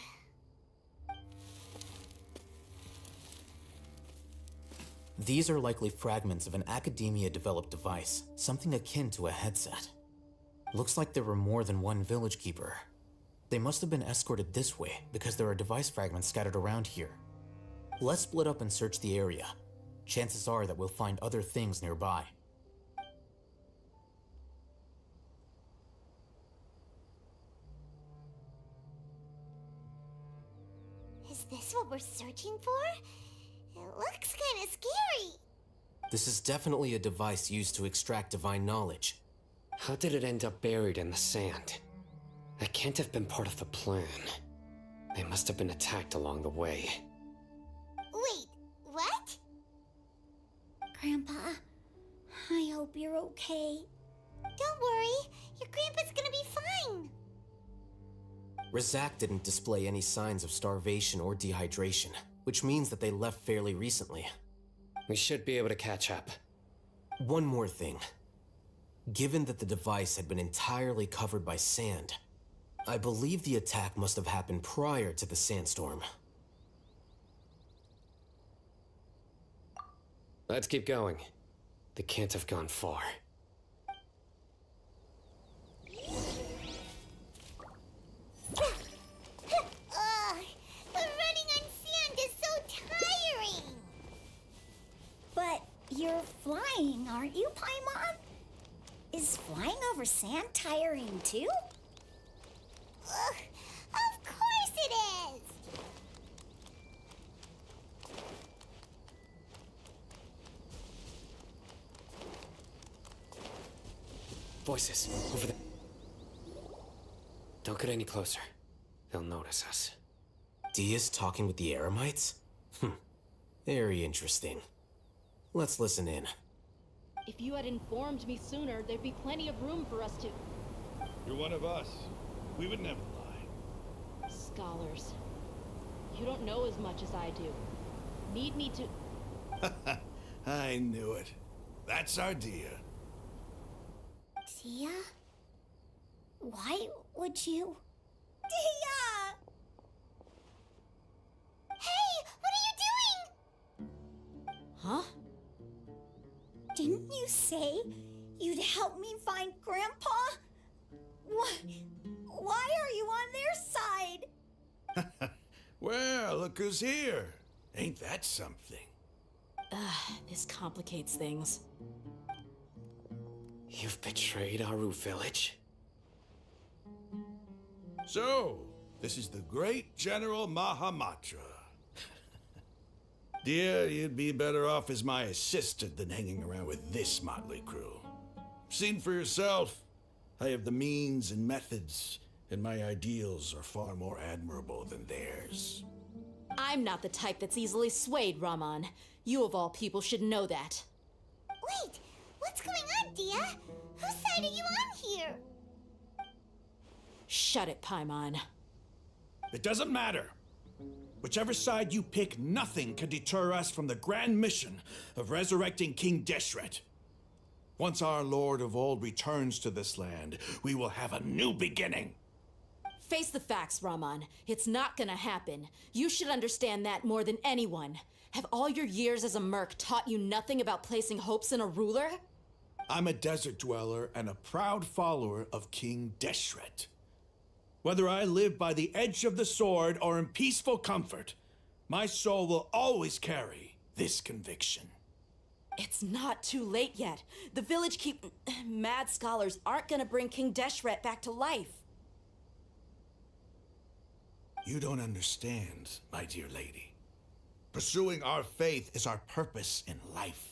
These are likely fragments of an Academia-developed device, something akin to a headset. Looks like there were more than one village keeper. They must have been escorted this way because there are device fragments scattered around here. Let's split up and search the area. Chances are that we'll find other things nearby. Is this what we're searching for? It looks kind of scary. This is definitely a device used to extract divine knowledge. How did it end up buried in the sand? That can't have been part of the plan. They must have been attacked along the way. Wait, what? Grandpa, I hope you're okay. Don't worry, your grandpa's gonna be fine. Razak didn't display any signs of starvation or dehydration, which means that they left fairly recently. We should be able to catch up. One more thing. Given that the device had been entirely covered by sand, I believe the attack must have happened prior to the sandstorm. Let's keep going. They can't have gone far. The running on sand is so tiring. But you're flying, aren't you, Paimon? Is flying over sand tiring too? Of course it is. Voices, over there. Don't get any closer. They'll notice us. Dia's talking with the Eremites? Very interesting. Let's listen in. If you had informed me sooner, there'd be plenty of room for us to... You're one of us. We would never lie. Scholars. You don't know as much as I do. Need me to... I knew it. That's our Dia. Dia? Why would you... Dia! Hey, what are you doing? Huh? Didn't you say you'd help me find Grandpa? Why are you on their side? Well, look who's here. Ain't that something? This complicates things. You've betrayed Aru village? So, this is the great General Mahamatra. Dear, you'd be better off as my assistant than hanging around with this motley crew. Seen for yourself. I have the means and methods, and my ideals are far more admirable than theirs. I'm not the type that's easily swayed, Raman. You of all people should know that. Wait, what's going on, Dia? Whose side are you on here? Shut it, Paimon. It doesn't matter. Whichever side you pick, nothing can deter us from the grand mission of resurrecting King Deshret. Once our Lord of Old returns to this land, we will have a new beginning. Face the facts, Raman. It's not gonna happen. You should understand that more than anyone. Have all your years as a merc taught you nothing about placing hopes in a ruler? I'm a desert dweller and a proud follower of King Deshret. Whether I live by the edge of the sword or in peaceful comfort, my soul will always carry this conviction. It's not too late yet. The village mad scholars aren't gonna bring King Deshret back to life. You don't understand, my dear lady. Pursuing our faith is our purpose in life.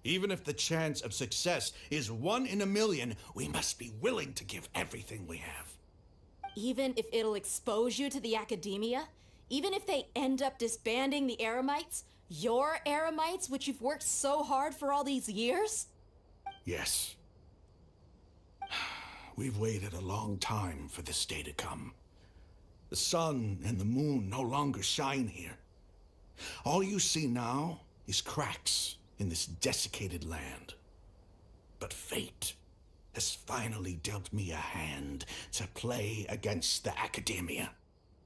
Even if the chance of success is 1 in a million, we must be willing to give everything we have. Even if it'll expose you to the academia? Even if they end up disbanding the Eremites? Your Eremites, which you've worked so hard for all these years? Yes. We've waited a long time for this day to come. The sun and the moon no longer shine here. All you see now is cracks in this desiccated land. But fate has finally dealt me a hand to play against the academia.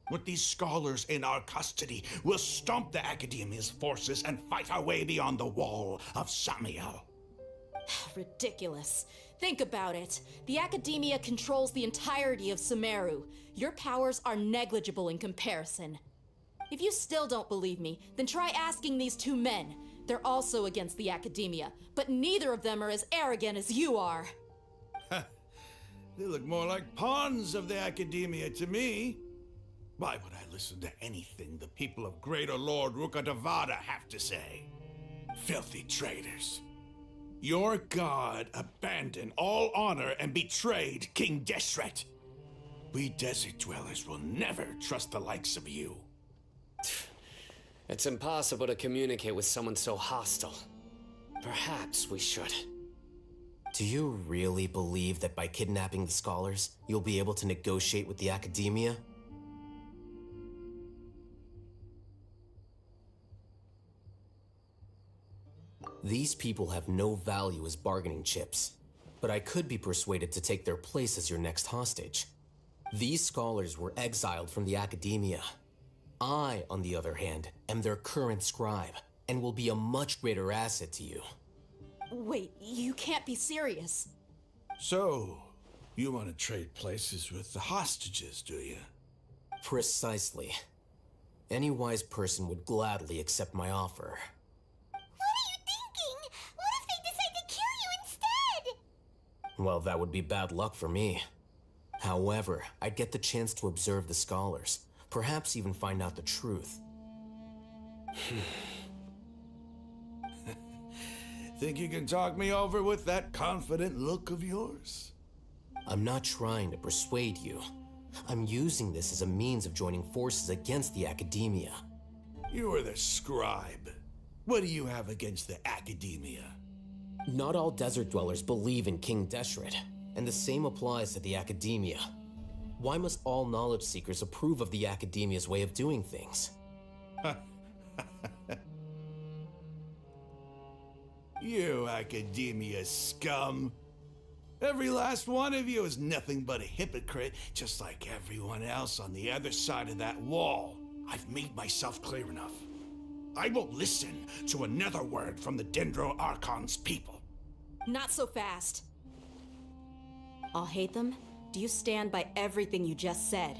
With these scholars in our custody, we'll stomp the academia's forces and fight our way beyond the wall of Samiel. Ridiculous. Think about it. The academia controls the entirety of Sumeru. Your powers are negligible in comparison. If you still don't believe me, then try asking these 2 men. They're also against the academia, but neither of them are as arrogant as you are. They look more like pawns of the academia to me. Why would I listen to anything the people of Greater Lord Rukadavada have to say? Filthy traitors. Your god abandoned all honor and betrayed King Deshret. We desert dwellers will never trust the likes of you. It's impossible to communicate with someone so hostile. Perhaps we should. Do you really believe that by kidnapping the scholars, you'll be able to negotiate with the academia? These people have no value as bargaining chips, but I could be persuaded to take their place as your next hostage. These scholars were exiled from the academia. I, on the other hand, am their current scribe, and will be a much greater asset to you. Wait, you can't be serious. So, you want to trade places with the hostages, do you? Precisely. Any wise person would gladly accept my offer. What are you thinking? What if they decide to kill you instead? Well, that would be bad luck for me. However, I'd get the chance to observe the scholars, perhaps even find out the truth. Think you can talk me over with that confident look of yours? I'm not trying to persuade you. I'm using this as a means of joining forces against the academia. You are the scribe. What do you have against the academia? Not all desert dwellers believe in King Deshret, and the same applies to the academia. Why must all knowledge seekers approve of the academia's way of doing things? You academia scum. Every last one of you is nothing but a hypocrite, just like everyone else on the other side of that wall. I've made myself clear enough. I won't listen to another word from the Dendro Archon's people. Not so fast. I'll hate them. Do you stand by everything you just said?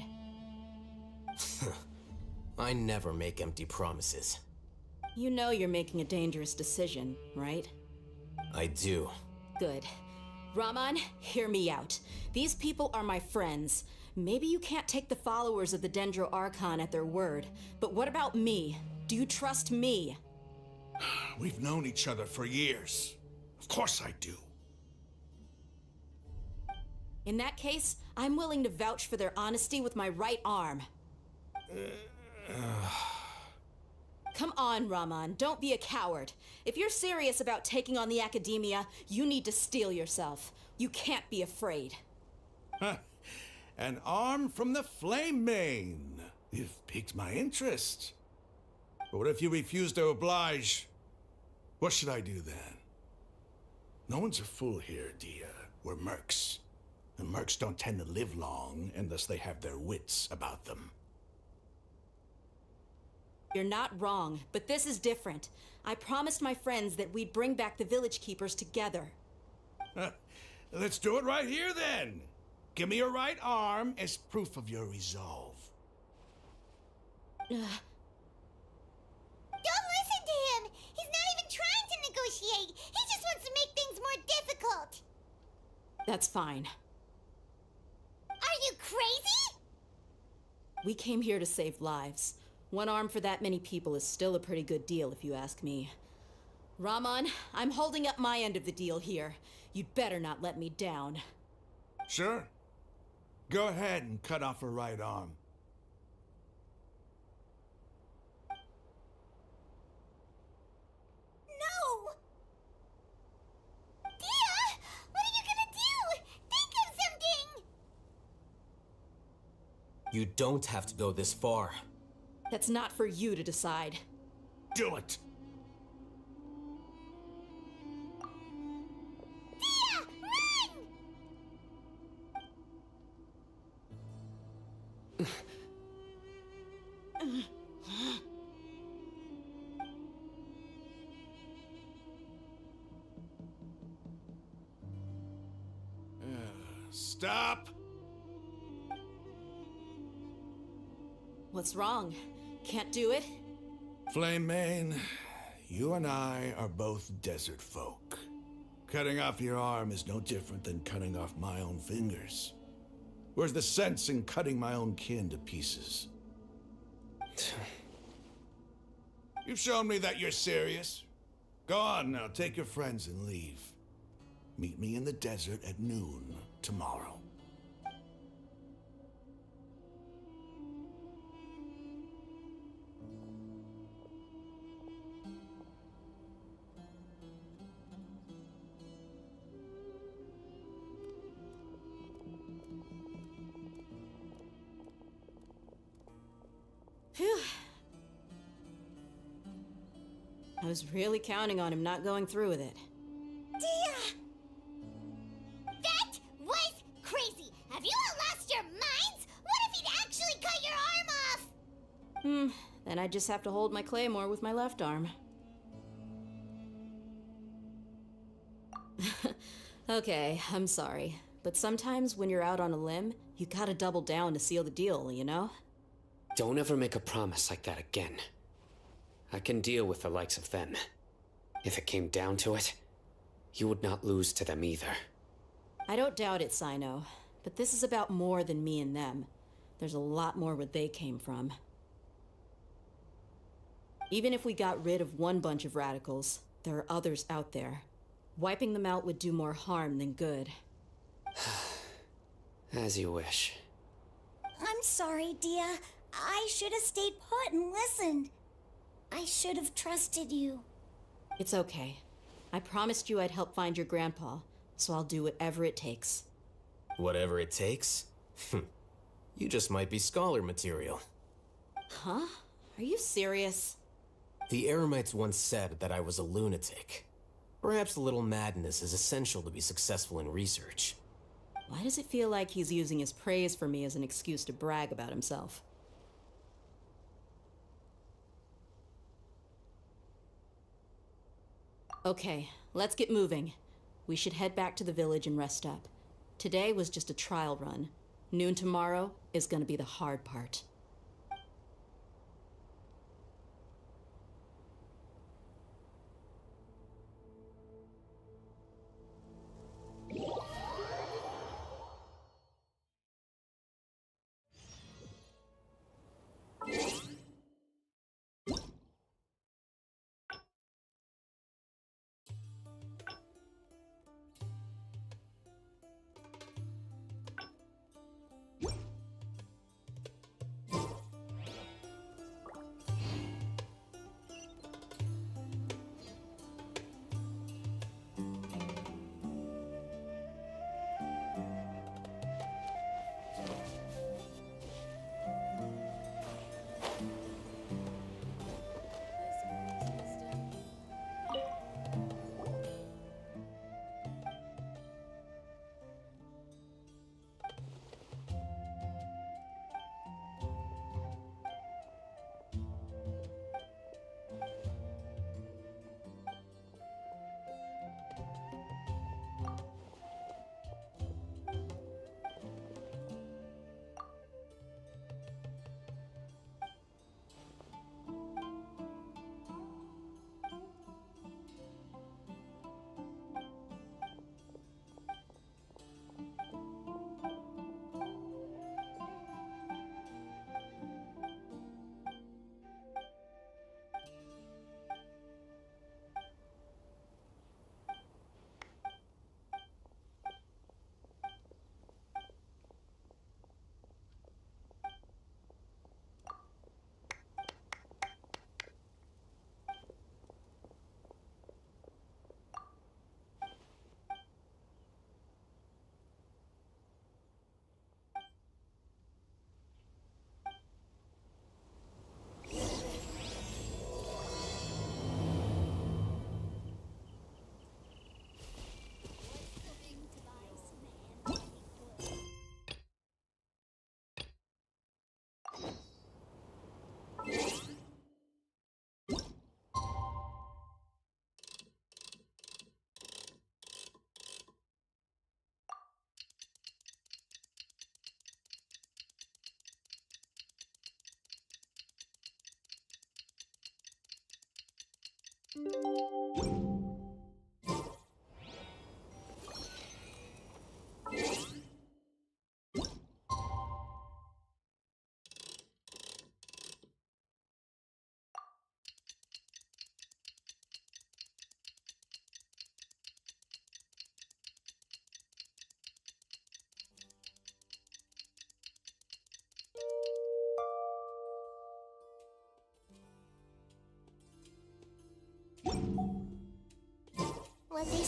I never make empty promises. You know you're making a dangerous decision, right? I do. Good. Raman, hear me out. These people are my friends. Maybe you can't take the followers of the Dendro Archon at their word, but what about me? Do you trust me? We've known each other for years. Of course I do. In that case, I'm willing to vouch for their honesty with my right arm. Come on, Raman, don't be a coward. If you're serious about taking on the academia, you need to steel yourself. You can't be afraid. An arm from the Flame Mane. You've piqued my interest. But what if you refuse to oblige? What should I do then? No one's a fool here, Dia. We're mercs. And mercs don't tend to live long unless they have their wits about them. You're not wrong, but this is different. I promised my friends that we'd bring back the village keepers together. Let's do it right here then. Give me your right arm as proof of your resolve. Don't listen to him! He's not even trying to negotiate! He just wants to make things more difficult! That's fine. Are you crazy? We came here to save lives. One arm for that many people is still a pretty good deal, if you ask me. Rahman, I'm holding up my end of the deal here. You'd better not let me down. Sure. Go ahead and cut off her right arm. No! Dia! What are you gonna do? Think of something! You don't have to go this far. That's not for you to decide. Do it! Dia! Run! Stop! What's wrong? Can't do it? Flame Mane, you and I are both desert folk. Cutting off your arm is no different than cutting off my own fingers. Where's the sense in cutting my own kin to pieces? You've shown me that you're serious. Go on now, take your friends and leave. Meet me in the desert at noon tomorrow. Phew. I was really counting on him not going through with it. Dia! That was crazy! Have you all lost your minds? What if he'd actually cut your arm off? Then I just have to hold my claymore with my left arm. Okay, I'm sorry. But sometimes when you're out on a limb, you gotta double down to seal the deal, you know? Don't ever make a promise like that again. I can deal with the likes of them. If it came down to it, you would not lose to them either. I don't doubt it, Sino. But this is about more than me and them. There's a lot more where they came from. Even if we got rid of one bunch of radicals, there are others out there. Wiping them out would do more harm than good. As you wish. I'm sorry, Dia. I should have stayed put and listened. I should have trusted you. It's okay. I promised you I'd help find your grandpa, so I'll do whatever it takes. Whatever it takes? You just might be scholar material. Huh? Are you serious? The Eremites once said that I was a lunatic. Perhaps a little madness is essential to be successful in research. Why does it feel like he's using his praise for me as an excuse to brag about himself? Okay, let's get moving. We should head back to the village and rest up. Today was just a trial run. Noon tomorrow is gonna be the hard part.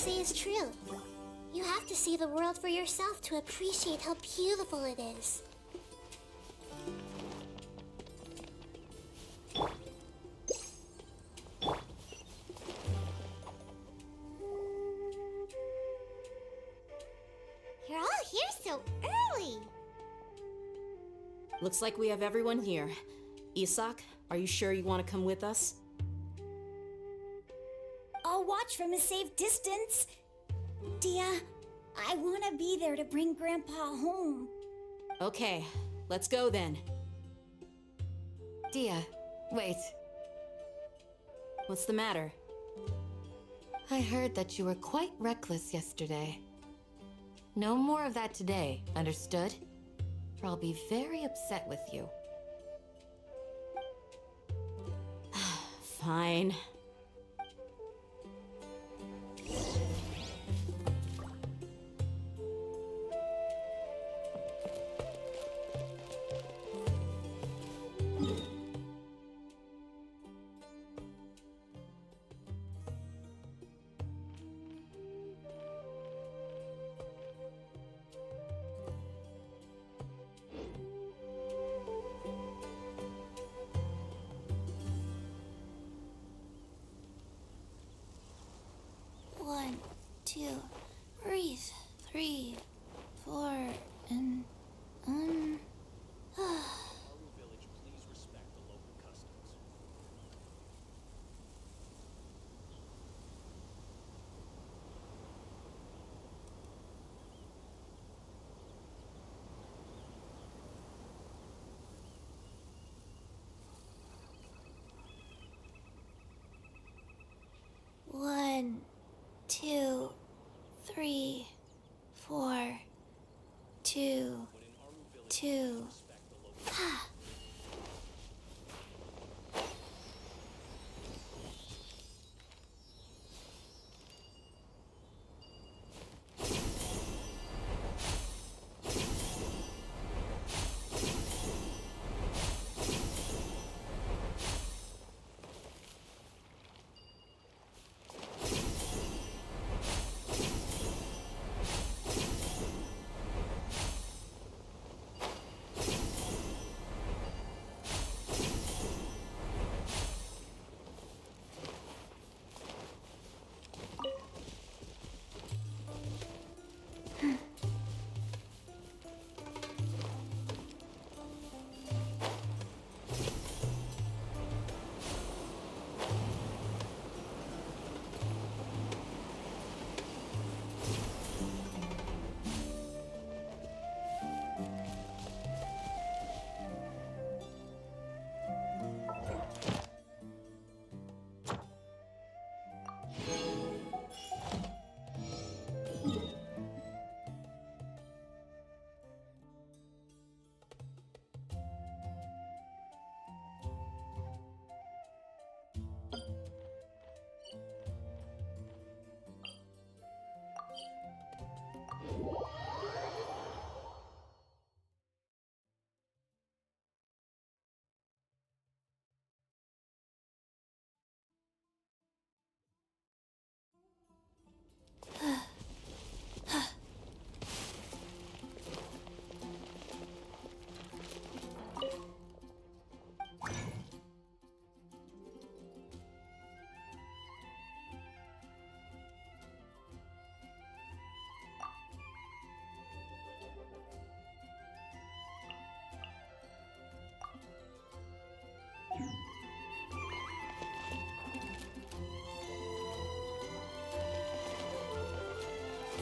say is true. You have to see the world for yourself to appreciate how beautiful it is. You're all here so early. Looks like we have everyone here. Isak, are you sure you want to come with us? I'll watch from a safe distance. Dia, I want to be there to bring Grandpa home. Okay, let's go then. Dia, wait. What's the matter? I heard that you were quite reckless yesterday. No more of that today, understood? Or I'll be very upset with you. Fine. One, two, breathe. 3, 4, and One, two, 3, 4, 2, 2.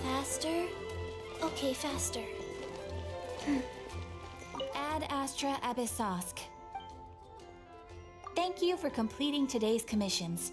Faster? Okay, faster. Ad Astra Abyssosk. Thank you for completing today's commissions.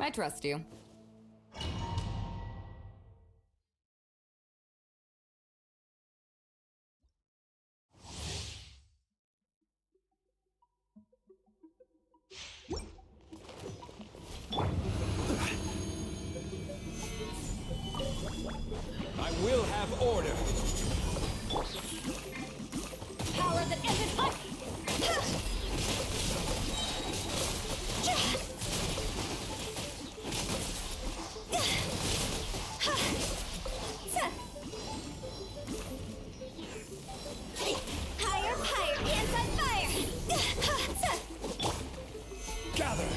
I trust you. I will have order. Power that ended life! Higher, higher, hands on fire! Gather.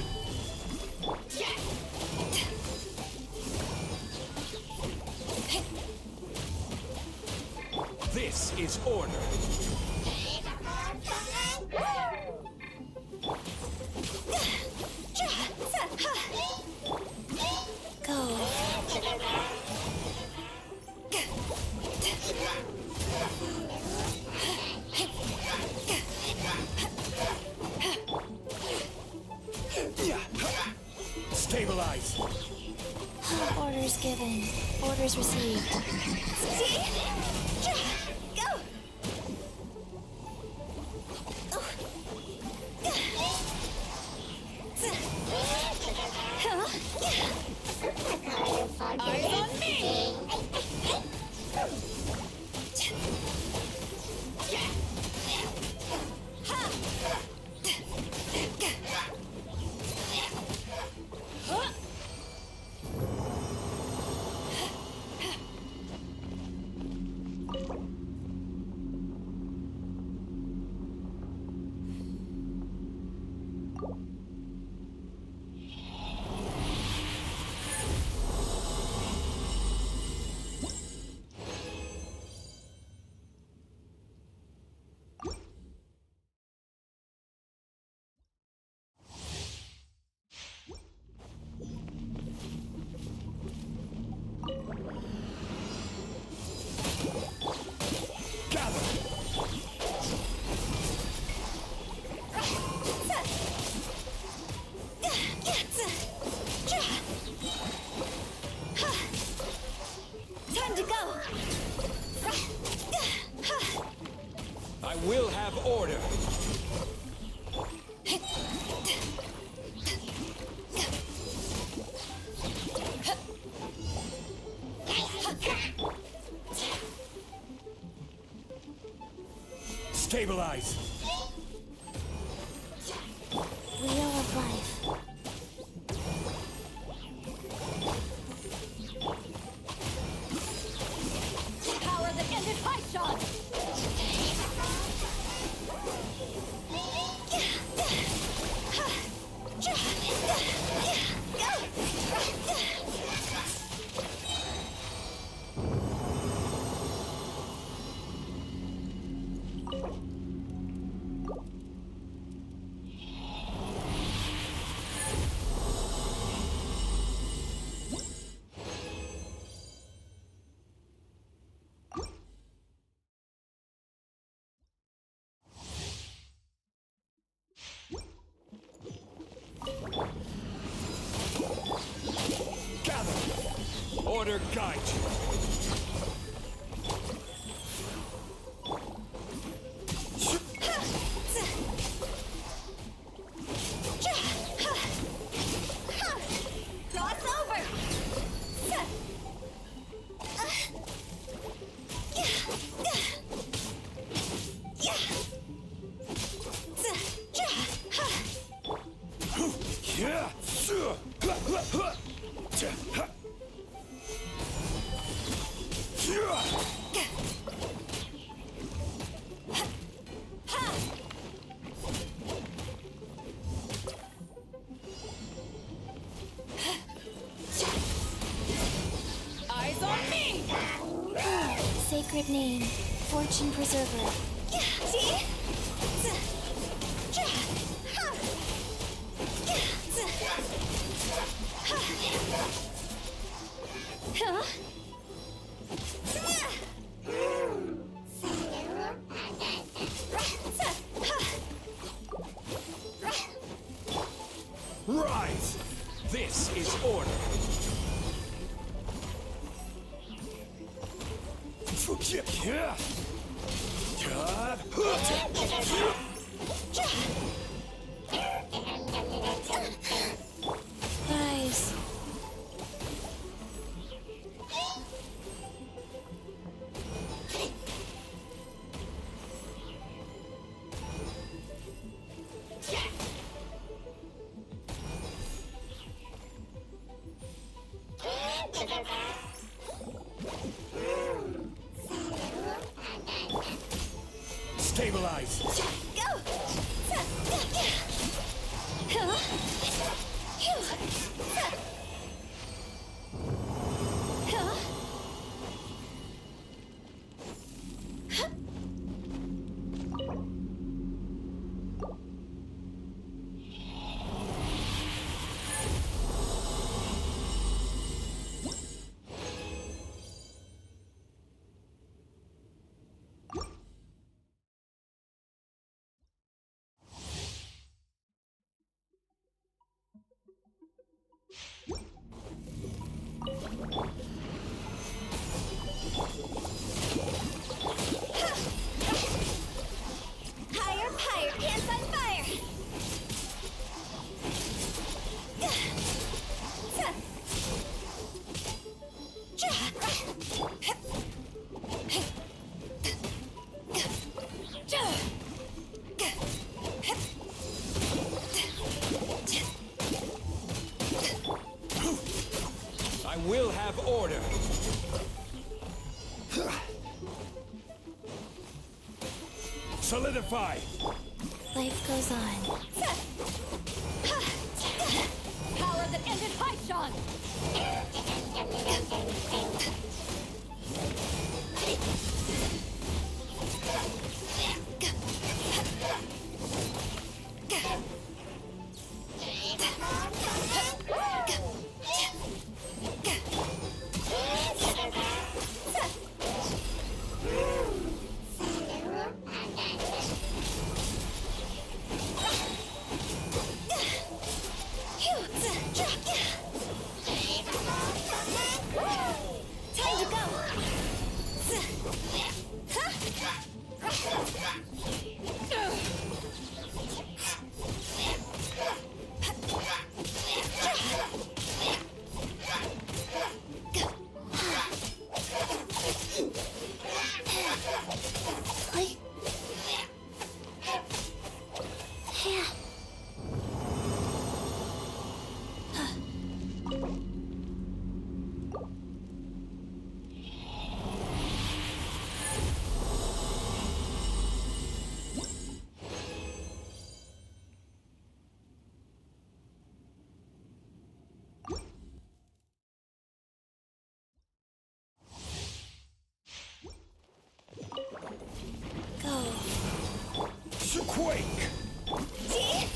This is order. Stabilize. Orders given. Orders received. See? Go! Eyes on me! Time to go! I will have order. Stabilize. Wheel of life. Power that ended high shot! Order guide you. Cross over! sacred name, Fortune Preserver. See? Huh? Rise! This is order. Rise. Stabilize. Go! Higher, pants on fire! I will have order. Solidify. Life goes on. Power that ended Haishan! Time to go! Like... Yeah. Go. Quake. See?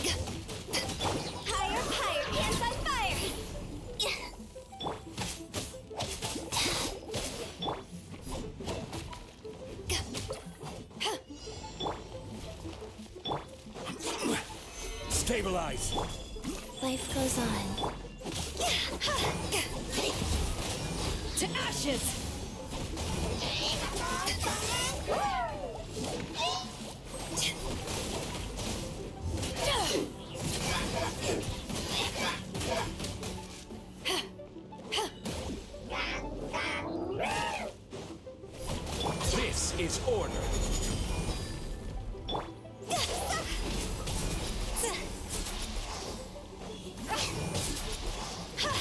Go! Higher, pants on fire! Stabilize. Life goes on. To ashes! This is order. Ha!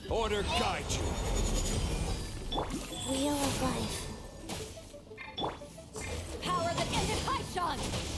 Order guide you. Wheel of life. Power that ended Haishan!